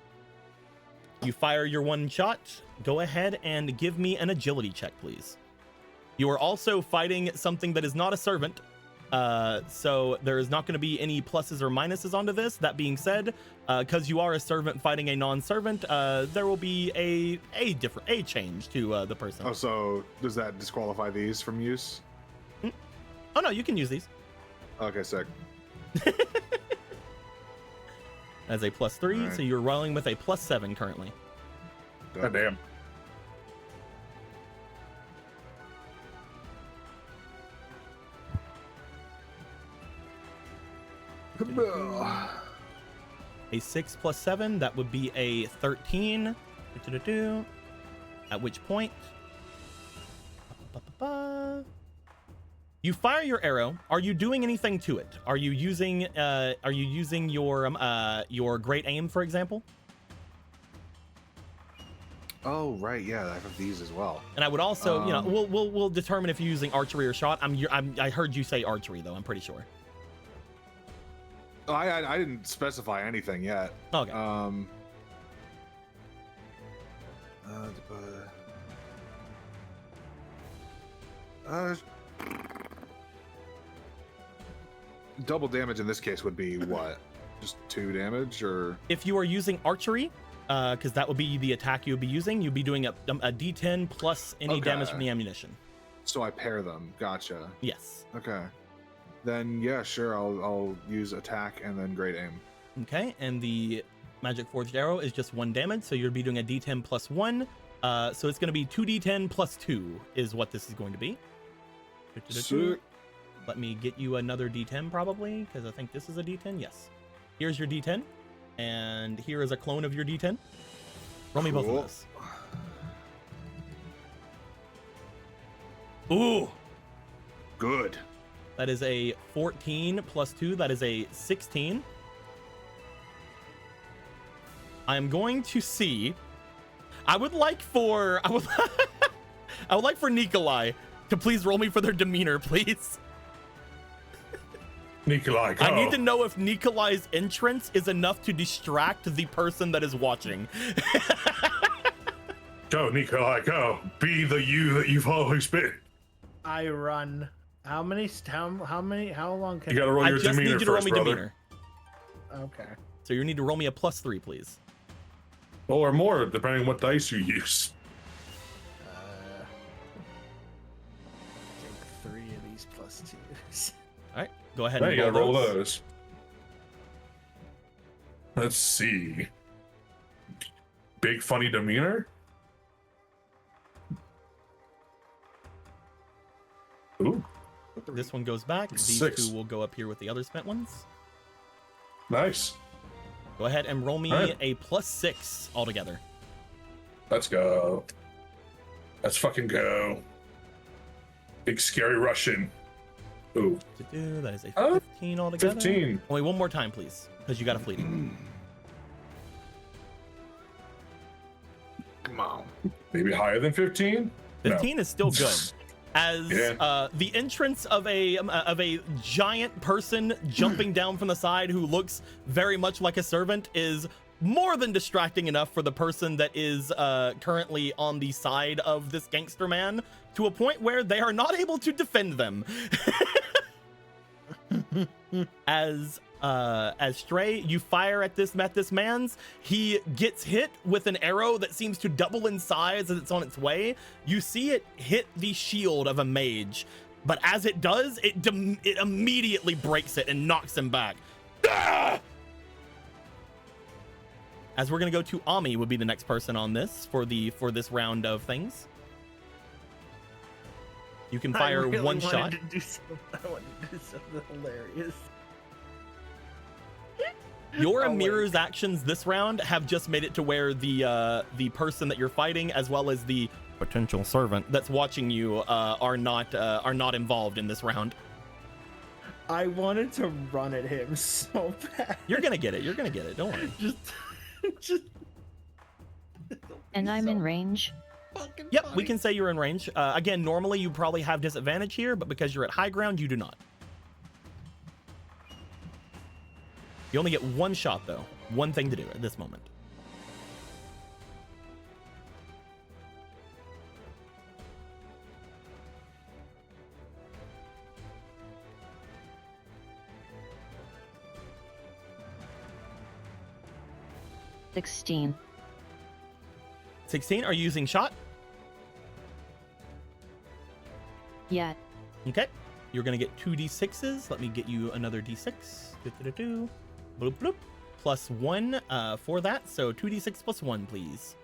You fire your 1 shot. Go ahead and give me an agility check, please. You are also fighting something that is not a servant. So there is not going to be any pluses or minuses onto this. That being said, because you are a servant fighting a non-servant, there will be a change to the person. Oh, so does that disqualify these from use? Oh no, you can use these. Okay, sick. As a +3, Right. so you're rolling with a +7 currently. God damn. A 6 + 7, that would be a 13. Do-do-do-do. At which point, you fire your arrow. Are you doing anything to it? Are you using your great aim, for example? Oh, right. Yeah, I have these as well. And I would also, you know, we'll determine if you're using archery or shot. I heard you say archery though. I'm pretty sure. Oh, I didn't specify anything yet. Okay. Double damage in this case would be what? Just 2 damage, or If you are using archery, because that would be the attack you would be using. You'd be doing a D10 plus any damage from the ammunition. So I pair them. Gotcha. Yes. Okay. Then yeah, sure. I'll use attack and then great aim. Okay, and the magic forged arrow is just 1 damage, so you'll be doing a D10 plus 1. So it's going to be 2d10 plus 2 is what this is going to be. Sick. Let me get you another D10 probably, because I think this is a D10. Yes. Here's your D10, and here is a clone of your D10. Roll me both of those. Ooh. Good. That is a 14 plus 2. That is a 16. I'm going to see. I would like for Nikolai to please roll me for their demeanor, please. Nikolai, go. I need to know if Nikolai's entrance is enough to distract the person that is watching. Go, Nikolai, go. Be the you that you've always been. I run. How long can You gotta roll I your just demeanor need you to roll first, me brother. demeanor. Okay. So you need to roll me a +3, please. Or more, depending on what dice you use. Take 3 of these +2s. All right, go ahead Now and you gotta roll those. those. Let's see. Big funny demeanor. Ooh, This one goes back. These 6. 2 will go up here with the other spent ones. nice. Go ahead and roll me All right. a +6 altogether. Let's go. Let's fucking go. Big scary Russian. Ooh, That is a Oh, 15 altogether. 15. Only one more time, please, because you got a fleeting. Come on. Maybe higher than 15? 15 is still good. As Yeah. the entrance of a giant person jumping down from the side who looks very much like a servant is more than distracting enough for the person that is currently on the side of this gangster man to a point where they are not able to defend them. As Stray, you fire at this man's, he gets hit with an arrow that seems to double in size as it's on its way. You see it hit the shield of a mage, but as it does, it immediately breaks it and knocks him back. Ah! As we're gonna go to Ami would be the next person on this for this round of things. You can fire one shot. I wanted to do something hilarious. Your Oh, wait. Amiru's actions this round have just made it to where the person that you're fighting, as well as the potential servant that's watching you, are not involved in this round. I wanted to run at him so bad. You're gonna get it. You're gonna get it. Don't worry. just. And I'm in range. Yep, we can say you're in range. Again, normally you probably have disadvantage here, but because you're at high ground, you do not. You only get one shot, though. One thing to do at this moment. $16. 16, are you using shot? Yeah. Okay. You're going to get 2 d6s. Let me get you another d6. Do-do-do-do. Bloop, bloop. Plus 1 for that. So 2d6 plus 1, please.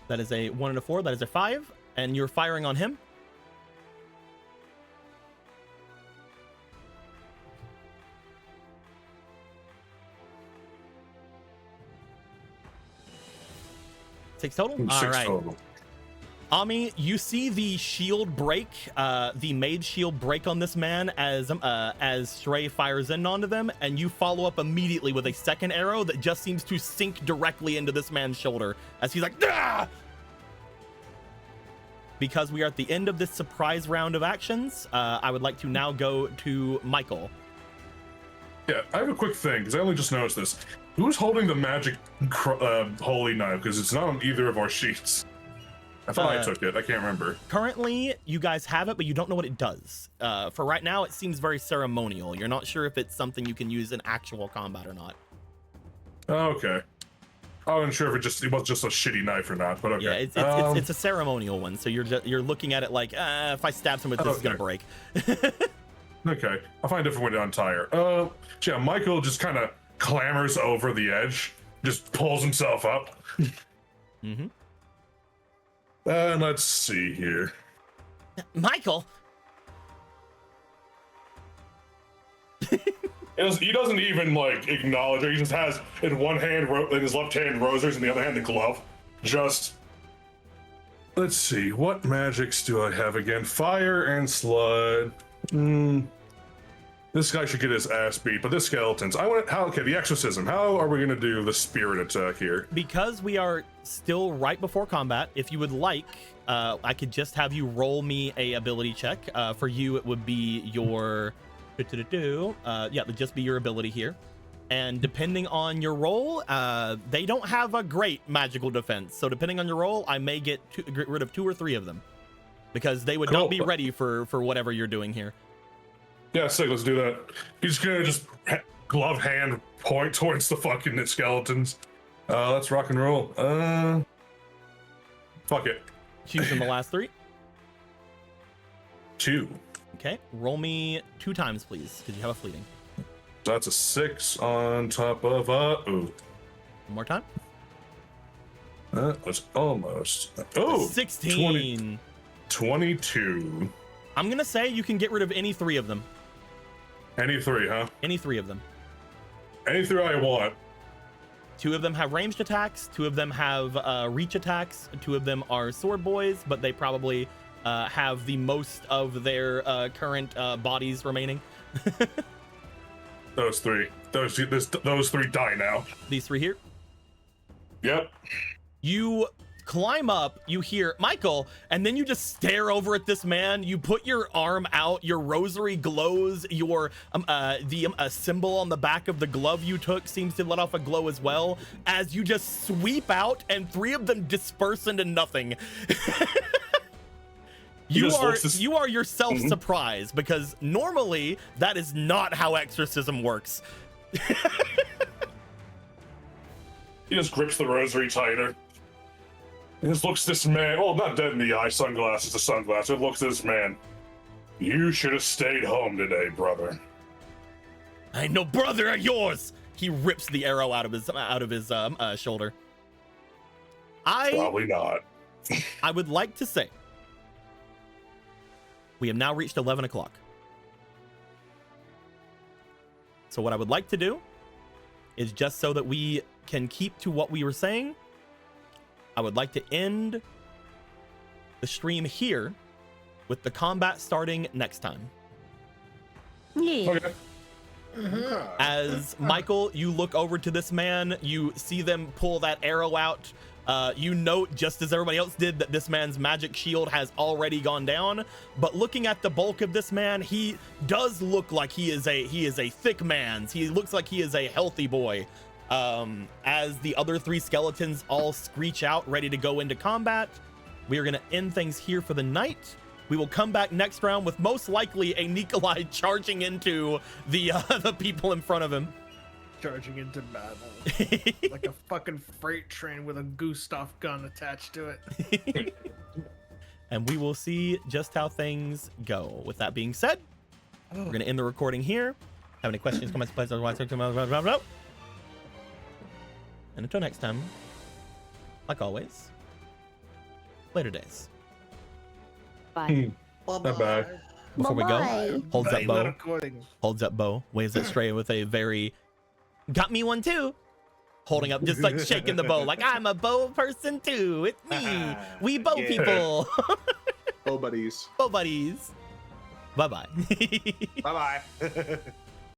That is a 1 and a 4. That is a 5. And you're firing on him. Six total? All 6 right. total. Ami, you see the shield break, the mage shield break on this man as Stray fires in onto them, and you follow up immediately with a second arrow that just seems to sink directly into this man's shoulder as he's like, ah! Because we are at the end of this surprise round of actions, I would like to now go to Michael. Yeah, I have a quick thing, because I only just noticed this. Who's holding the magic holy knife? Because it's not on either of our sheets. I thought I took it. I can't remember. Currently, you guys have it, but you don't know what it does. For right now, it seems very ceremonial. You're not sure if it's something you can use in actual combat or not. Okay. I wasn't sure if it was just a shitty knife or not, but okay. Yeah, it's a ceremonial one, so you're looking at it like, if I stab someone with this, it's gonna break. Okay, I'll find a different way to untie her. Yeah, Michael just kind of clambers over the edge, just pulls himself up. Mm-hmm. And let's see here. Michael. He doesn't even like acknowledge her. He just has in one hand, in his left hand, rosers, and the other hand, the glove. Just. Let's see, what magics do I have again? Fire and slud. This guy should get his ass beat, but this skeletons. The exorcism. How are we gonna do the spirit attack here? Because we are still right before combat, if you would like, I could just have you roll me a ability check. For you, it would be your, it would just be your ability here. And depending on your roll, they don't have a great magical defense. So depending on your roll, I may get rid of 2 or 3 of them, because they would not be ready for whatever you're doing here. Yeah, sick, let's do that. He's gonna just glove hand point towards the fucking skeletons. Let's rock and roll. Fuck it. Choosing the last 3. 2. Okay, roll me 2 times, please, because you have a fleeting. That's a 6 on top of One more time. That's almost 16. 22. I'm gonna say you can get rid of any 3 of them. Any 3, huh? Any 3 of them. Any 3 I want. 2 of them have ranged attacks. 2 of them have reach attacks. 2 of them are sword boys, but they probably have the most of their current bodies remaining. Those 3. Those 3 die now. These 3 here. Yep. You climb up, you hear Michael, and then you just stare over at this man. You put your arm out, your rosary glows, your symbol on the back of the glove you took seems to let off a glow as well, as you just sweep out and 3 of them disperse into nothing. You are yourself surprised, because normally that is not how exorcism works. He just grips the rosary tighter. He just looks this man, not dead in the eye, sunglasses to sunglasses. It looks at this man. You should have stayed home today, brother. I ain't no brother of yours. He rips the arrow out of his shoulder. Probably not. I would like to say we have now reached 11 o'clock. So what I would like to do is, just so that we can keep to what we were saying, I would like to end the stream here with the combat starting next time. Yeah. Okay. As Michael, you look over to this man, you see them pull that arrow out. You note, just as everybody else did, that this man's magic shield has already gone down. But looking at the bulk of this man, he does look like he is a thick man. He looks like he is a healthy boy. As the other 3 skeletons all screech out, ready to go into combat, we are going to end things here for the night. We will come back next round with most likely a Nikolai charging into the people in front of him. Charging into battle like a fucking freight train with a Gustav gun attached to it. And we will see just how things go. With that being said, we're going to end the recording here. Have any questions, comments, please, and until next time, like always, later days. Bye. Bye-bye. Before we go, holds up bow. Recording. Holds up bow. Waves it straight with a very, got me one too. Holding up, just like shaking the bow, like I'm a bow person too. It's me. We bow people. Oh, buddies. Bow buddies. Bye-bye. Bye-bye.